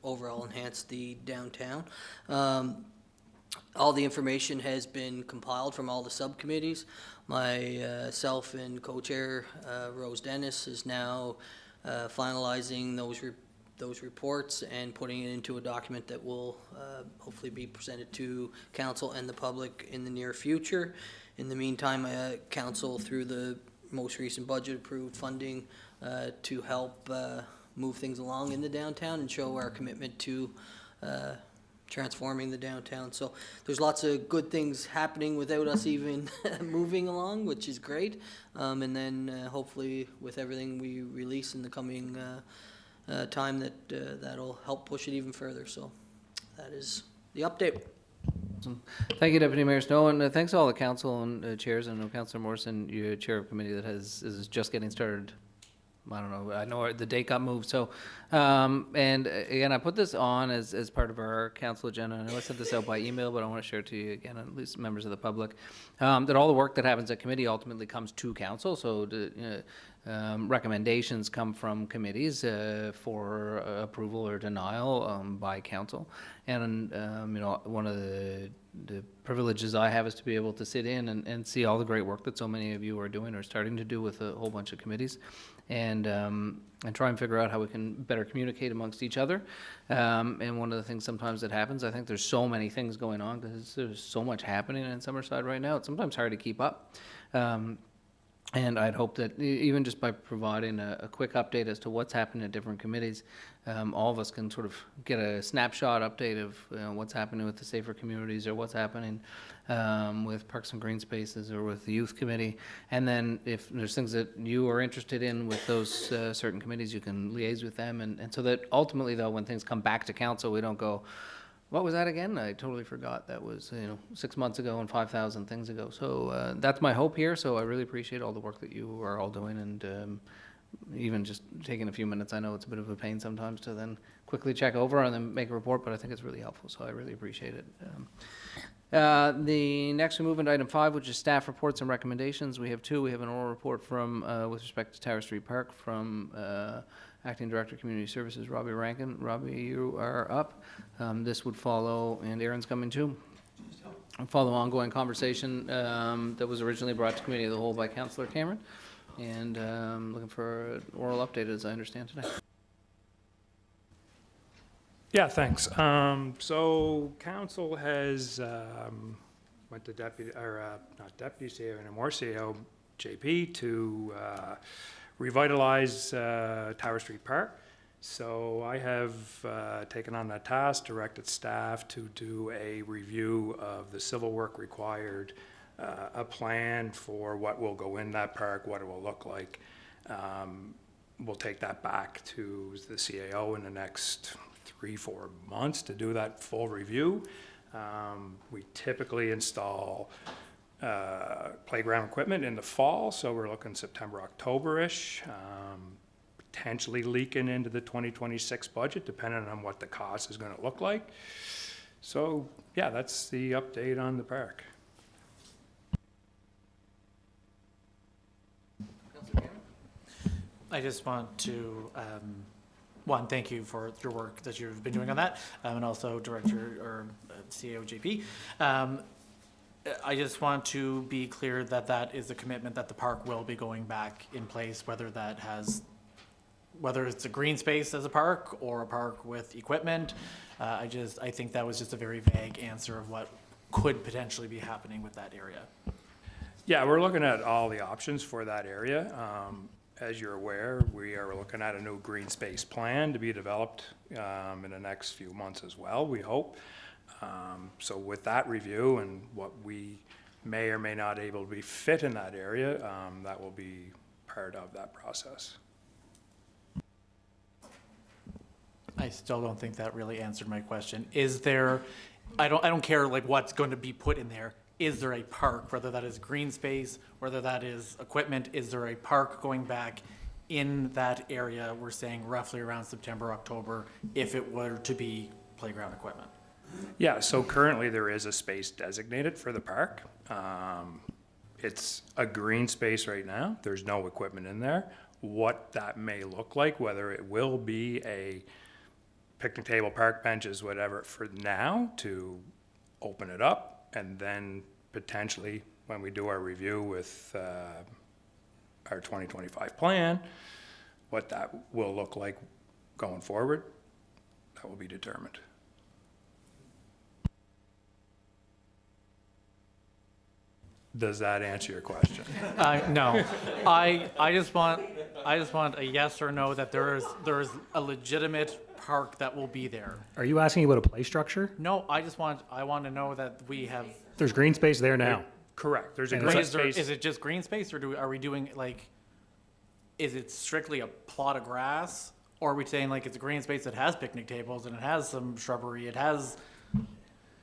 overall enhance the downtown. All the information has been compiled from all the subcommittees. Myself and co-chair Rose Dennis is now finalizing those reports and putting it into a document that will hopefully be presented to council and the public in the near future. In the meantime, council, through the most recent budget, approved funding to help move things along in the downtown and show our commitment to transforming the downtown. So there's lots of good things happening without us even moving along, which is great. And then hopefully with everything we release in the coming time, that'll help push it even further. So that is the update. Thank you, Deputy Mayor Snow, and thanks to all the council and chairs. And I know Councillor Morrison, you're chair of committee that is just getting started. I don't know, I know the date got moved, so, and again, I put this on as part of our council agenda. I know I sent this out by email, but I want to share it to you again, at least members of the public, that all the work that happens at committee ultimately comes to council, so recommendations come from committees for approval or denial by council. And, one of the privileges I have is to be able to sit in and see all the great work that so many of you are doing or starting to do with a whole bunch of committees, and try and figure out how we can better communicate amongst each other. And one of the things sometimes that happens, I think there's so many things going on because there's so much happening in Summerside right now, it's sometimes hard to keep up. And I'd hope that even just by providing a quick update as to what's happening at different committees, all of us can sort of get a snapshot update of what's happening with the Safer Communities, or what's happening with Parks and Green Spaces, or with the Youth Committee. And then if there's things that you are interested in with those certain committees, you can liaise with them. And so that ultimately, though, when things come back to council, we don't go, what was that again? I totally forgot. That was 6 months ago and 5,000 things ago. So that's my hope here. So I really appreciate all the work that you are all doing, and even just taking a few minutes. I know it's a bit of a pain sometimes to then quickly check over and then make a report, but I think it's really helpful. So I really appreciate it. The next we move into item 5, which is staff reports and recommendations. We have 2. We have an oral report from with respect to Tower Street Park from Acting Director Community Services, Robbie Rankin. Robbie, you are up. This would follow, and Aaron's coming too, follow ongoing conversation that was originally brought to Committee of the Whole by Councillor Cameron, and looking for an oral update, as I understand today. Yeah, thanks. So council has went to deputy, or not deputy CEO anymore, CEO JP to revitalize Tower Street Park. So I have taken on that task, directed staff to do a review of the civil work required, a plan for what will go in that park, what it will look like. We'll take that back to the CAO in the next 3-4 months to do that full review. We typically install playground equipment in the fall, so we're looking September, October-ish, potentially leaking into the 2026 budget, depending on what the cost is going to look like. So, yeah, that's the update on the park. I just want to, one, thank you for your work that you've been doing on that, and also Director or CEO JP. I just want to be clear that that is a commitment that the park will be going back in place, whether it's a green space as a park or a park with equipment. I think that was just a very vague answer of what could potentially be happening with that area. Yeah, we're looking at all the options for that area. As you're aware, we are looking at a new green space plan to be developed in the next few months as well, we hope. So with that review and what we may or may not able to be fit in that area, that will be part of that process. I still don't think that really answered my question. Is there, I don't care like what's going to be put in there. Is there a park, whether that is green space, whether that is equipment, is there a park going back in that area? We're saying roughly around September, October, if it were to be playground equipment. Yeah, so currently there is a space designated for the park. It's a green space right now. There's no equipment in there. What that may look like, whether it will be a picnic table, park benches, whatever, for now to open it up, and then potentially when we do our review with our 2025 plan, what that will look like going forward, that will be determined. Does that answer your question? No, I just want a yes or no that there is a legitimate park that will be there. Are you asking about a play structure? No, I want to know that we have. There's green space there now. Correct. There's a And green Is, there, space. is it just green space, or are we doing like? Is it strictly a plot of grass, or are we saying like it's a green space that has picnic tables and it has some shrubbery? It has.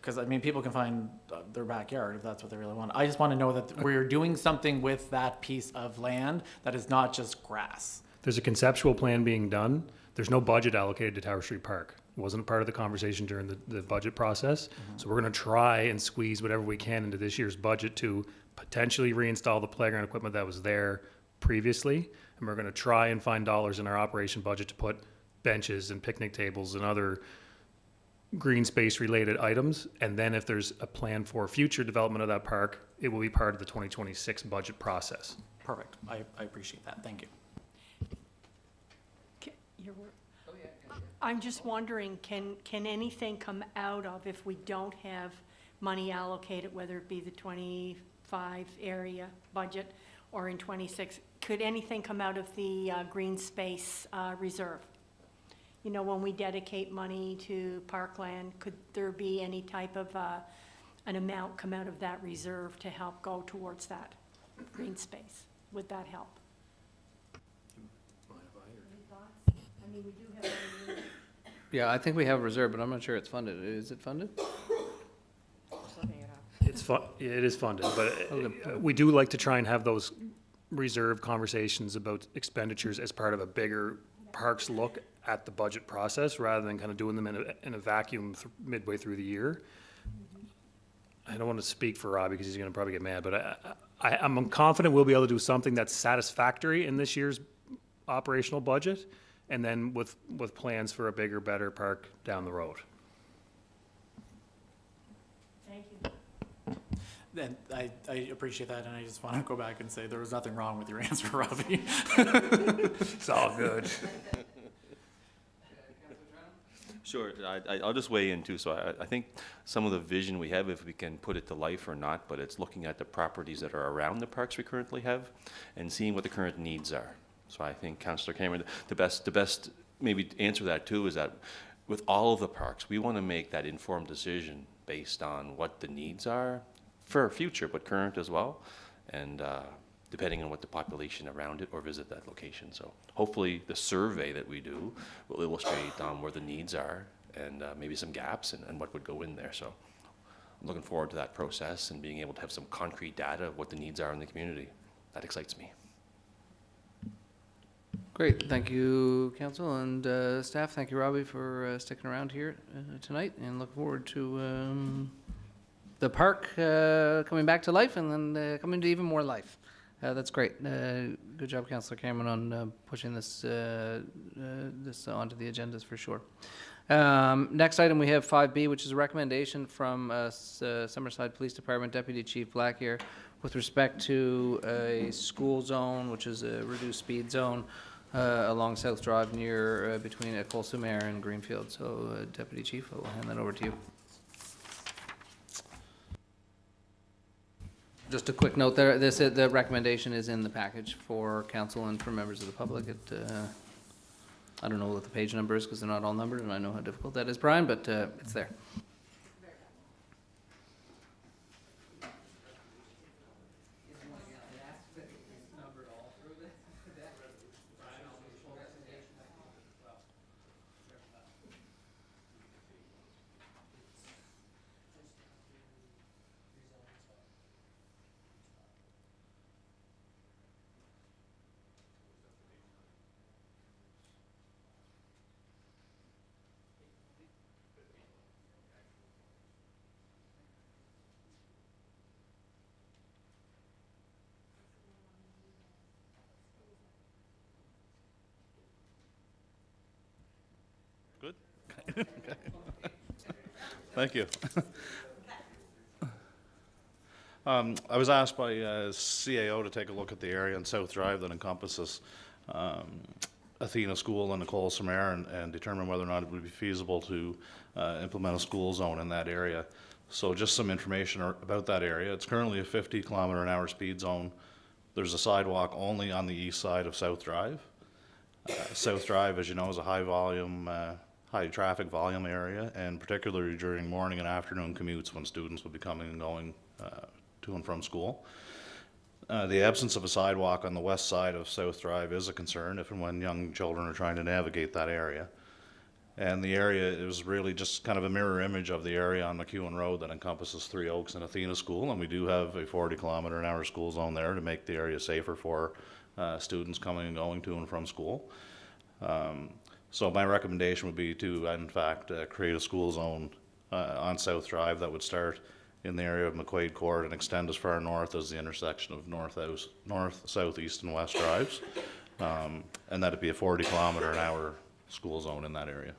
Because, I mean, people can find their backyard if that's what they really want. I just want to know that we're doing something with that piece of land that is not just grass. There's a conceptual plan being done. There's no budget allocated to Tower Street Park. It wasn't part of the conversation during the budget process. So we're going to try and squeeze whatever we can into this year's budget to potentially reinstall the playground equipment that was there previously. And we're going to try and find dollars in our operation budget to put benches and picnic tables and other green space related items, and then if there's a plan for future development of that park, it will be part of the 2026 budget process. Perfect. I appreciate that. Thank you. I'm just wondering, can anything come out of, if we don't have money allocated, whether it be the 25 area budget or in 26, could anything come out of the green space reserve? You know, when we dedicate money to parkland, could there be any type of an amount come out of that reserve to help go towards that green space? Would that help? Any thoughts? I mean, we do have money. Yeah, I think we have a reserve, but I'm not sure it's funded. Is it funded? It is funded, but we do like to try and have those reserve conversations about expenditures as part of a bigger parks look at the budget process, rather than kind of doing them in a vacuum midway through the year. I don't want to speak for Robbie because he's going to probably get mad, but I'm confident we'll be able to do something that's satisfactory in this year's operational budget, and then with plans for a bigger, better park down the road. Thank you. And I appreciate that, and I just want to go back and say there was nothing wrong with your answer, Robbie. It's all good. Sure, I'll just weigh in too. So I think some of the vision we have, if we can put it to life or not, but it's looking at the properties that are around the parks we currently have and seeing what the current needs are. So I think, Councillor Cameron, the best maybe to answer that too is that with all of the parks, we want to make that informed decision based on what the needs are for future, but current as well, and depending on what the population around it or visit that location. So hopefully the survey that we do will illustrate where the needs are and maybe some gaps and what would go in there. So I'm looking forward to that process and being able to have some concrete data of what the needs are in the community. That excites me. Great. Thank you, Council and staff. Thank you, Robbie, for sticking around here tonight, and look forward to the park coming back to life and then coming to even more life. That's great. Good job, Councillor Cameron, on pushing this this onto the agendas for sure. Next item, we have 5B, which is a recommendation from Summerside Police Department Deputy Chief Blackyear with respect to a school zone, which is a reduced speed zone along South Drive near between Coulsomere and Greenfield. So, Deputy Chief, I will hand that over to you. Just a quick note there, the recommendation is in the package for council and for members of the public. I don't know what the page number is because they're not all numbered, and I know how difficult that is, Brian, but it's there. Thank you. I was asked by CAO to take a look at the area on South Drive that encompasses Athena School and Nicole Samare and determine whether or not it would be feasible to implement a school zone in that area. So just some information about that area. It's currently a 50-kilometer-an-hour speed zone. There's a sidewalk only on the east side of South Drive. South Drive, as you know, is a high traffic volume area, and particularly during morning and afternoon commutes when students would be coming and going to and from school. The absence of a sidewalk on the west side of South Drive is a concern if and when young children are trying to navigate that area. And the area is really just kind of a mirror image of the area on McEwen Road that encompasses Three Oaks and Athena School, and we do have a 40-kilometer-an-hour school zone there to make the area safer for students coming and going to and from school. So my recommendation would be to, in fact, create a school zone on South Drive that would start in the area of McQuaid Court and extend as far north as the intersection of north, south, east, and west drives, and that'd be a 40-kilometer-an-hour school zone in that area.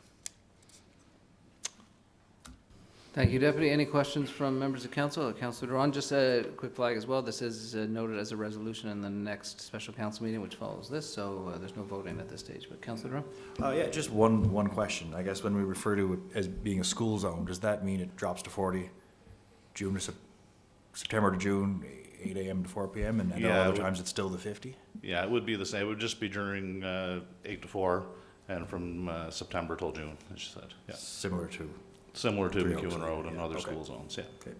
Thank you, Deputy. Any questions from members of council? Councillor Doiron, just a quick flag as well. This is noted as a resolution in the next special council meeting, which follows this, so there's no voting at this stage. But Councillor Doiron? Yeah, just one question. I guess when we refer to it as being a school zone, does that mean it drops to 40 June to September to June, 8 a.m. to 4 p.m., and Yeah, other times it's still the 50? Yeah, it would be the same. It would just be during 8 to 4 and from September till June, as you said. Yeah. Similar to McEwen Oaks, Road and yeah, other okay. school zones, yeah. Okay.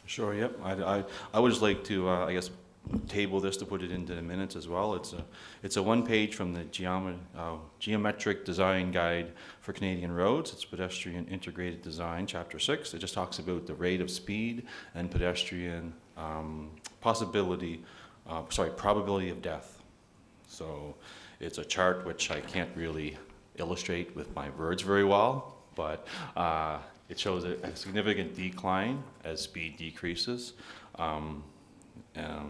Sure, yep. I would just like to, I guess, table this to put it into the minutes as well. It's a one-page from the Geometric Design Guide for Canadian Roads. It's Pedestrian Integrated Design, Chapter 6. It just talks about the rate of speed and pedestrian probability of death. So it's a chart which I can't really illustrate with my words very well, but it shows a significant decline as speed decreases.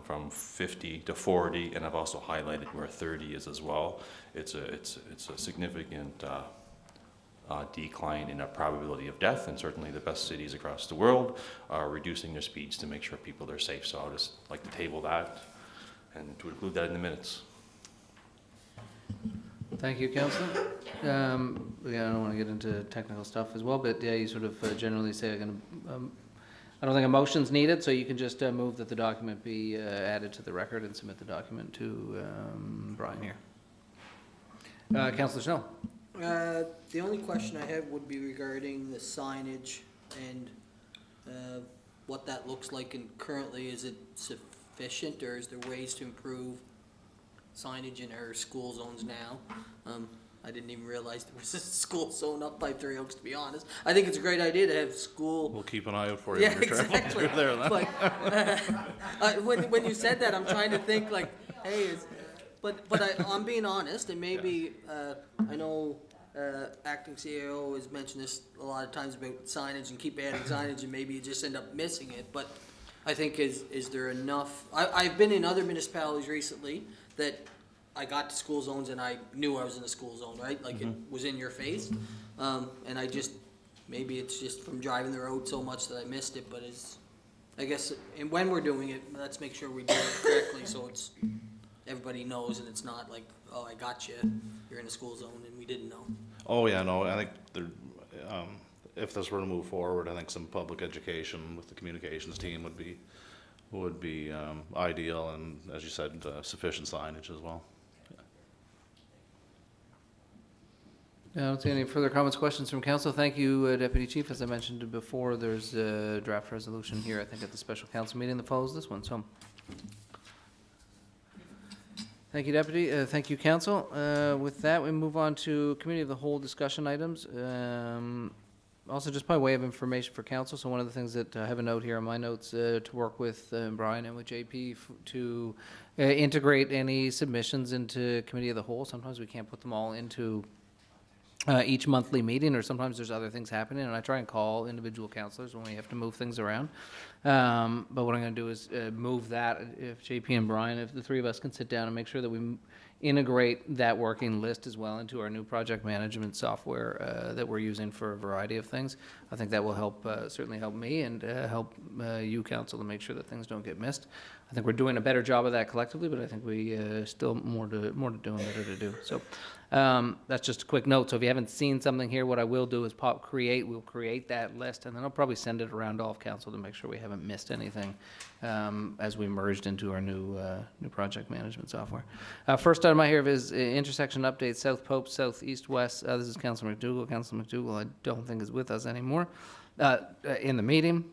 From 50 to 40, and I've also highlighted where 30 is as well. It's a significant decline in a probability of death, and certainly the best cities across the world are reducing their speeds to make sure people are safe. So I'll just like to table that and to include that in the minutes. Thank you, Councillor. Yeah, I don't want to get into technical stuff as well, but yeah, you sort of generally say I don't think a motion's needed, so you can just move that the document be added to the record and submit the document to Brian here. Councillor Snow. The only question I have would be regarding the signage and what that looks like, and currently is it sufficient, or is there ways to improve signage in our school zones now? I didn't even realize there was a school zone up by Three Oaks, to be honest. I think it's a great idea to have school. We'll keep an eye out for you. Yeah, when you're traveling exactly. through there, then. Like, when you said that, I'm trying to think like, hey, but I'm being honest, and maybe I know acting CAO has mentioned this a lot of times about signage and keep adding signage, and maybe you just end up missing it. But I think is there enough? I've been in other municipalities recently that I got to school zones and I knew I was in a school zone, right? Like it was in your face. And I just, maybe it's just from driving the road so much that I missed it, but I guess, and when we're doing it, let's make sure we do it correctly so it's, everybody knows and it's not like, oh, I got you, you're in a school zone and we didn't know. Oh, yeah, no, I think if this were to move forward, I think some public education with the communications team would be ideal, and as you said, sufficient signage as well. I don't see any further comments, questions from council. Thank you, Deputy Chief. As I mentioned before, there's a draft resolution here, I think, at the special council meeting that follows this one. So, thank you, Deputy. Thank you, Council. With that, we move on to Committee of the Whole discussion items. Also, just by way of information for Council, so one of the things that I have a note here on my notes to work with Brian and with JP to integrate any submissions into Committee of the Whole. Sometimes we can't put them all into each monthly meeting, or sometimes there's other things happening, and I try and call individual councillors when we have to move things around. But what I'm going to do is move that, if JP and Brian, if the three of us can sit down and make sure that we integrate that working list as well into our new project management software that we're using for a variety of things. I think that will help, certainly help me and help you, council, to make sure that things don't get missed. I think we're doing a better job of that collectively, but I think we still more to do and better to do. So that's just a quick note. So if you haven't seen something here, what I will do is we'll create that list, and then I'll probably send it around all of council to make sure we haven't missed anything as we merged into our new project management software. First item I have is intersection update, South Pope, South East West. This is Councillor MacDougall. Councillor MacDougall, I don't think is with us anymore in the meeting.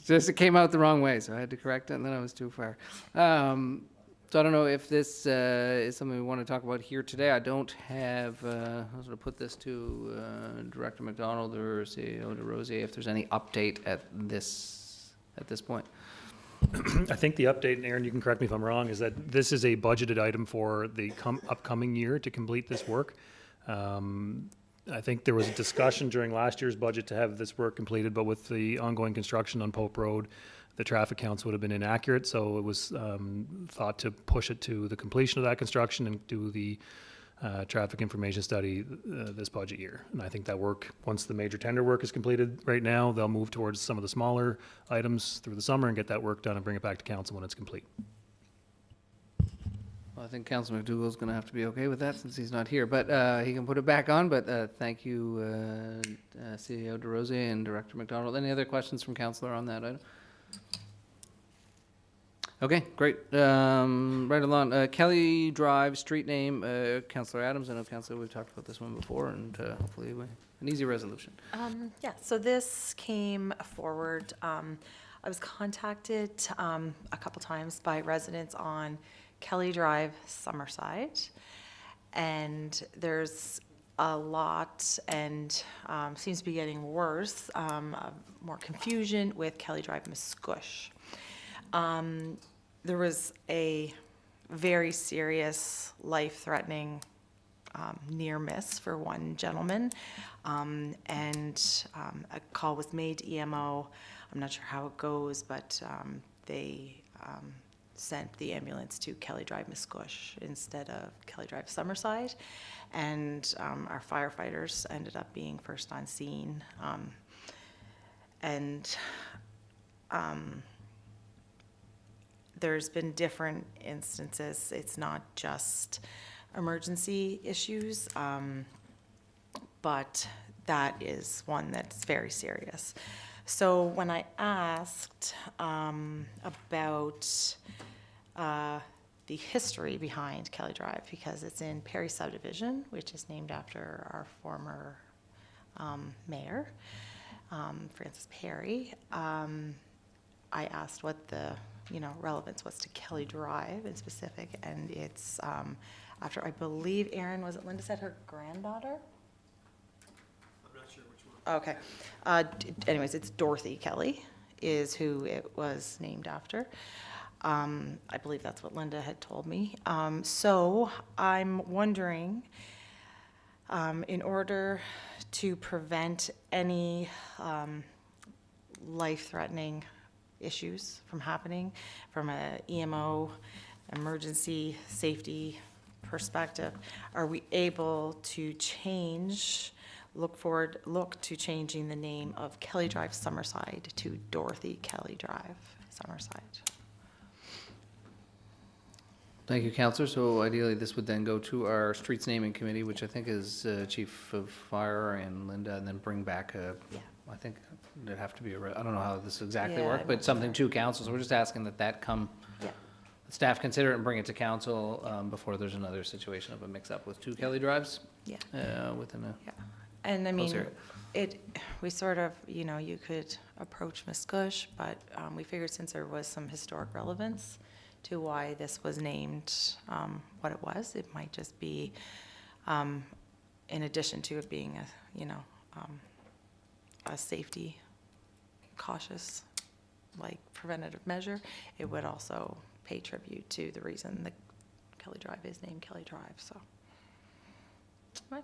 Just it came out the wrong way, so I had to correct it, and then I was too far. So I don't know if this is something we want to talk about here today. I don't have, I was going to put this to Director McDonald or CEO DeRosier if there's any update at this point. I think the update, and Aaron, you can correct me if I'm wrong, is that this is a budgeted item for the upcoming year to complete this work. I think there was a discussion during last year's budget to have this work completed, but with the ongoing construction on Pope Road, the traffic counts would have been inaccurate, so it was thought to push it to the completion of that construction and do the traffic information study this budget year. And I think that work, once the major tender work is completed right now, they'll move towards some of the smaller items through the summer and get that work done and bring it back to council when it's complete. Well, I think Councillor MacDougall's going to have to be okay with that since he's not here, but he can put it back on. But thank you, CEO DeRosier and Director McDonald. Any other questions from Councillor on that item? Okay, great. Right along, Kelly Drive, street name, Councillor Adams. I know, Councillor, we've talked about this one before, and hopefully an easy resolution. Yeah, so this came forward. I was contacted a couple times by residents on Kelly Drive, Summerside, and there's a lot, and seems to be getting worse, more confusion with Kelly Drive, Muscush. There was a very serious, life-threatening near miss for one gentleman, and a call was made to EMO. I'm not sure how it goes, but they sent the ambulance to Kelly Drive, Muscush instead of Kelly Drive, Summerside, and our firefighters ended up being first on scene, there's been different instances. It's not just emergency issues, but that is one that's very serious. So when I asked about the history behind Kelly Drive, because it's in Perry subdivision, which is named after our former mayor, Francis Perry, I asked what the relevance was to Kelly Drive in specific, and it's after, I believe, Erin, was it Linda said her granddaughter? I'm not sure which one. Okay. Anyways, it's Dorothy Kelly is who it was named after. I believe that's what Linda had told me. So I'm wondering, in order to prevent any life-threatening issues from happening from an EMO emergency safety perspective, are we able to look to changing the name of Kelly Drive Summerside to Dorothy Kelly Drive Summerside? Thank you, Councillor. So ideally, this would then go to our streets naming committee, which I think is Chief of Fire and Linda, and then bring back I think there'd have to be I don't know how this exactly works, but something to council. So we're just asking that come, staff consider it and bring it to council before there's another situation of a mix-up with two Kelly Drives. Within a And I mean, we sort of, you could approach Muscush, but we figured since there was some historic relevance to why this was named what it was, it might just be, in addition to it being a safety cautious, preventative measure, it would also pay tribute to the reason that Kelly Drive is named Kelly Drive. So, if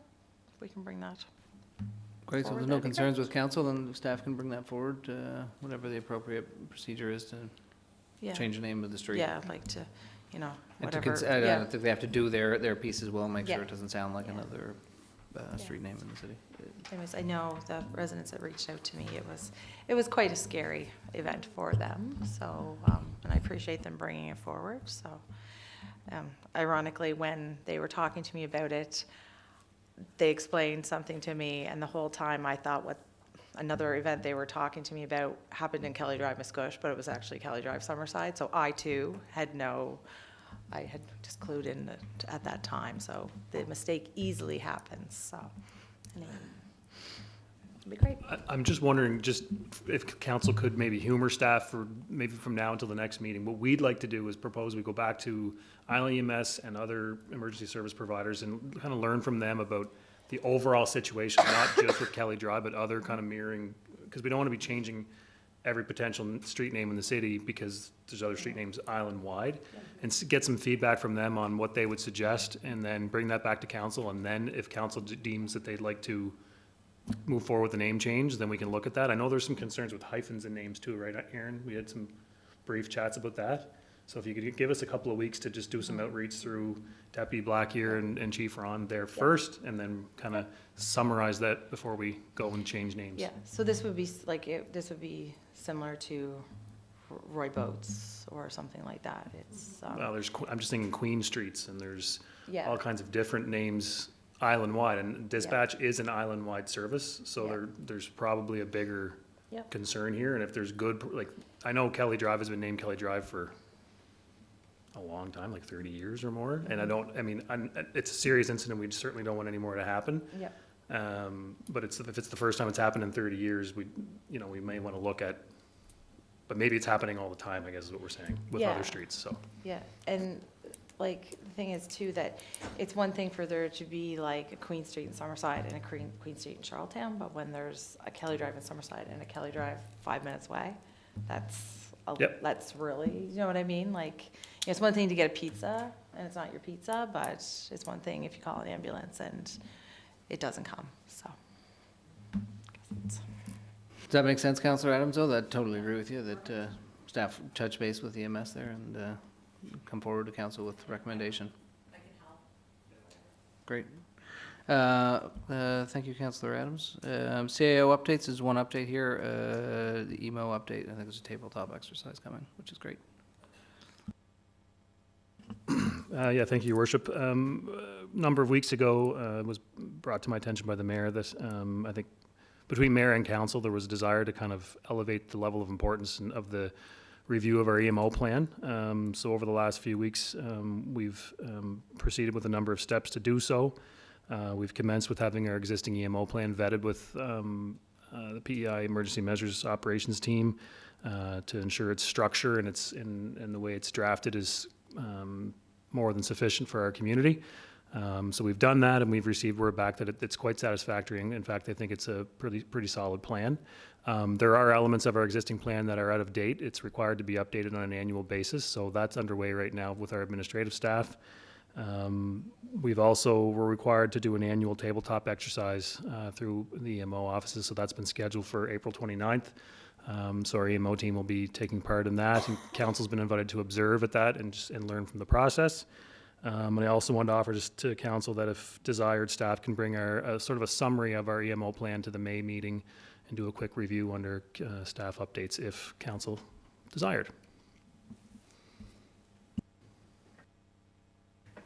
we can bring that. Great, so if forward, there's no that'd be great. concerns with council, then staff can bring that forward, whatever the appropriate procedure is to Yeah. change the name of the street. Yeah, I'd like to, you know, And to whatever, I yeah. don't think they have to do their piece as well, make sure Yeah. it doesn't sound like Yeah. another street name in the city. Anyways, I know the residents that reached out to me, it was quite a scary event for them, so, and I appreciate them bringing it forward, so. Ironically, when they were talking to me about it, they explained something to me, and the whole time I thought what another event they were talking to me about happened in Kelly Drive, Muscush, but it was actually Kelly Drive, Summerside, so I too I had just clued in at that time, so the mistake easily happens, so. Anyway. It'd be great. I'm just wondering, just if council could maybe humor staff for maybe from now until the next meeting. What we'd like to do is propose we go back to Island EMS and other emergency service providers and kind of learn from them about the overall situation, not just with Kelly Drive, but other kind of mirroring, because we don't want to be changing every potential street name in the city because there's other street names island-wide, and get some feedback from them on what they would suggest, and then bring that back to council, and then if council deems that they'd like to move forward with the name change, then we can look at that. I know there's some concerns with hyphens in names too, right, Aaron? We had some brief chats about that. So if you could give us a couple of weeks to just do some outreach through Deputy Blackear and Chief Ron there first, and then kind of summarize that before we go and change names. Yeah, so this would be this would be similar to Roy Boats or something like that. It's, Well, I'm just thinking Queen Streets, and there's Yeah. all kinds of different names island-wide, and dispatch is an island-wide service, so Yeah. there's probably a bigger Yep. concern here, and if there's good, like, I know Kelly Drive has been named Kelly Drive for a long time, like 30 years or more, and it's a serious incident, we certainly don't want any more to happen. Yep. But if it's the first time it's happened in 30 years, we may want to look at, but maybe it's happening all the time, I guess is what we're saying, with Yeah. other streets, so. Yeah, and like, the thing is too, that it's one thing for there to be like a Queen Street in Summerside and a Queen Street in Charlottetown, but when there's a Kelly Drive in Summerside and a Kelly Drive 5 minutes away, Yep. that's really, you know what I mean? Like, it's one thing to get a pizza and it's not your pizza, but it's one thing if you call an ambulance and it doesn't come, so. Does that make sense, Councillor Adams, though? I totally agree with you that staff touch base with EMS there and come forward to council with recommendation. I can help. Great. Thank you, Councillor Adams. CAO updates is one update here. The emo update, I think there's a tabletop exercise coming, which is great. Yeah, thank you, Your Worship. A number of weeks ago, it was brought to my attention by the mayor that I think between mayor and council, there was a desire to kind of elevate the level of importance of the review of our EMO plan. So over the last few weeks, we've proceeded with a number of steps to do so. We've commenced with having our existing EMO plan vetted with the PEI Emergency Measures Operations team to ensure its structure and the way it's drafted is more than sufficient for our community. So we've done that, and we've received word back that it's quite satisfactory. And in fact, I think it's a pretty solid plan. There are elements of our existing plan that are out of date. It's required to be updated on an annual basis, so that's underway right now with our administrative staff. We're required to do an annual tabletop exercise through the EMO offices, so that's been scheduled for April 29th. So our EMO team will be taking part in that, and council's been invited to observe at that and learn from the process. And I also wanted to offer just to council that if desired, staff can bring our sort of a summary of our EMO plan to the May meeting and do a quick review under staff updates if council desired.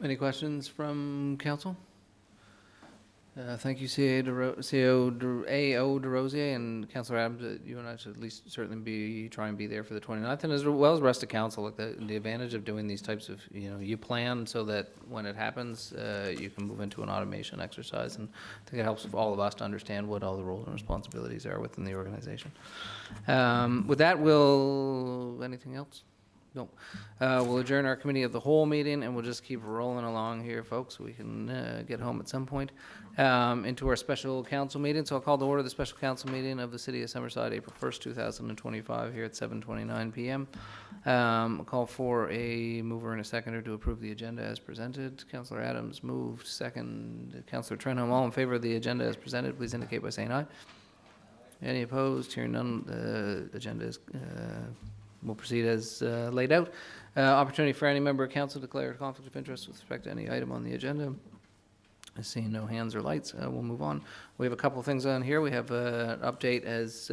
Any questions from council? Thank you, AO DeRosier and Councillor Adams. You and I should at least certainly try and be there for the 29th, and as well as the rest of council. Like the advantage of doing these types of, you plan so that when it happens, you can move into an automation exercise, and I think it helps all of us to understand what all the roles and responsibilities are within the organization. With that, anything else? Nope. We'll adjourn our committee of the whole meeting, and we'll just keep rolling along here, folks, so we can get home at some point. Into our special council meeting. So I'll call to order the special council meeting of the City of Summerside, April 1st, 2025, here at 7:29 p.m. I'll call for a mover and a seconder to approve the agenda as presented. Councillor Adams moved, second. Councillor Trenholm, all in favor of the agenda as presented, please indicate by saying aye. Any opposed? Hearing none, the agenda is, we'll proceed as laid out. Opportunity for any member of council to declare a conflict of interest with respect to any item on the agenda. Seeing no hands or lights, we'll move on. We have a couple of things on here. We have an update as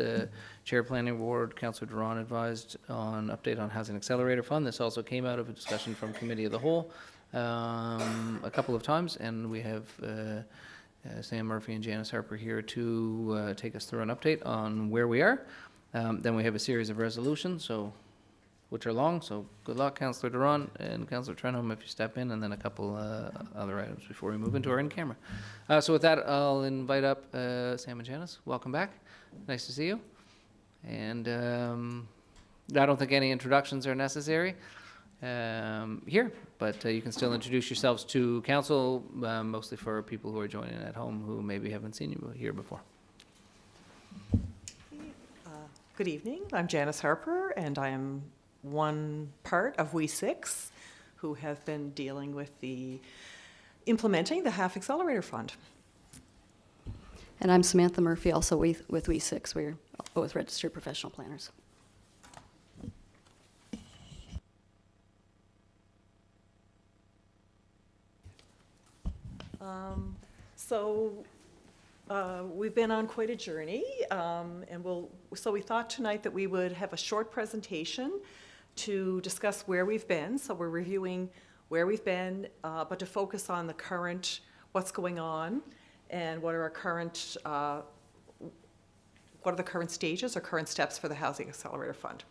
Chair Planning Board, Councillor Doiron advised on update on Housing Accelerator Fund. This also came out of a discussion from Committee of the Whole a couple of times, and we have Sam Murphy and Janice Harper here to take us through an update on where we are. Then we have a series of resolutions, which are long, so good luck, Councillor Doiron and Councillor Trenholm, if you step in, and then a couple other items before we move into our in-camera. So with that, I'll invite up Sam and Janice. Welcome back. Nice to see you. And I don't think any introductions are necessary here, but you can still introduce yourselves to council, mostly for people who are joining at home who maybe haven't seen you here before. Good evening. I'm Janice Harper, and I am one part of We6 who have been dealing with implementing the HAF Accelerator Fund. And I'm Samantha Murphy, also with We6. We're both registered professional planners. We've been on quite a journey, so we thought tonight that we would have a short presentation to discuss where we've been. So we're reviewing where we've been, but to focus on the current, what's going on, and what are our current, what are the current stages or current steps for the Housing Accelerator Fund.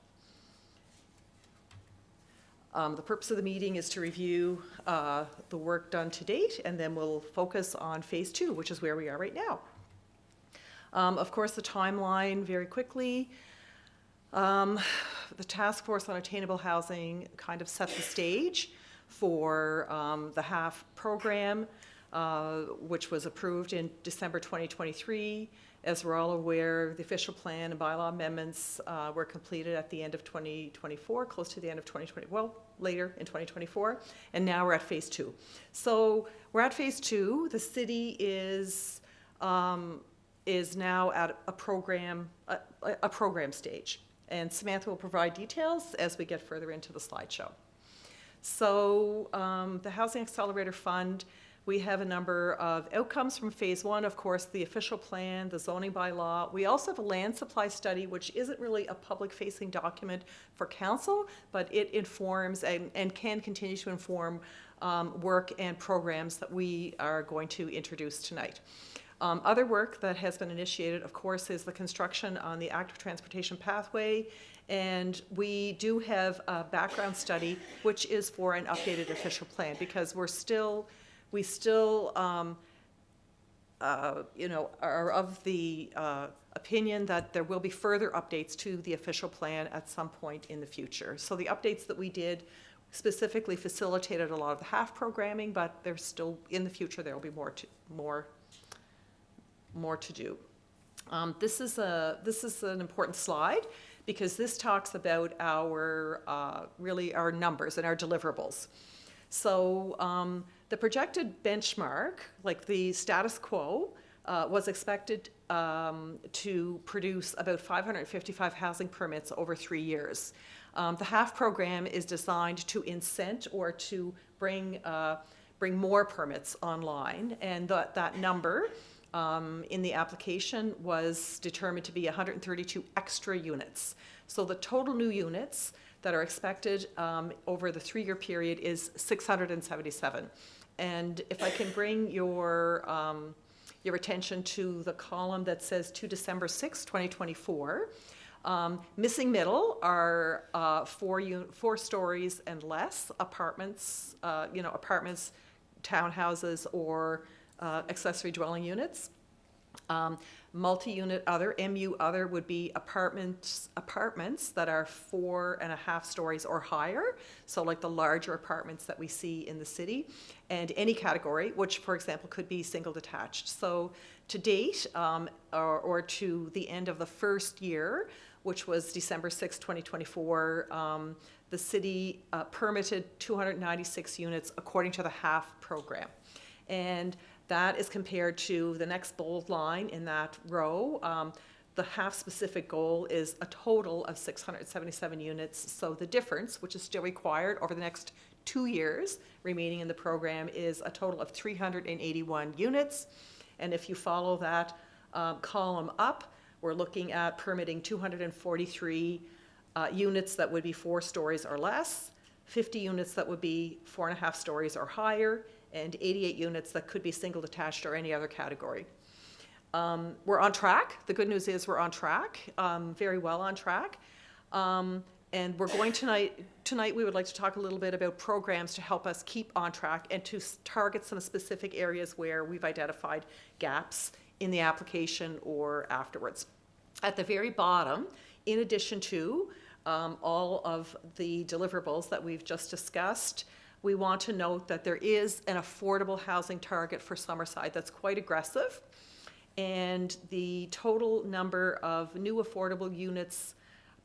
The purpose of the meeting is to review the work done to date, and then we'll focus on phase 2, which is where we are right now. Of course, the timeline very quickly. The Task Force on Attainable Housing kind of set the stage for the HAF program, which was approved in December 2023. As we're all aware, the official plan and bylaw amendments were completed at the end of 2024, close to the end of 2020, well, later in 2024, and now we're at phase 2. So we're at phase 2. The city is now at a program stage, and Samantha will provide details as we get further into the slideshow. So the Housing Accelerator Fund, we have a number of outcomes from phase 1, of course, the official plan, the zoning bylaw. We also have a land supply study, which isn't really a public-facing document for council, but it informs and can continue to inform work and programs that we are going to introduce tonight. Other work that has been initiated, of course, is the construction on the active transportation pathway, and we do have a background study, which is for an updated official plan, because we still are of the opinion that there will be further updates to the official plan at some point in the future. So the updates that we did specifically facilitated a lot of the HAF programming, but there's still, in the future, there will be more to do. This is an important slide because this talks about really our numbers and our deliverables. So the projected benchmark, like the status quo, was expected to produce about 555 housing permits over 3 years. The HAF program is designed to incent or to bring more permits online, and that number in the application was determined to be 132 extra units. So the total new units that are expected over the 3-year period is 677. And if I can bring your attention to the column that says to December 6, 2024, missing middle are 4 stories and less apartments, apartments, townhouses, or accessory dwelling units. Multi-unit other, MU other, would be apartments that are 4.5 stories or higher, so like the larger apartments that we see in the city, and any category, which for example could be single detached. So to date, or to the end of the first year, which was December 6, 2024, the city permitted 296 units according to the HAF program. And that is compared to the next bold line in that row. The HAF-specific goal is a total of 677 units. So the difference, which is still required over the next 2 years remaining in the program, is a total of 381 units. And if you follow that column up, we're looking at permitting 243 units that would be 4 stories or less, 50 units that would be 4.5 stories or higher, and 88 units that could be single detached or any other category. We're on track. The good news is we're on track, very well on track. And we're going tonight we would like to talk a little bit about programs to help us keep on track and to target some specific areas where we've identified gaps in the application or afterwards. At the very bottom, in addition to all of the deliverables that we've just discussed, we want to note that there is an affordable housing target for Summerside that's quite aggressive. And the total number of new affordable units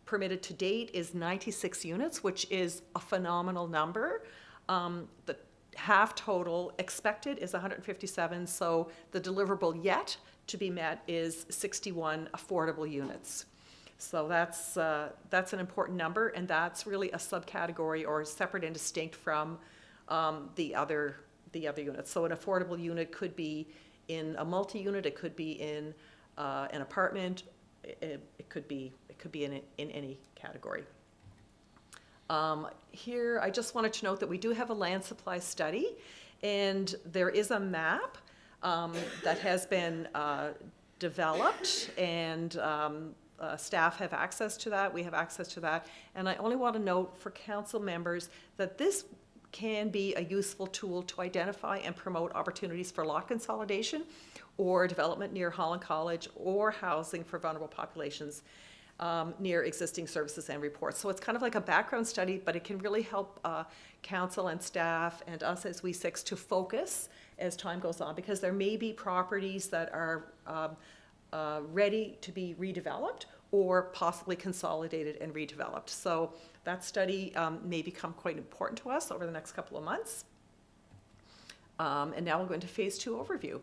permitted to date is 96 units, which is a phenomenal number. The HAF total expected is 157, so the deliverable yet to be met is 61 affordable units. So that's an important number, and that's really a subcategory or separate and distinct from the other units. So an affordable unit could be in a multi-unit, it could be in an apartment, it could be in any category. Here, I just wanted to note that we do have a land supply study, and there is a map that has been developed, and staff have access to that, we have access to that, and I only want to note for council members that this can be a useful tool to identify and promote opportunities for lot consolidation or development near Holland College or housing for vulnerable populations near existing services and reports. So it's kind of like a background study, but it can really help council and staff and us as We6 to focus as time goes on, because there may be properties that are ready to be redeveloped or possibly consolidated and redeveloped. So that study may become quite important to us over the next couple of months. And now we'll go into phase 2 overview.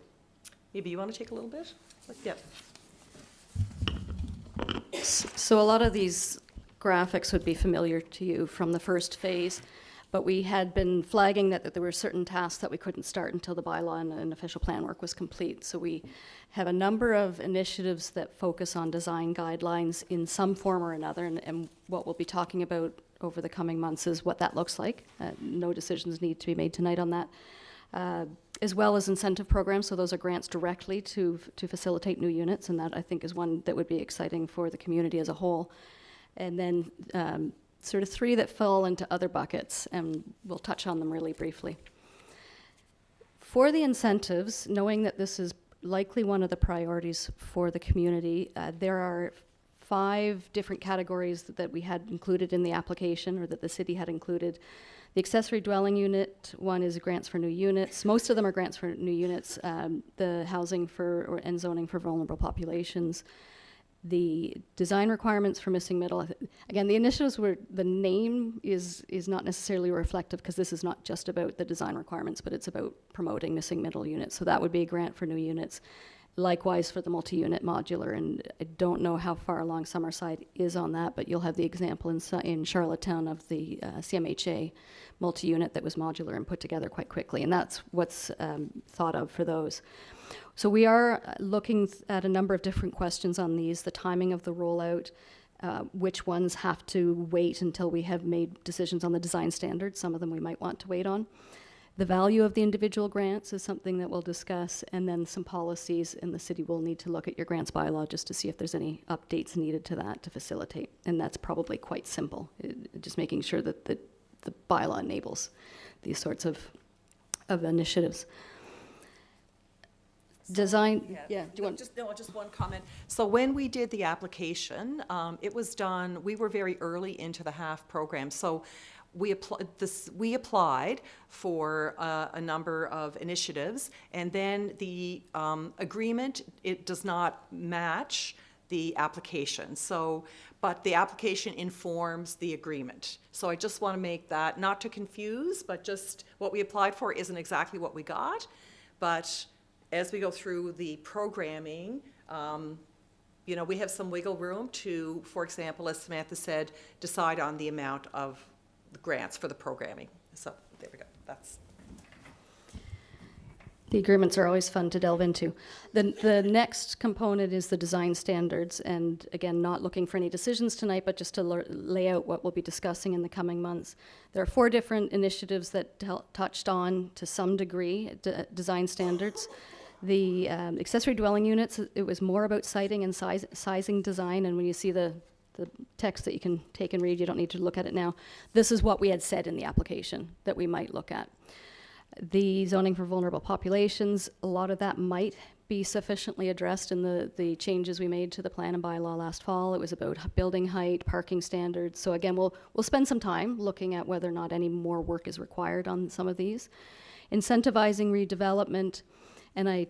Maybe you want to take a little bit? Yep. So a lot of these graphics would be familiar to you from the first phase, but we had been flagging that there were certain tasks that we couldn't start until the bylaw and official plan work was complete. So we have a number of initiatives that focus on design guidelines in some form or another, and what we'll be talking about over the coming months is what that looks like. No decisions need to be made tonight on that. As well as incentive programs, so those are grants directly to facilitate new units, and that I think is one that would be exciting for the community as a whole. And then sort of 3 that fall into other buckets, and we'll touch on them really briefly. For the incentives, knowing that this is likely one of the priorities for the community, there are 5 different categories that we had included in the application, or that the city had included. The accessory dwelling unit one is grants for new units. Most of them are grants for new units. The housing and zoning for vulnerable populations. The design requirements for missing middle. Again, the initiatives were, the name is not necessarily reflective, because this is not just about the design requirements, but it's about promoting missing middle units. So that would be a grant for new units. Likewise for the multi-unit modular, and I don't know how far along Summerside is on that, but you'll have the example in Charlottetown of the CMHA multi-unit that was modular and put together quite quickly, and that's what's thought of for those. So we are looking at a number of different questions on these, the timing of the rollout, which ones have to wait until we have made decisions on the design standards. Some of them we might want to wait on. The value of the individual grants is something that we'll discuss, and then some policies, and the city will need to look at your grants bylaw just to see if there's any updates needed to that to facilitate. And that's probably quite simple, just making sure that the bylaw enables these sorts of initiatives. Design, yeah, do you want? Just one comment. So when we did the application, it was done, we were very early into the HAF program. So we applied for a number of initiatives, and then the agreement, it does not match the application. So, but the application informs the agreement. So I just want to make that, not to confuse, but just what we applied for isn't exactly what we got. But as we go through the programming, you know, we have some wiggle room to, for example, as Samantha said, decide on the amount of the grants for the programming. So there we go. That's. The agreements are always fun to delve into. The next component is the design standards, and again, not looking for any decisions tonight, but just to lay out what we'll be discussing in the coming months. There are 4 different initiatives that touched on, to some degree, design standards. The accessory dwelling units, it was more about siting and sizing design, and when you see the text that you can take and read, you don't need to look at it now. This is what we had said in the application that we might look at. The zoning for vulnerable populations, a lot of that might be sufficiently addressed in the changes we made to the plan and bylaw last fall. It was about building height, parking standards. So again, we'll spend some time looking at whether or not any more work is required on some of these. Incentivizing redevelopment, and I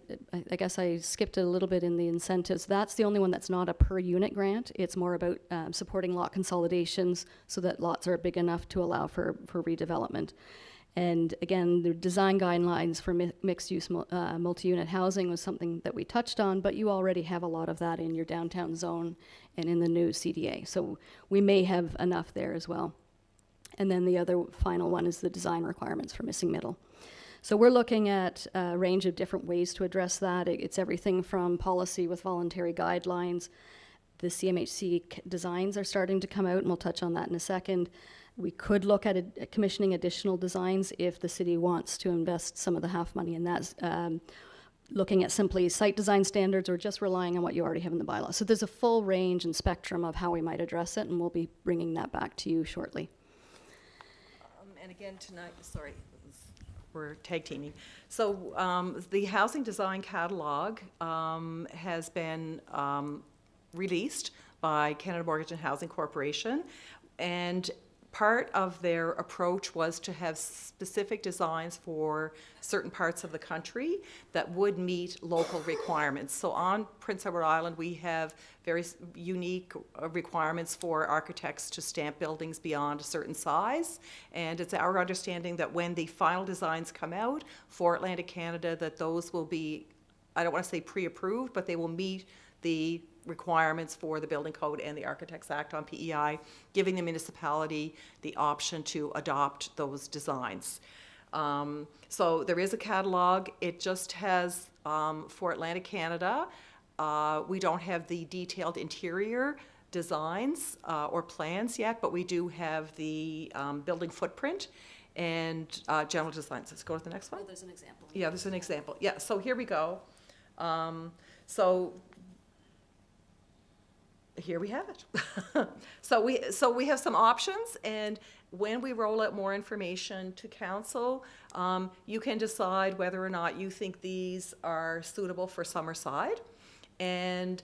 guess I skipped a little bit in the incentives. That's the only one that's not a per unit grant. It's more about supporting lot consolidations so that lots are big enough to allow for redevelopment. And again, the design guidelines for mixed-use multi-unit housing was something that we touched on, but you already have a lot of that in your downtown zone and in the new CDA. So we may have enough there as well. And then the other final one is the design requirements for missing middle. So we're looking at a range of different ways to address that. It's everything from policy with voluntary guidelines. The CMHC designs are starting to come out, and we'll touch on that in a second. We could look at commissioning additional designs if the city wants to invest some of the HAF money, and that's looking at simply site design standards or just relying on what you already have in the bylaw. So there's a full range and spectrum of how we might address it, and we'll be bringing that back to you shortly. And again tonight, sorry, we're tag teaming. So the housing design catalog has been released by Canada Mortgage and Housing Corporation, and part of their approach was to have specific designs for certain parts of the country that would meet local requirements. So on Prince Edward Island, we have very unique requirements for architects to stamp buildings beyond a certain size. And it's our understanding that when the final designs come out for Atlantic Canada, that those will be, I don't want to say pre-approved, but they will meet the requirements for the Building Code and the Architects Act on PEI, giving the municipality the option to adopt those designs. So there is a catalog. It just has, for Atlantic Canada, we don't have the detailed interior designs or plans yet, but we do have the building footprint and general designs. Let's go to the next one. Oh, there's an example. Yeah, there's an example. Yeah, so here we go. So here we have it. So we have some options, and when we roll out more information to council, you can decide whether or not you think these are suitable for Summerside, and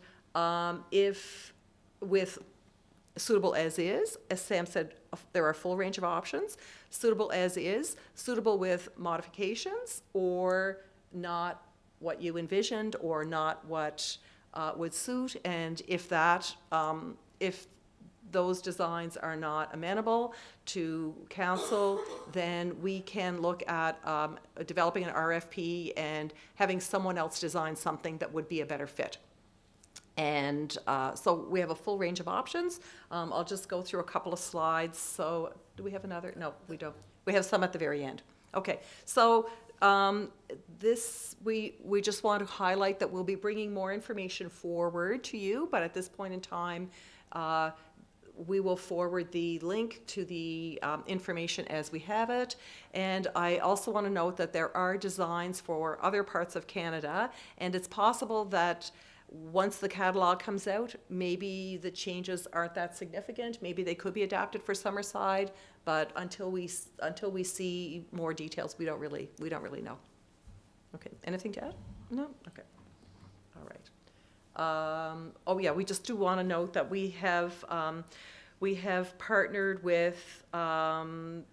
if with suitable as is, as Sam said, there are a full range of options, suitable as is, suitable with modifications, or not what you envisioned, or not what would suit, and if that, if those designs are not amenable to council, then we can look at developing an RFP and having someone else design something that would be a better fit. And so we have a full range of options. I'll just go through a couple of slides. So do we have another? No, we don't. We have some at the very end. Okay, so this, we just want to highlight that we'll be bringing more information forward to you, but at this point in time, we will forward the link to the information as we have it. And I also want to note that there are designs for other parts of Canada, and it's possible that once the catalog comes out, maybe the changes aren't that significant. Maybe they could be adapted for Summerside, but until we see more details, we don't really know. Okay, anything to add? No? Okay. All right. Oh, yeah, we just do want to note that we have partnered with AIM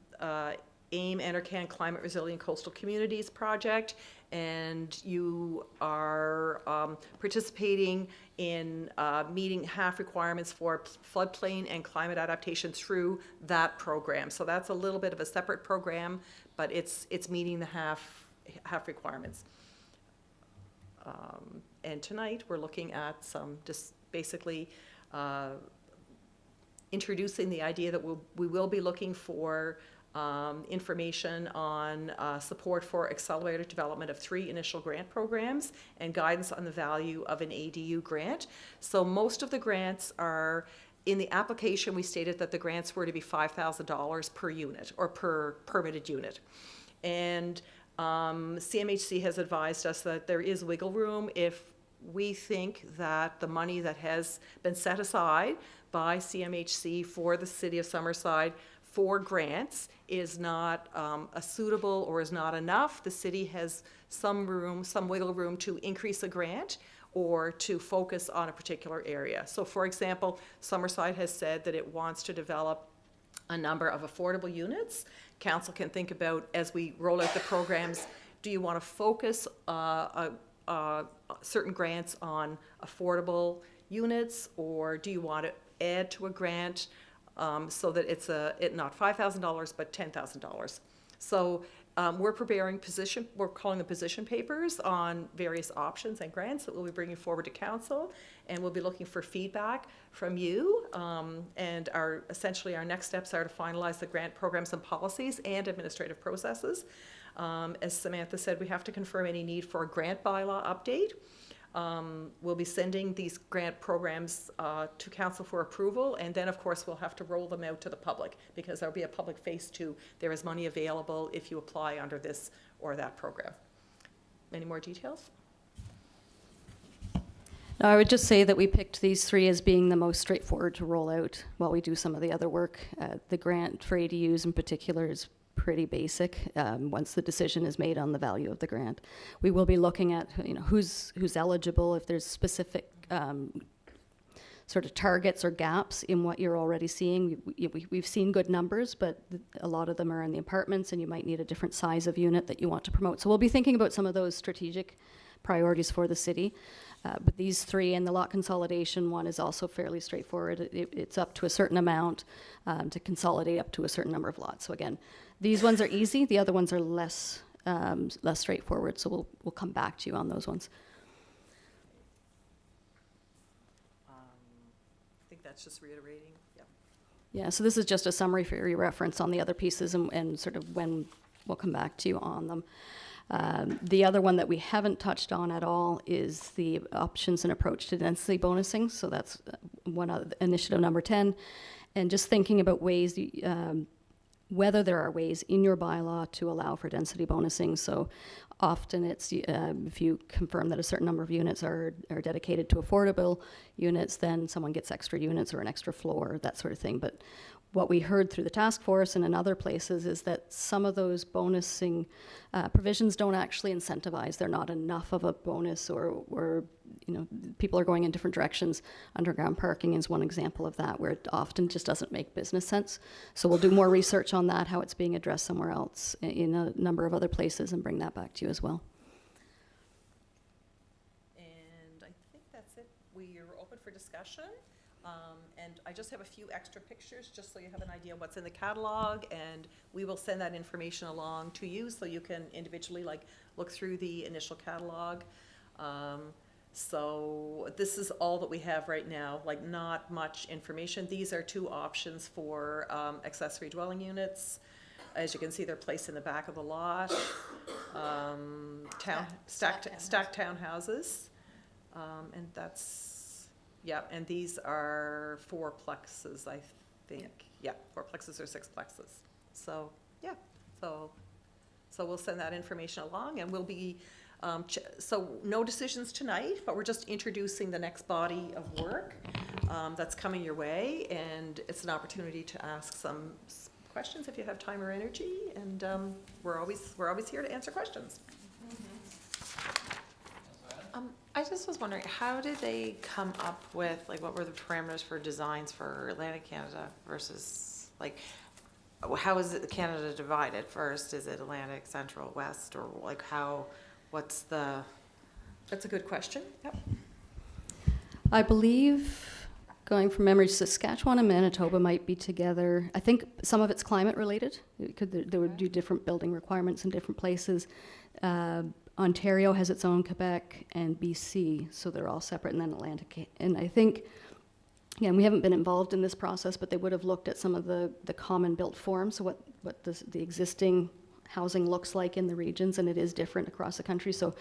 Enercan Climate Resilient Coastal Communities Project, and you are participating in meeting half requirements for floodplain and climate adaptation through that program. So that's a little bit of a separate program, but it's meeting the half requirements. And tonight, we're looking at some, just basically introducing the idea that we will be looking for information on support for accelerated development of 3 initial grant programs and guidance on the value of an ADU grant. So most of the grants are, in the application, we stated that the grants were to be $5,000 per unit or per permitted unit. And CMHC has advised us that there is wiggle room if we think that the money that has been set aside by CMHC for the city of Summerside for grants is not a suitable or is not enough. The city has some room, some wiggle room to increase a grant or to focus on a particular area. So for example, Summerside has said that it wants to develop a number of affordable units. Council can think about, as we roll out the programs, do you want to focus certain grants on affordable units, or do you want to add to a grant so that it's not $5,000 but $10,000? So we're preparing we're calling the position papers on various options and grants that we'll be bringing forward to council, and we'll be looking for feedback from you. And essentially our next steps are to finalize the grant programs and policies and administrative processes. As Samantha said, we have to confirm any need for a grant bylaw update. We'll be sending these grant programs to council for approval, and then of course we'll have to roll them out to the public, because there'll be a public phase 2. There is money available if you apply under this or that program. Any more details? No, I would just say that we picked these 3 as being the most straightforward to roll out while we do some of the other work. The grant for ADUs in particular is pretty basic once the decision is made on the value of the grant. We will be looking at who's eligible, if there's specific sort of targets or gaps in what you're already seeing. We've seen good numbers, but a lot of them are in the apartments, and you might need a different size of unit that you want to promote. So we'll be thinking about some of those strategic priorities for the city. But these 3, and the lot consolidation one is also fairly straightforward. It's up to a certain amount to consolidate up to a certain number of lots. So again, these ones are easy. The other ones are less straightforward. So we'll come back to you on those ones. I think that's just reiterating. Yeah. Yeah. So this is just a summary for your reference on the other pieces and sort of when we'll come back to you on them. The other one that we haven't touched on at all is the options and approach to density bonusing. So that's initiative number 10. And just thinking about ways, whether there are ways in your bylaw to allow for density bonusing. So often it's, if you confirm that a certain number of units are dedicated to affordable units, then someone gets extra units or an extra floor, that sort of thing. But what we heard through the task force and in other places is that some of those bonusing provisions don't actually incentivize. They're not enough of a bonus, or people are going in different directions. Underground parking is one example of that, where it often just doesn't make business sense. So we'll do more research on that, how it's being addressed somewhere else in a number of other places, and bring that back to you as well. And I think that's it. We are open for discussion. And I just have a few extra pictures, just so you have an idea what's in the catalog, and we will send that information along to you so you can individually look through the initial catalog. So this is all that we have right now, not much information. These are 2 options for accessory dwelling units. As you can see, they're placed in the back of the lot. Stacked townhouses, and that's. Yeah, and these are 4plexes, I think. Yeah, 4plexes or 6plexes. So, yeah, so we'll send that information along, and we'll be, so no decisions tonight, but we're just introducing the next body of work that's coming your way, and it's an opportunity to ask some questions if you have time or energy, and we're always here to answer questions. I just was wondering, how did they come up with, like, what were the parameters for designs for Atlantic Canada versus, like, how is it Canada divided first? Is it Atlantic, Central, West, or like what's the? That's a good question. Yep. I believe, going from memory, Saskatchewan and Manitoba might be together. I think some of it's climate related. They would do different building requirements in different places. Ontario has its own Quebec and BC, so they're all separate, and then Atlantic. And I think, again, we haven't been involved in this process, but they would have looked at some of the common built forms, so what the existing housing looks like in the regions, and it is different across the country. So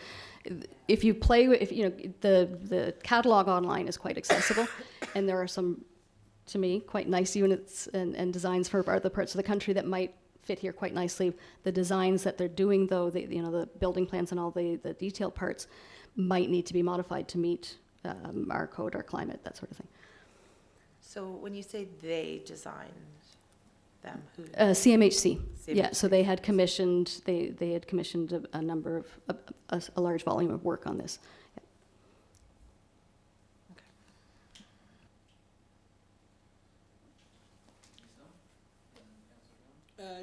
if you play with, the catalog online is quite accessible, and there are some, to me, quite nice units and designs for other parts of the country that might fit here quite nicely. The designs that they're doing, though, the building plans and all the detailed parts might need to be modified to meet our code, our climate, that sort of thing. So when you say they designed them, who? CMHC. Yeah, CMHC. so they had commissioned, they had commissioned a number of, a large volume of work on this.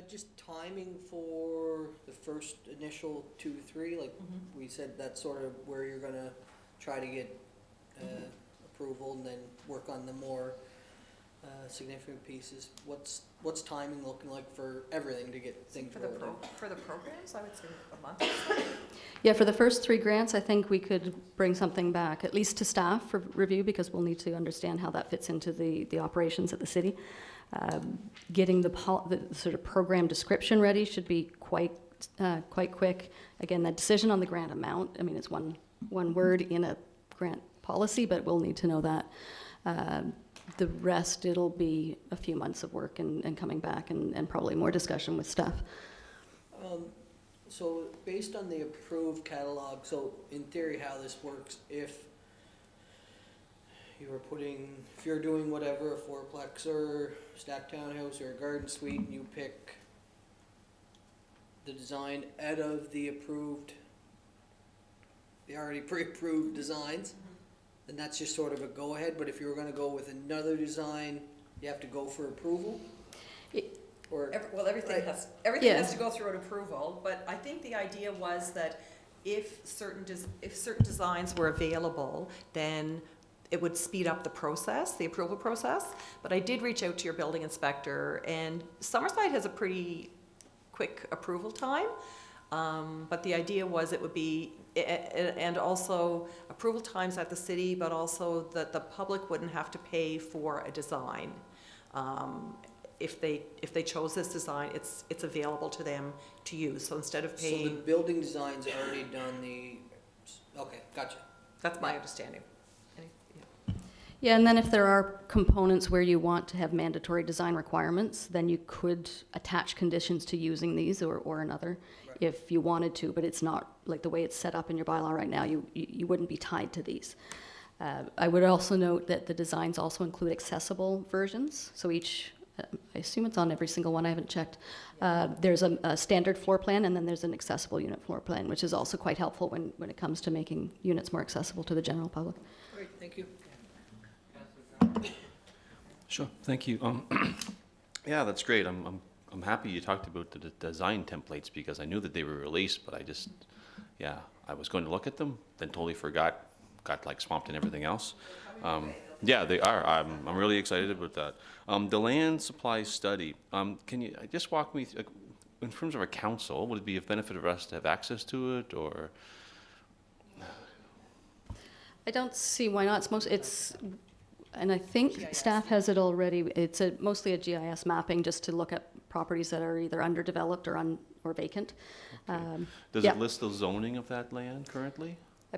Just timing for the first initial 2, 3, like we said, that's sort of where you're gonna try to get approval and then work on the more significant pieces. What's timing looking like for everything to get things For the rolling? for the programs, I would say a month or so. Yeah, for the first 3 grants, I think we could bring something back, at least to staff for review, because we'll need to understand how that fits into the operations at the city. Getting the sort of program description ready should be quite quick. Again, the decision on the grant amount, I mean, it's one word in a grant policy, but we'll need to know that. The rest, it'll be a few months of work and coming back and probably more discussion with staff. So based on the approved catalog, so in theory how this works, if you're doing whatever, a fourplex or stacked townhouse or a garden suite, and you pick the design out of the already pre-approved designs, then that's just sort of a go-ahead. But if you were gonna go with another design, you have to go for approval? Everything has to go through an approval, but I think the idea was that if certain designs were available, then it would speed up the process, the approval process. But I did reach out to your building inspector, and Summerside has a pretty quick approval time. But the idea was it would be, and also approval times at the city, but also that the public wouldn't have to pay for a design. If they chose this design, it's available to them to use. So instead of paying. So the building design's already done okay, gotcha. That's my understanding. Yeah, and then if there are components where you want to have mandatory design requirements, then you could attach conditions to using these or another if you wanted to, but it's not like the way it's set up in your bylaw right now, you wouldn't be tied to these. I would also note that the designs also include accessible versions, so each, I assume it's on every single one, I haven't checked. There's a standard floor plan, and then there's an accessible unit floor plan, which is also quite helpful when it comes to making units more accessible to the general public. Great, thank you. Sure, thank you. Yeah, that's great. I'm happy you talked about the design templates, because I knew that they were released, but I was going to look at them, then totally forgot, got like swamped in everything else. Yeah, they are. I'm really excited about that. The land supply study. Can you just walk me through, in terms of a council, would it be of benefit for us to have access to it, or? I don't see why not. And I think GIS. Staff has it already. It's mostly a GIS mapping just to look at properties that are either underdeveloped or vacant. Okay. Does it list the zoning of that land currently? I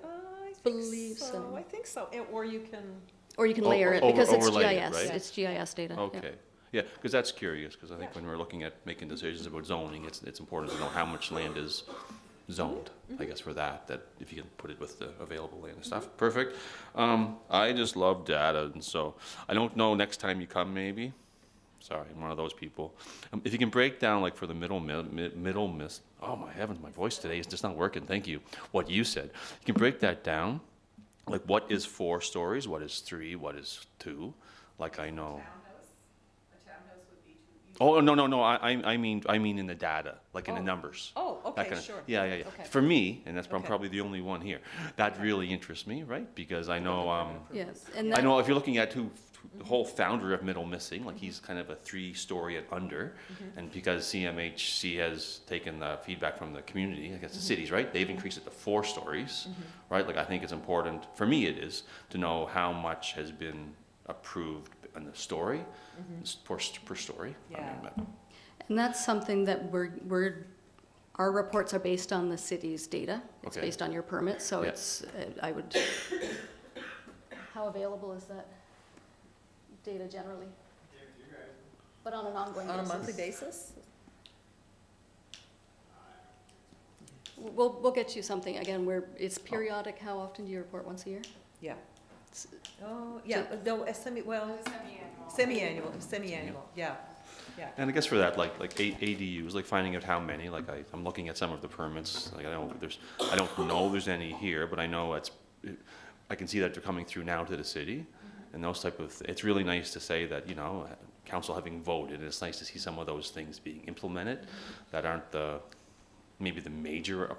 believe so. I think so. Or you can layer it because it's GIS. Right? It's GIS data. Okay. Yeah, because that's curious, because I think when we're looking at making decisions about zoning, it's important to know how much land is zoned, I guess, for that if you can put it with the available land and stuff. Perfect. I just love data, and so I don't know, next time you come maybe, Sorry, I'm one of those people. If you can break down, like for the middle miss, oh my heavens, my voice today is just not working. Thank you. What you said, you can break that down. Like what is 4 stories? What is 3? What is 2? Like I know. Oh no! I mean in the data, like in the numbers. Oh, That okay, kind of- sure. Yeah. Okay. For me, and I'm Okay. probably the only one here. That really interests me, right? Because I know. Yes, and I that, know if you're looking at the whole founder of Middle Missing, like he's kind of a 3-story and under, and because CMHC has taken the feedback from the community, I guess the cities, right? They've increased it to 4 stories, right? Like I think it's important, for me it is, to know how much has been approved in the story, per story. Yeah. and that's something that our reports are based on the city's data. It's Okay. based on your permit, so Yeah. it's, I would, how available is that data generally? But on an ongoing basis? On a monthly basis? We'll get you something, again, it's periodic. How often do you report? Once a year? Yeah. Oh, yeah, no, semi-annual, yeah. And I guess for that, like ADUs, like finding out how many, like I'm looking at some of the permits, like I don't know there's any here, but I know I can see that they're coming through now to the city, and those type of, it's really nice to say that, council having voted, it's nice to see some of those things being implemented that aren't maybe the major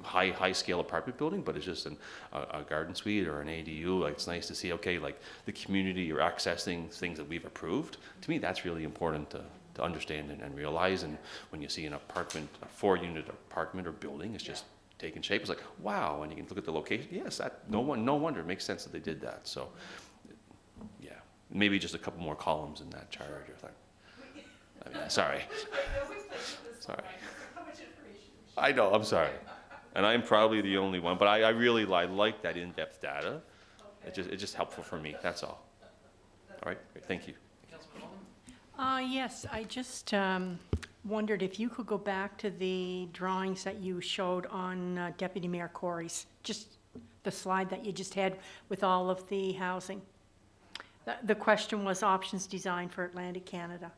high scale apartment building, but it's just a garden suite or an ADU. Like it's nice to see, okay, like the community are accessing things that we've approved. To me, that's really important to understand and realize. And when you see an apartment, a 4-unit apartment or building, it's just taking shape. It's like, wow, and you can look at the location. Yes, no wonder, it makes sense that they did that. So yeah, maybe just a couple more columns in that chart or thing. I mean, sorry. Sorry. I know, I'm sorry. And I'm probably the only one, but I really like that in-depth data. It's just helpful for me, that's all. All right, great, thank you. Yes, I just wondered if you could go back to the drawings that you showed on Deputy Mayor Corey's, just the slide that you just had with all of the housing. The question was options design for Atlantic Canada,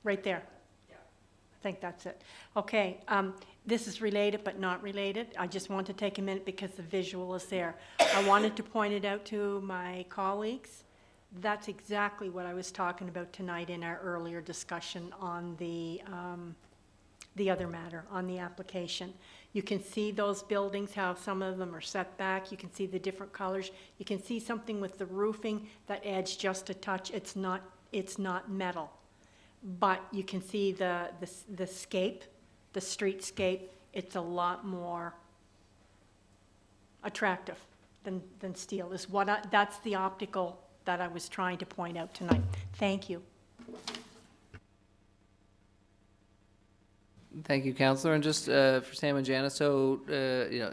right there. I think that's it. Okay, this is related but not related. I just want to take a minute because the visual is there. I wanted to point it out to my colleagues. That's exactly what I was talking about tonight in our earlier discussion on the other matter, on the application. You can see those buildings, how some of them are set back. You can see the different colors. You can see something with the roofing that adds just a touch. It's not metal. But you can see the scape, the streetscape, it's a lot more attractive than steel. That's the optical that I was trying to point out tonight. Thank you. Thank you, Councillor. And just for Sam and Janice, so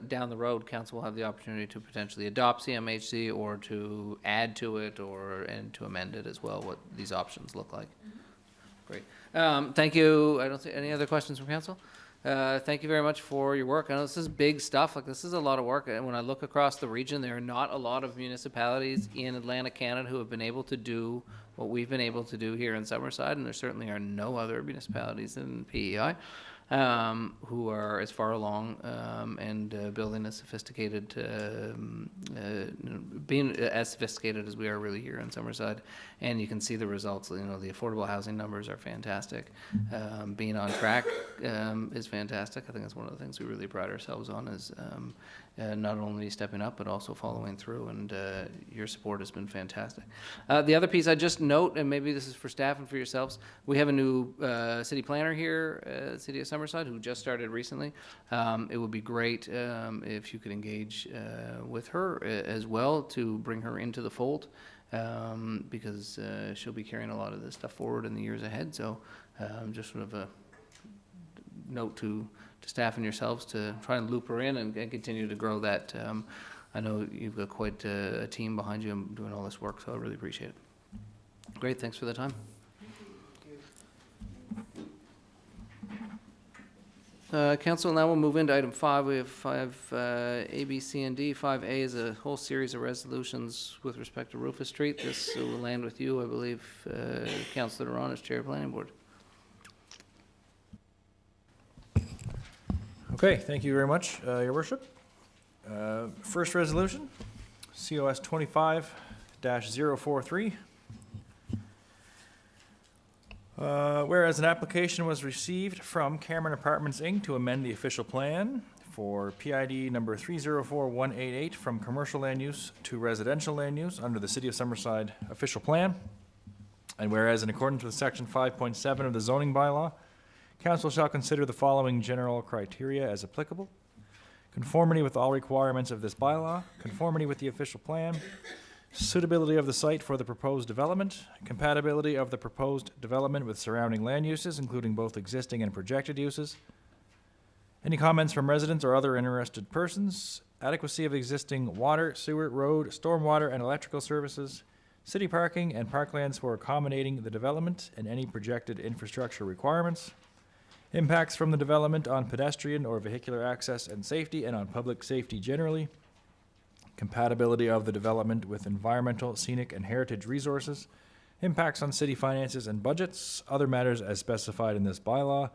down the road, Council will have the opportunity to potentially adopt CMHC or to add to it and to amend it as well, what these options look like. Great. Thank you. I don't see any other questions from council. Thank you very much for your work. I know this is big stuff. Like this is a lot of work. And when I look across the region, there are not a lot of municipalities in Atlantic Canada who have been able to do what we've been able to do here in Summerside. And there certainly are no other municipalities in PEI who are as far along and building as sophisticated, being as sophisticated as we are really here in Summerside. And you can see the results. The affordable housing numbers are fantastic. Being on track is fantastic. I think that's one of the things we really pride ourselves on is not only stepping up but also following through, and your support has been fantastic. The other piece I just note, and maybe this is for staff and for yourselves, we have a new city planner here, City of Summerside, who just started recently. It would be great if you could engage with her as well to bring her into the fold, because she'll be carrying a lot of this stuff forward in the years ahead. So just sort of a note to staff and yourselves to try and loop her in and continue to grow that. I know you've got quite a team behind you doing all this work, so I really appreciate it. Great, thanks for the time. Council, now we'll move into item 5. We have 5 A, B, C, and D. 5A is a whole series of resolutions with respect to Rufus Street. This will land with you, I believe, Councillor Doiron as Chair of Planning Board. Okay, thank you very much, Your Worship. First resolution, COS 25-043. Whereas an application was received from Cameron Apartments, Inc. to amend the official plan for PID number 304188 from commercial land use to residential land use under the City of Summerside official plan. And whereas in accordance with section 5.7 of the zoning bylaw, council shall consider the following general criteria as applicable: conformity with all requirements of this bylaw, conformity with the official plan, suitability of the site for the proposed development, compatibility of the proposed development with surrounding land uses, including both existing and projected uses, any comments from residents or other interested persons, adequacy of existing water, sewer, road, stormwater, and electrical services, city parking and parklands for accommodating the development and any projected infrastructure requirements, impacts from the development on pedestrian or vehicular access and safety and on public safety generally, compatibility of the development with environmental, scenic, and heritage resources, impacts on city finances and budgets, other matters as specified in this bylaw,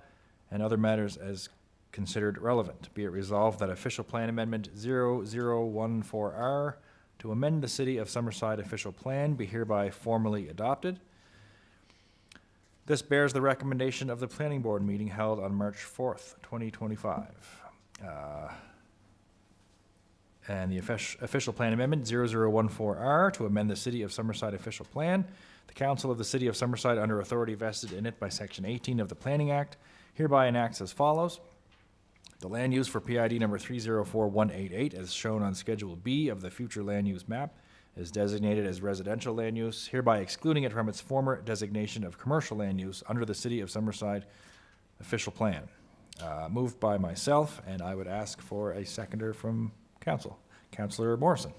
and other matters as considered relevant. Be it resolved that official plan amendment 0014R to amend the City of Summerside official plan be hereby formally adopted. This bears the recommendation of the Planning Board meeting held on March 4th, 2025. And the official plan amendment 0014R to amend the City of Summerside official plan. The Council of the City of Summerside, under authority vested in it by Section 18 of the Planning Act, hereby enacts as follows. The land use for PID number 304188, as shown on Schedule B of the future land use map, is designated as residential land use, hereby excluding it from its former designation of commercial land use under the City of Summerside official plan. Moved by myself, and I would ask for a seconder from Council. Councillor Morrison.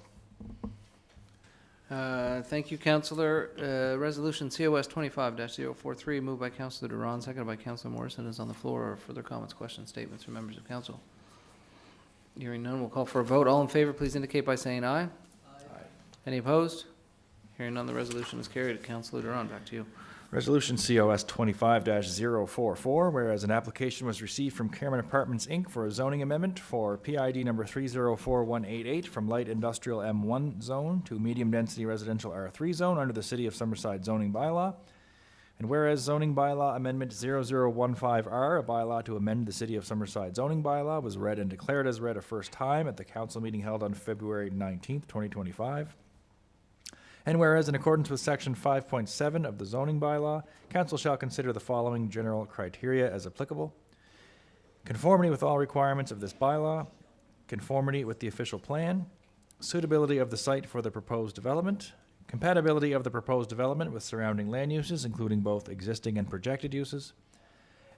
Thank you, Councillor. Resolution COS 25-043, moved by Councillor Doiron, seconded by Councillor Morrison, is on the floor. Further comments, questions, statements from members of council? Hearing none, we'll call for a vote. All in favor, please indicate by saying aye. Aye. Any opposed? Hearing none, the resolution is carried. Councillor Doiron, back to you. Resolution COS 25-044, whereas an application was received from Cameron Apartments, Inc. for a zoning amendment for PID number 304188 from light industrial M1 zone to medium-density residential R3 zone under the City of Summerside zoning bylaw. And whereas zoning bylaw amendment 0015R, a bylaw to amend the City of Summerside zoning bylaw, was read and declared as read a first time at the council meeting held on February 19th, 2025. And whereas in accordance with section 5.7 of the zoning bylaw, council shall consider the following general criteria as applicable: conformity with all requirements of this bylaw, conformity with the official plan, suitability of the site for the proposed development, compatibility of the proposed development with surrounding land uses, including both existing and projected uses,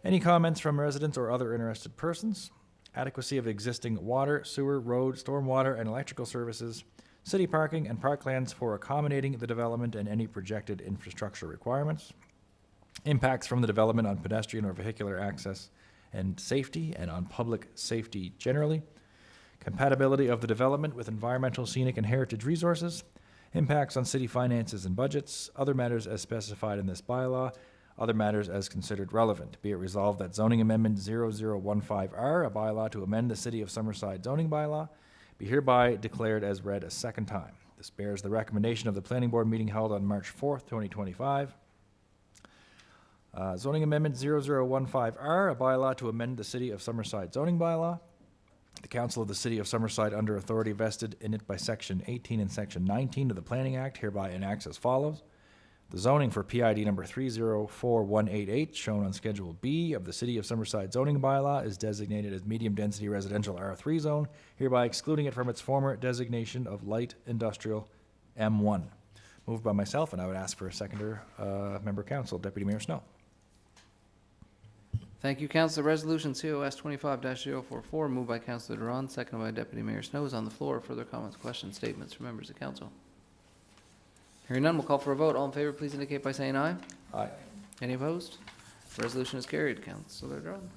any comments from residents or other interested persons, adequacy of existing water, sewer, road, stormwater, and electrical services, city parking and parklands for accommodating the development and any projected infrastructure requirements, impacts from the development on pedestrian or vehicular access and safety and on public safety generally, compatibility of the development with environmental, scenic, and heritage resources, impacts on city finances and budgets, other matters as specified in this bylaw, other matters as considered relevant. Be it resolved that zoning amendment 0015R, a bylaw to amend the City of Summerside zoning bylaw, be hereby declared as read a second time. This bears the recommendation of the Planning Board meeting held on March 4th, 2025. Zoning Amendment 0015R, a bylaw to amend the City of Summerside zoning bylaw. The Council of the City of Summerside, under authority vested in it by Section 18 and Section 19 of the Planning Act, hereby enacts as follows. The zoning for PID number 304188, shown on Schedule B of the City of Summerside zoning bylaw, is designated as medium-density residential R3 zone, hereby excluding it from its former designation of light industrial M1. Moved by myself, and I would ask for a seconder, Member Council, Deputy Mayor Snow. Thank you, Councillor. Resolution COS 25-044, moved by Councillor Doiron, seconded by Deputy Mayor Snow, is on the floor. Further comments, questions, statements from members of council? Hearing none, we'll call for a vote. All in favor, please indicate by saying aye. Aye. Any opposed? Resolution is carried. Councillor Doiron.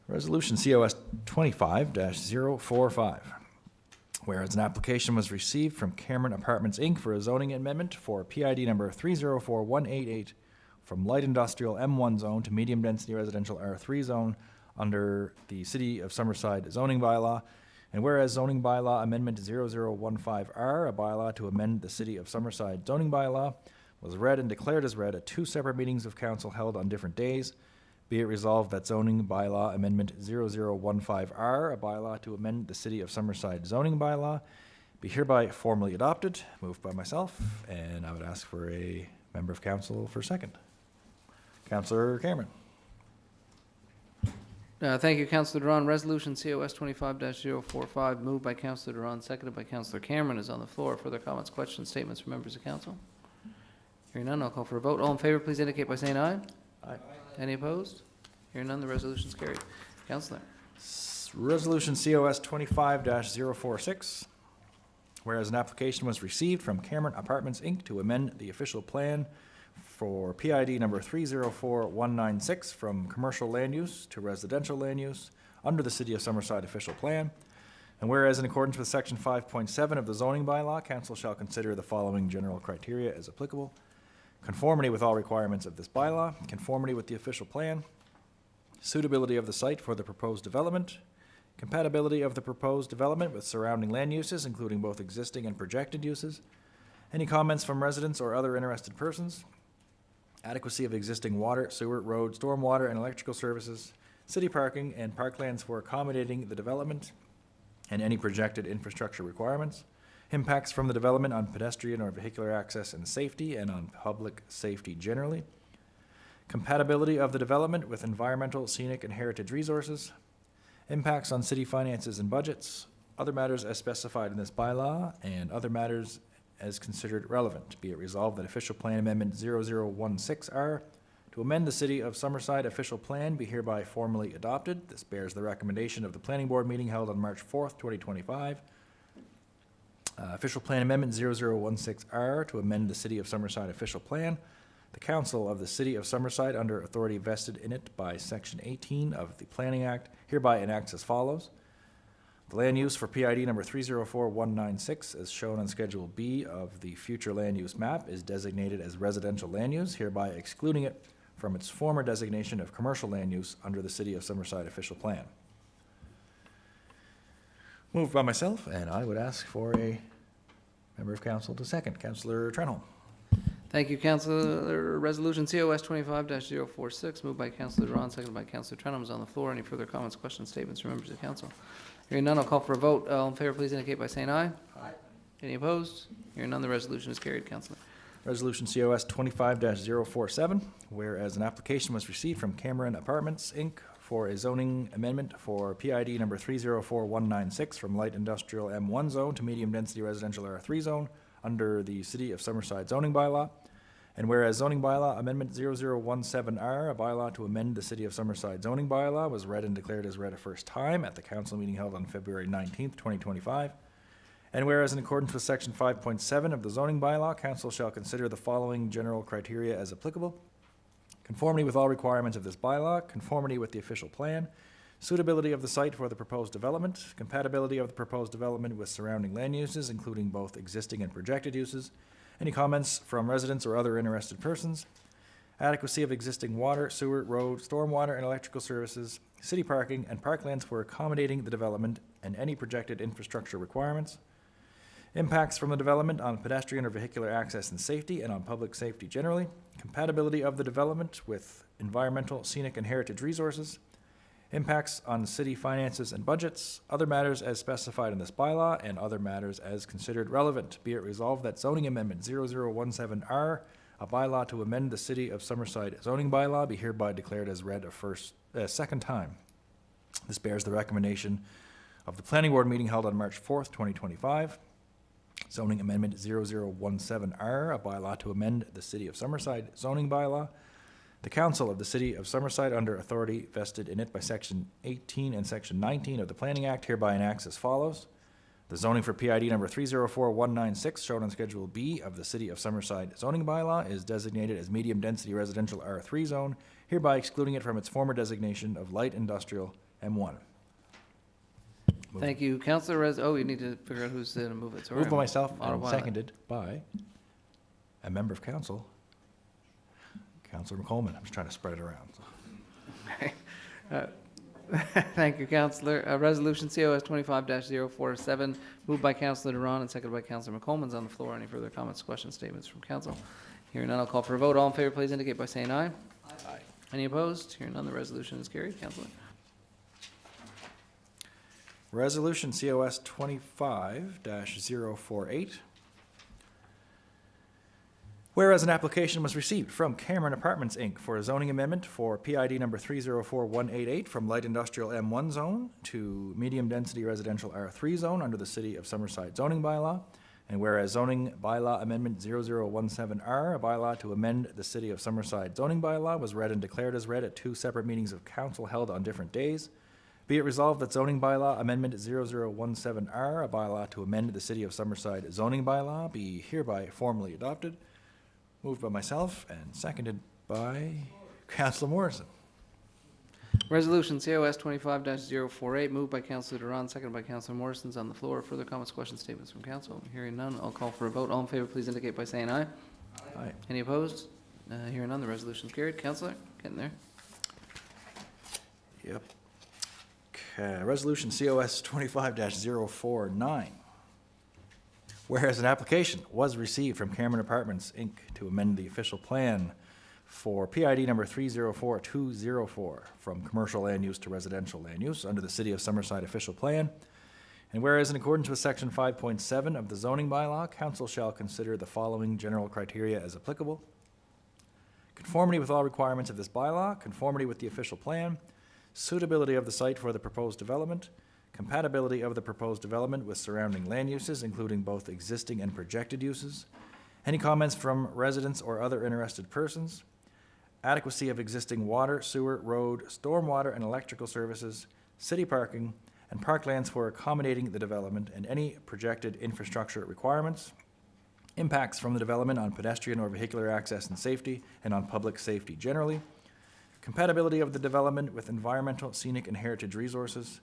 Resolution COS 25-045. Whereas an application was received from Cameron Apartments, Inc. for a zoning amendment for PID number 304188 from light industrial M1 zone to medium density residential R3 zone under the City of Summerside zoning bylaw. And whereas zoning bylaw amendment 0015R, a bylaw to amend the City of Summerside zoning bylaw, was read and declared as read at 2 separate meetings of council held on different days. Be it resolved that zoning bylaw amendment 0015R, a bylaw to amend the City of Summerside zoning bylaw, be hereby formally adopted. Moved by myself, and I would ask for a member of council for second. Councillor Cameron. Thank you, Councillor Doiron. Resolution COS 25-045, moved by Councillor Doiron, seconded by Councillor Cameron, is on the floor. Further comments, questions, statements from members of council? Hearing none, I'll call for a vote. All in favor, please indicate by saying aye. Aye. Any opposed? Hearing none, the resolution is carried. Councillor. Resolution COS 25-046. Whereas an application was received from Cameron Apartments, Inc. to amend the official plan for PID number 304196 from commercial land use to residential land use under the City of Summerside official plan. And whereas in accordance with section 5.7 of the zoning bylaw, council shall consider the following general criteria as applicable: conformity with all requirements of this bylaw, conformity with the official plan, suitability of the site for the proposed development, compatibility of the proposed development with surrounding land uses, including both existing and projected uses, any comments from residents or other interested persons, adequacy of existing water, sewer, road, stormwater, and electrical services, city parking, and parklands for accommodating the development, and any projected infrastructure requirements, impacts from the development on pedestrian or vehicular access and safety and on public safety generally, compatibility of the development with environmental, scenic, and heritage resources, impacts on city finances and budgets, other matters as specified in this bylaw, and other matters as considered relevant. Be it resolved that official plan amendment 0016R to amend the City of Summerside official plan be hereby formally adopted. This bears the recommendation of the planning board meeting held on March 4th, 2025. Official plan amendment 0016R to amend the City of Summerside official plan. The Council of the City of Summerside, under authority vested in it by Section 18 of the Planning Act, hereby enacts as follows. The land use for PID number 304196, as shown on Schedule B of the future land use map, is designated as residential land use, hereby excluding it from its former designation of commercial land use under the City of Summerside official plan. Moved by myself, and I would ask for a member of council to second. Councillor Trenholm. Thank you, Councillor. Resolution COS 25-046, moved by Councillor Doiron, seconded by Councillor Trenholm, is on the floor. Any further comments, questions, statements from members of council? Hearing none, I'll call for a vote. All in favor, please indicate by saying aye. Aye. Any opposed? Hearing none, the resolution is carried. Councillor. Resolution COS 25-047, whereas an application was received from Cameron Apartments, Inc. for a zoning amendment for PID number 304196 from light industrial M1 zone to medium density residential R3 zone under the City of Summerside zoning bylaw. And whereas zoning bylaw amendment 0017R, a bylaw to amend the City of Summerside zoning bylaw, was read and declared as read a first time at the council meeting held on February 19th, 2025. And whereas in accordance with section 5.7 of the zoning bylaw, council shall consider the following general criteria as applicable: conformity with all requirements of this bylaw, conformity with the official plan, suitability of the site for the proposed development, compatibility of the proposed development with surrounding land uses, including both existing and projected uses, any comments from residents or other interested persons, adequacy of existing water, sewer, road, stormwater, and electrical services, city parking, and parklands for accommodating the development, and any projected infrastructure requirements, impacts from the development on pedestrian or vehicular access and safety and on public safety generally, compatibility of the development with environmental, scenic, and heritage resources, impacts on city finances and budgets, other matters as specified in this bylaw, and other matters as considered relevant. Be it resolved that zoning amendment 0017R, a bylaw to amend the City of Summerside zoning bylaw, be hereby declared as read a second time. This bears the recommendation of the planning board meeting held on March 4th, 2025. Zoning amendment 0017R, a bylaw to amend the City of Summerside zoning bylaw. The Council of the City of Summerside, under authority vested in it by Section 18 and Section 19 of the Planning Act, hereby enacts as follows. The zoning for PID number 304196, shown on Schedule B of the City of Summerside zoning bylaw, is designated as medium-density residential R3 zone, hereby excluding it from its former designation of light industrial M1. Thank you, Councillor you need to figure out who's going to move it. Sorry. Moved by myself and Autopilot. seconded by a member of council, Councillor McColeman. I'm just trying to spread it around. Thank you, Councillor. Resolution COS 25-047, moved by Councillor Doiron and seconded by Councillor McColeman, is on the floor. Any further comments, questions, statements from council? Hearing none, I'll call for a vote. All in favor, please indicate by saying aye. Aye. Any opposed? Hearing none, the resolution is carried. Councillor. Resolution COS 25-048. Whereas an application was received from Cameron Apartments, Inc. for a zoning amendment for PID number 304188 from light industrial M1 zone to medium density residential R3 zone under the City of Summerside zoning bylaw. And whereas zoning bylaw amendment 0017R, a bylaw to amend the City of Summerside zoning bylaw, was read and declared as read at 2 separate meetings of council held on different days. Be it resolved that zoning bylaw amendment 0017R, a bylaw to amend the City of Summerside zoning bylaw, be hereby formally adopted. Moved by myself and seconded by Councillor Morrison. Resolution COS 25-048, moved by Councillor Doiron, seconded by Councillor Morrison, is on the floor. Further comments, questions, statements from council? Hearing none, I'll call for a vote. All in favor, please indicate by saying aye. Aye. Any opposed? Hearing none, the resolution is carried. Councillor, getting there. Yep. Okay, resolution COS 25-049. Whereas an application was received from Cameron Apartments, Inc. to amend the official plan for PID number 304204 from commercial land use to residential land use under the City of Summerside official plan. And whereas in accordance with section 5.7 of the zoning bylaw, council shall consider the following general criteria as applicable: conformity with all requirements of this bylaw, conformity with the official plan, suitability of the site for the proposed development, compatibility of the proposed development with surrounding land uses, including both existing and projected uses, any comments from residents or other interested persons, adequacy of existing water, sewer, road, stormwater, and electrical services, city parking, and parklands for accommodating the development, and any projected infrastructure requirements, impacts from the development on pedestrian or vehicular access and safety, and on public safety generally, compatibility of the development with environmental, scenic, and heritage resources,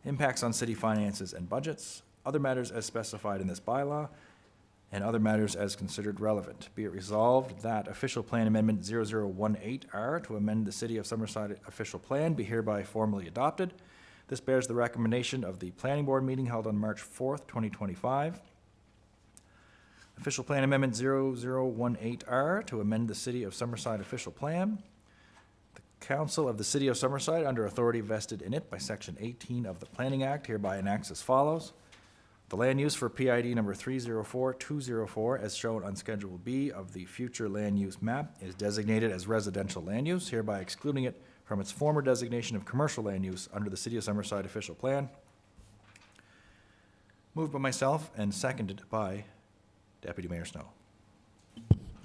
impacts on city finances and budgets, other matters as specified in this bylaw, and other matters as considered relevant. Be it resolved that official plan amendment 0018R to amend the City of Summerside official plan be hereby formally adopted. This bears the recommendation of the planning board meeting held on March 4th, 2025. Official plan amendment 0018R to amend the City of Summerside official plan. Council of the City of Summerside, under authority vested in it by Section 18 of the Planning Act, hereby enacts as follows. The land use for PID number 304204, as shown on Schedule B of the future land use map, is designated as residential land use, hereby excluding it from its former designation of commercial land use under the City of Summerside official plan. Moved by myself and seconded by Deputy Mayor Snow.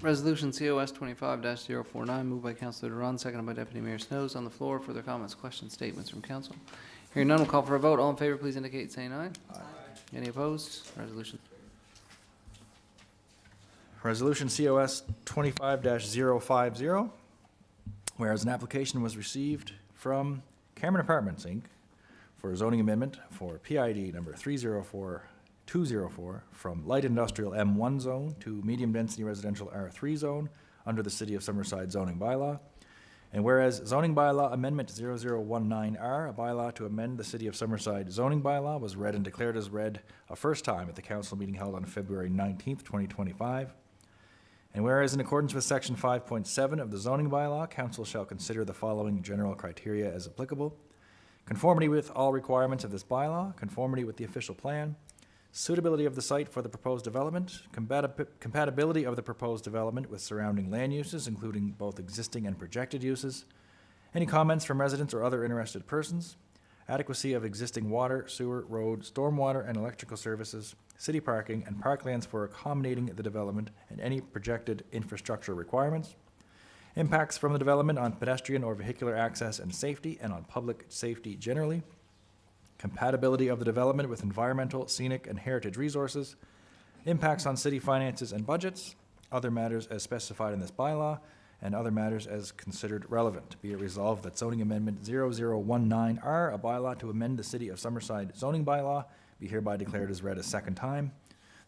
Resolution COS 25-049, moved by Councillor Doiron, seconded by Deputy Mayor Snow, is on the floor. Further comments, questions, statements from council? Hearing none, we'll call for a vote. All in favor, please indicate saying aye. Aye. Any opposed? Resolution. Resolution COS 25-050, whereas an application was received from Cameron Apartments, Inc. for a zoning amendment for PID number 304204 from light industrial M1 zone to medium density residential R3 zone under the City of Summerside zoning bylaw. And whereas zoning bylaw amendment 0019R, a bylaw to amend the City of Summerside zoning bylaw, was read and declared as read a first time at the council meeting held on February 19th, 2025. And whereas in accordance with section 5.7 of the zoning bylaw, council shall consider the following general criteria as applicable: conformity with all requirements of this bylaw, conformity with the official plan, suitability of the site for the proposed development, compatibility of the proposed development with surrounding land uses, including both existing and projected uses, any comments from residents or other interested persons, adequacy of existing water, sewer, road, stormwater, and electrical services, city parking, and parklands for accommodating the development, and any projected infrastructure requirements, impacts from the development on pedestrian or vehicular access and safety, and on public safety generally, compatibility of the development with environmental, scenic, and heritage resources, impacts on city finances and budgets, other matters as specified in this bylaw, and other matters as considered relevant. Be it resolved that zoning amendment 0019R, a bylaw to amend the City of Summerside zoning bylaw, be hereby declared as read a second time.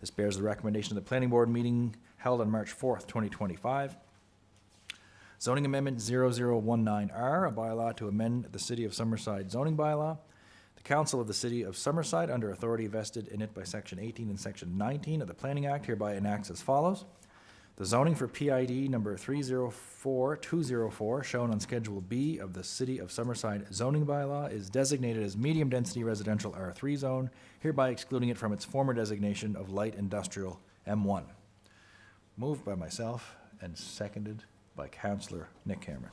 This bears the recommendation of the Planning Board meeting held on March 4th, 2025. Zoning amendment 0019R, a bylaw to amend the City of Summerside zoning bylaw. The Council of the City of Summerside, under authority vested in it by Section 18 and Section 19 of the Planning Act, hereby enacts as follows. The zoning for PID number 304204, shown on Schedule B of the City of Summerside zoning bylaw, is designated as medium-density residential R3 zone, hereby excluding it from its former designation of light industrial M1. Moved by myself and seconded by Councillor Nick Cameron.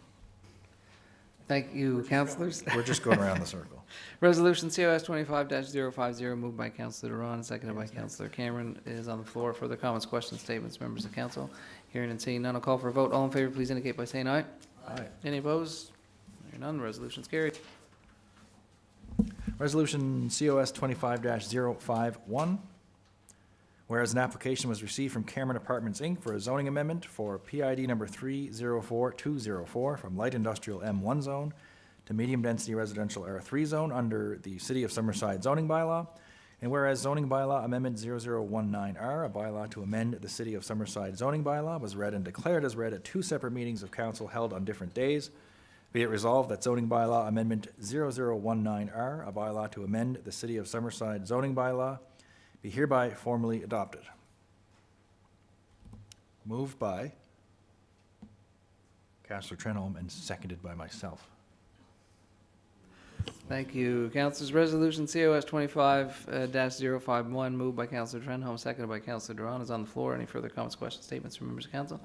Thank you, councillors. We're just going around the circle. Resolution COS 25-050, moved by Councillor Doiron, seconded by Councillor Cameron, is on the floor. Further comments, questions, statements, members of council? Hearing and seeing none, I'll call for a vote. All in favor, please indicate by saying aye. Aye. Any opposed? Hearing none, the resolution's carried. Resolution COS 25-051. Whereas an application was received from Cameron Apartments, Inc. for a zoning amendment for PID number 304204 from light industrial M1 zone to medium-density residential R3 zone under the City of Summerside zoning bylaw. And whereas zoning bylaw amendment 0019R, a bylaw to amend the City of Summerside zoning bylaw, was read and declared as read at two separate meetings of council held on different days. Be it resolved that zoning bylaw amendment 0019R, a bylaw to amend the City of Summerside zoning bylaw, be hereby formally adopted. Moved by Councillor Trenholm and seconded by myself. Thank you, councillors. Resolution COS 25-051, moved by Councillor Trenholm, seconded by Councillor Doiron, is on the floor. Any further comments, questions, statements from members of council?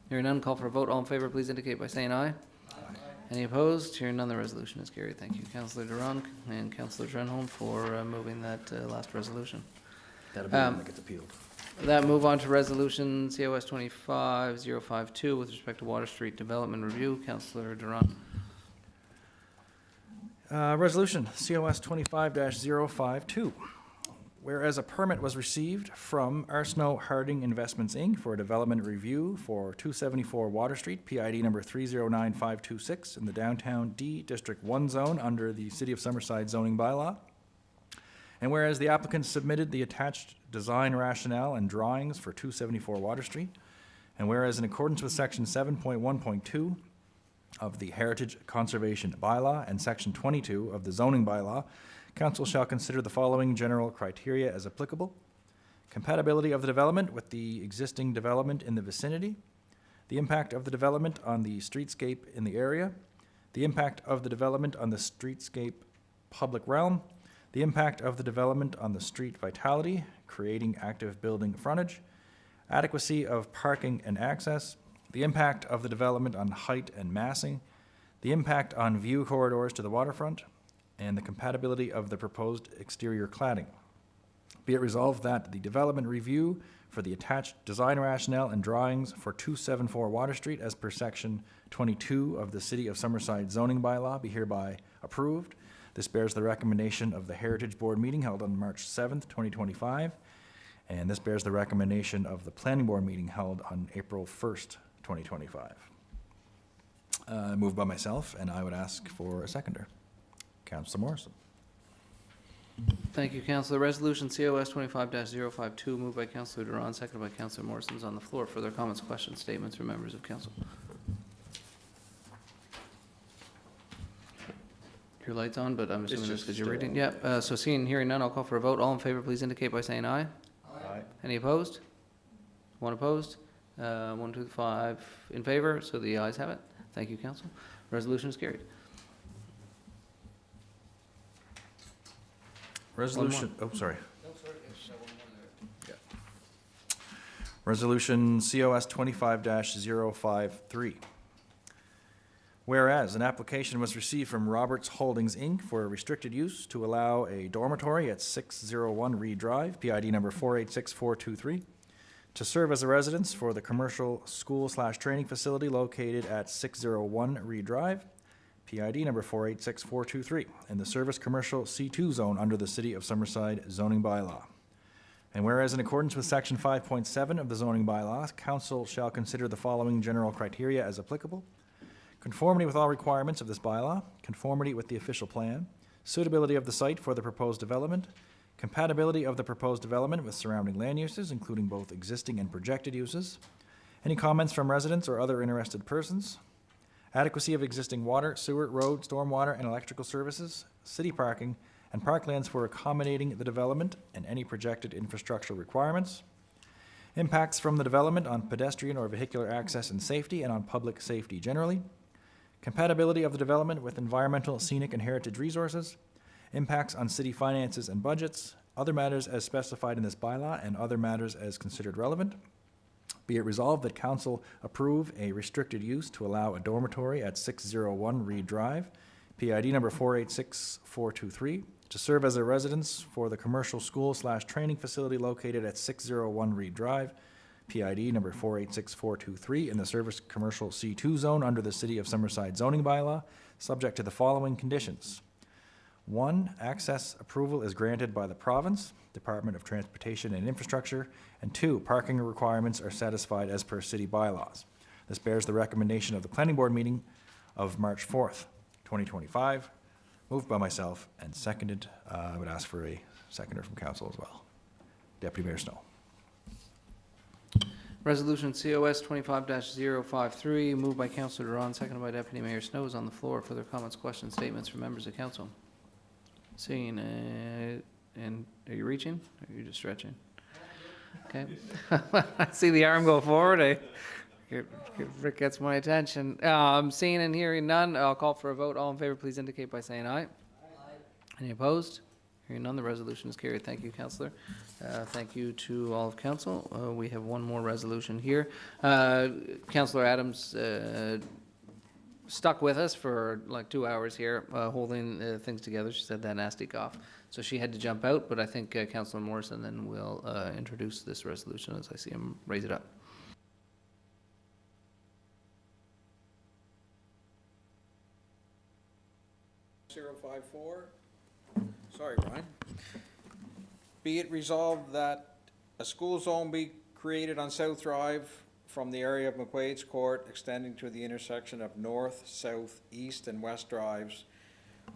Hearing none, call for a vote. All in favor, please indicate by saying aye. Any opposed? Hearing none, the resolution is carried. Thank you, Councillor Doiron and Councillor Trenholm, for moving that last resolution. That'll be one that gets appealed. That move on to resolution COS 25-052 with respect to Water Street Development Review. Councillor Doiron. Resolution COS 25-052. Whereas a permit was received from Arsenault Harding Investments, Inc. for a development review for 274 Water Street, PID number 309526 in the downtown D District 1 zone under the City of Summerside zoning bylaw. And whereas the applicant submitted the attached design rationale and drawings for 274 Water Street, and whereas in accordance with Section 7.1.2 of the Heritage Conservation Bylaw and Section 22 of the zoning bylaw, council shall consider the following general criteria as applicable: compatibility of the development with the existing development in the vicinity, the impact of the development on the streetscape in the area, the impact of the development on the streetscape public realm, the impact of the development on the street vitality, creating active building frontage, adequacy of parking and access, the impact of the development on height and massing, the impact on view corridors to the waterfront, and the compatibility of the proposed exterior cladding. Be it resolved that the development review for the attached design rationale and drawings for 274 Water Street as per Section 22 of the City of Summerside zoning bylaw be hereby approved. This bears the recommendation of the Heritage Board meeting held on March 7th, 2025, and this bears the recommendation of the Planning Board meeting held on April 1st, 2025. Moved by myself, and I would ask for a seconder. Councillor Morrison. Thank you, Councillor. Resolution COS 25-052, moved by Councillor Doiron, seconded by Councillor Morrison, is on the floor. Further comments, questions, statements from members of council? Your light's on, but I'm assuming that's because you're reading. Yeah, so seeing and hearing none, I'll call for a vote. All in favor, please indicate by saying aye. Aye. Any opposed? One opposed? 1, 2, 5 in favor, so the ayes have it. Thank you, council. Resolution is carried. Resolution, oh, sorry. Yeah. Resolution COS 25-053. Whereas an application was received from Roberts Holdings, Inc. for a restricted use to allow a dormitory at 601 Reed Drive, PID number 486423, to serve as a residence for the commercial school/training facility located at 601 Reed Drive, PID number 486423, in the Service Commercial C2 zone under the City of Summerside zoning bylaw. And whereas in accordance with section 5.7 of the zoning bylaws, council shall consider the following general criteria as applicable: conformity with all requirements of this bylaw, conformity with the official plan, suitability of the site for the proposed development, compatibility of the proposed development with surrounding land uses, including both existing and projected uses, any comments from residents or other interested persons, adequacy of existing water, sewer, road, stormwater, and electrical services, city parking, and parklands for accommodating the development and any projected infrastructure requirements, impacts from the development on pedestrian or vehicular access and safety and on public safety generally, compatibility of the development with environmental, scenic, and heritage resources, impacts on city finances and budgets, other matters as specified in this bylaw and other matters as considered relevant. Be it resolved that council approve a restricted use to allow a dormitory at 601 Reed Drive, PID number 486423, to serve as a residence for the commercial school/training facility located at 601 Reed Drive, PID number 486423, in the Service Commercial C2 zone under the City of Summerside zoning bylaw, subject to the following conditions. 1, access approval is granted by the province, Department of Transportation and Infrastructure, and 2, parking requirements are satisfied as per city bylaws. This bears the recommendation of the Planning Board meeting of March 4th, 2025, moved by myself and seconded. I would ask for a seconder from council as well. Deputy Mayor Snow. Resolution COS 25-053, moved by Councillor Doiron, seconded by Deputy Mayor Snow, is on the floor. Further comments, questions, statements from members of council? Seeing, and are you reaching? Or are you just stretching? Okay. I see the arm go forward. Rick gets my attention. Seeing and hearing none, I'll call for a vote. All in favor, please indicate by saying aye. Aye. Any opposed? Hearing none, the resolution is carried. Thank you, Councillor. Thank you to all of council. We have one more resolution here. Councillor Adams stuck with us for like 2 hours here, holding things together. She said that nasty cough. So she had to jump out, but I think Councillor Morrison then will introduce this resolution as I see him raise it up. Sorry, Brian. Be it resolved that a school zone be created on South Drive from the area of McQuaid's Court extending to the intersection of North, South, East, and West Drives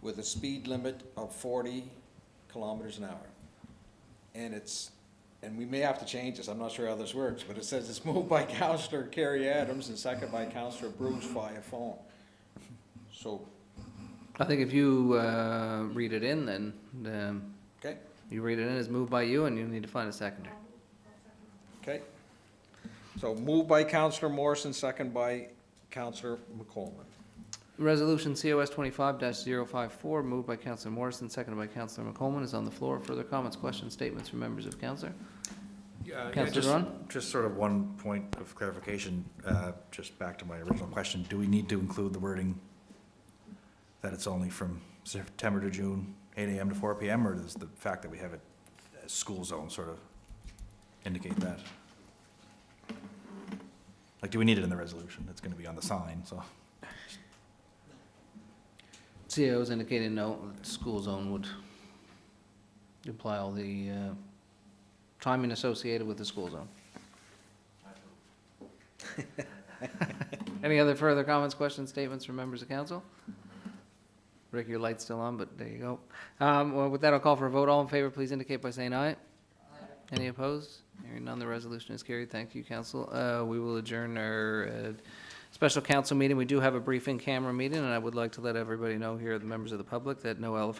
with a speed limit of 40 kilometers an hour. And we may have to change this, I'm not sure how this works, but it says it's moved by Councillor Kerry Adams and second by Councillor Bruce via phone. So, I think if you read it in, then okay, you read it in as moved by you, and you need to find a seconder. okay. So moved by Councillor Morrison, second by Councillor McColeman. Resolution COS 25-054, moved by Councillor Morrison, seconded by Councillor McColeman, is on the floor. Further comments, questions, statements from members of council? Councillor Doiron? Just sort of one point of clarification, just back to my original question. Do we need to include the wording that it's only from September to June, 8 a.m. to 4 p.m., or does the fact that we have it as school zone sort of indicate that? Like, do we need it in the resolution? It's going to be on the sign, so. CAO is indicating no, the school zone would imply all the timing associated with the school zone. Any other further comments, questions, statements from members of council? Rick, your light's still on, but there you go. Well, with that, I'll call for a vote. All in favor, please indicate by saying aye. Aye. Any opposed? Hearing none, the resolution is carried. Thank you, council. We will adjourn our special council meeting. We do have a briefing camera meeting, and I would like to let everybody know here, the members of the public, that no elephant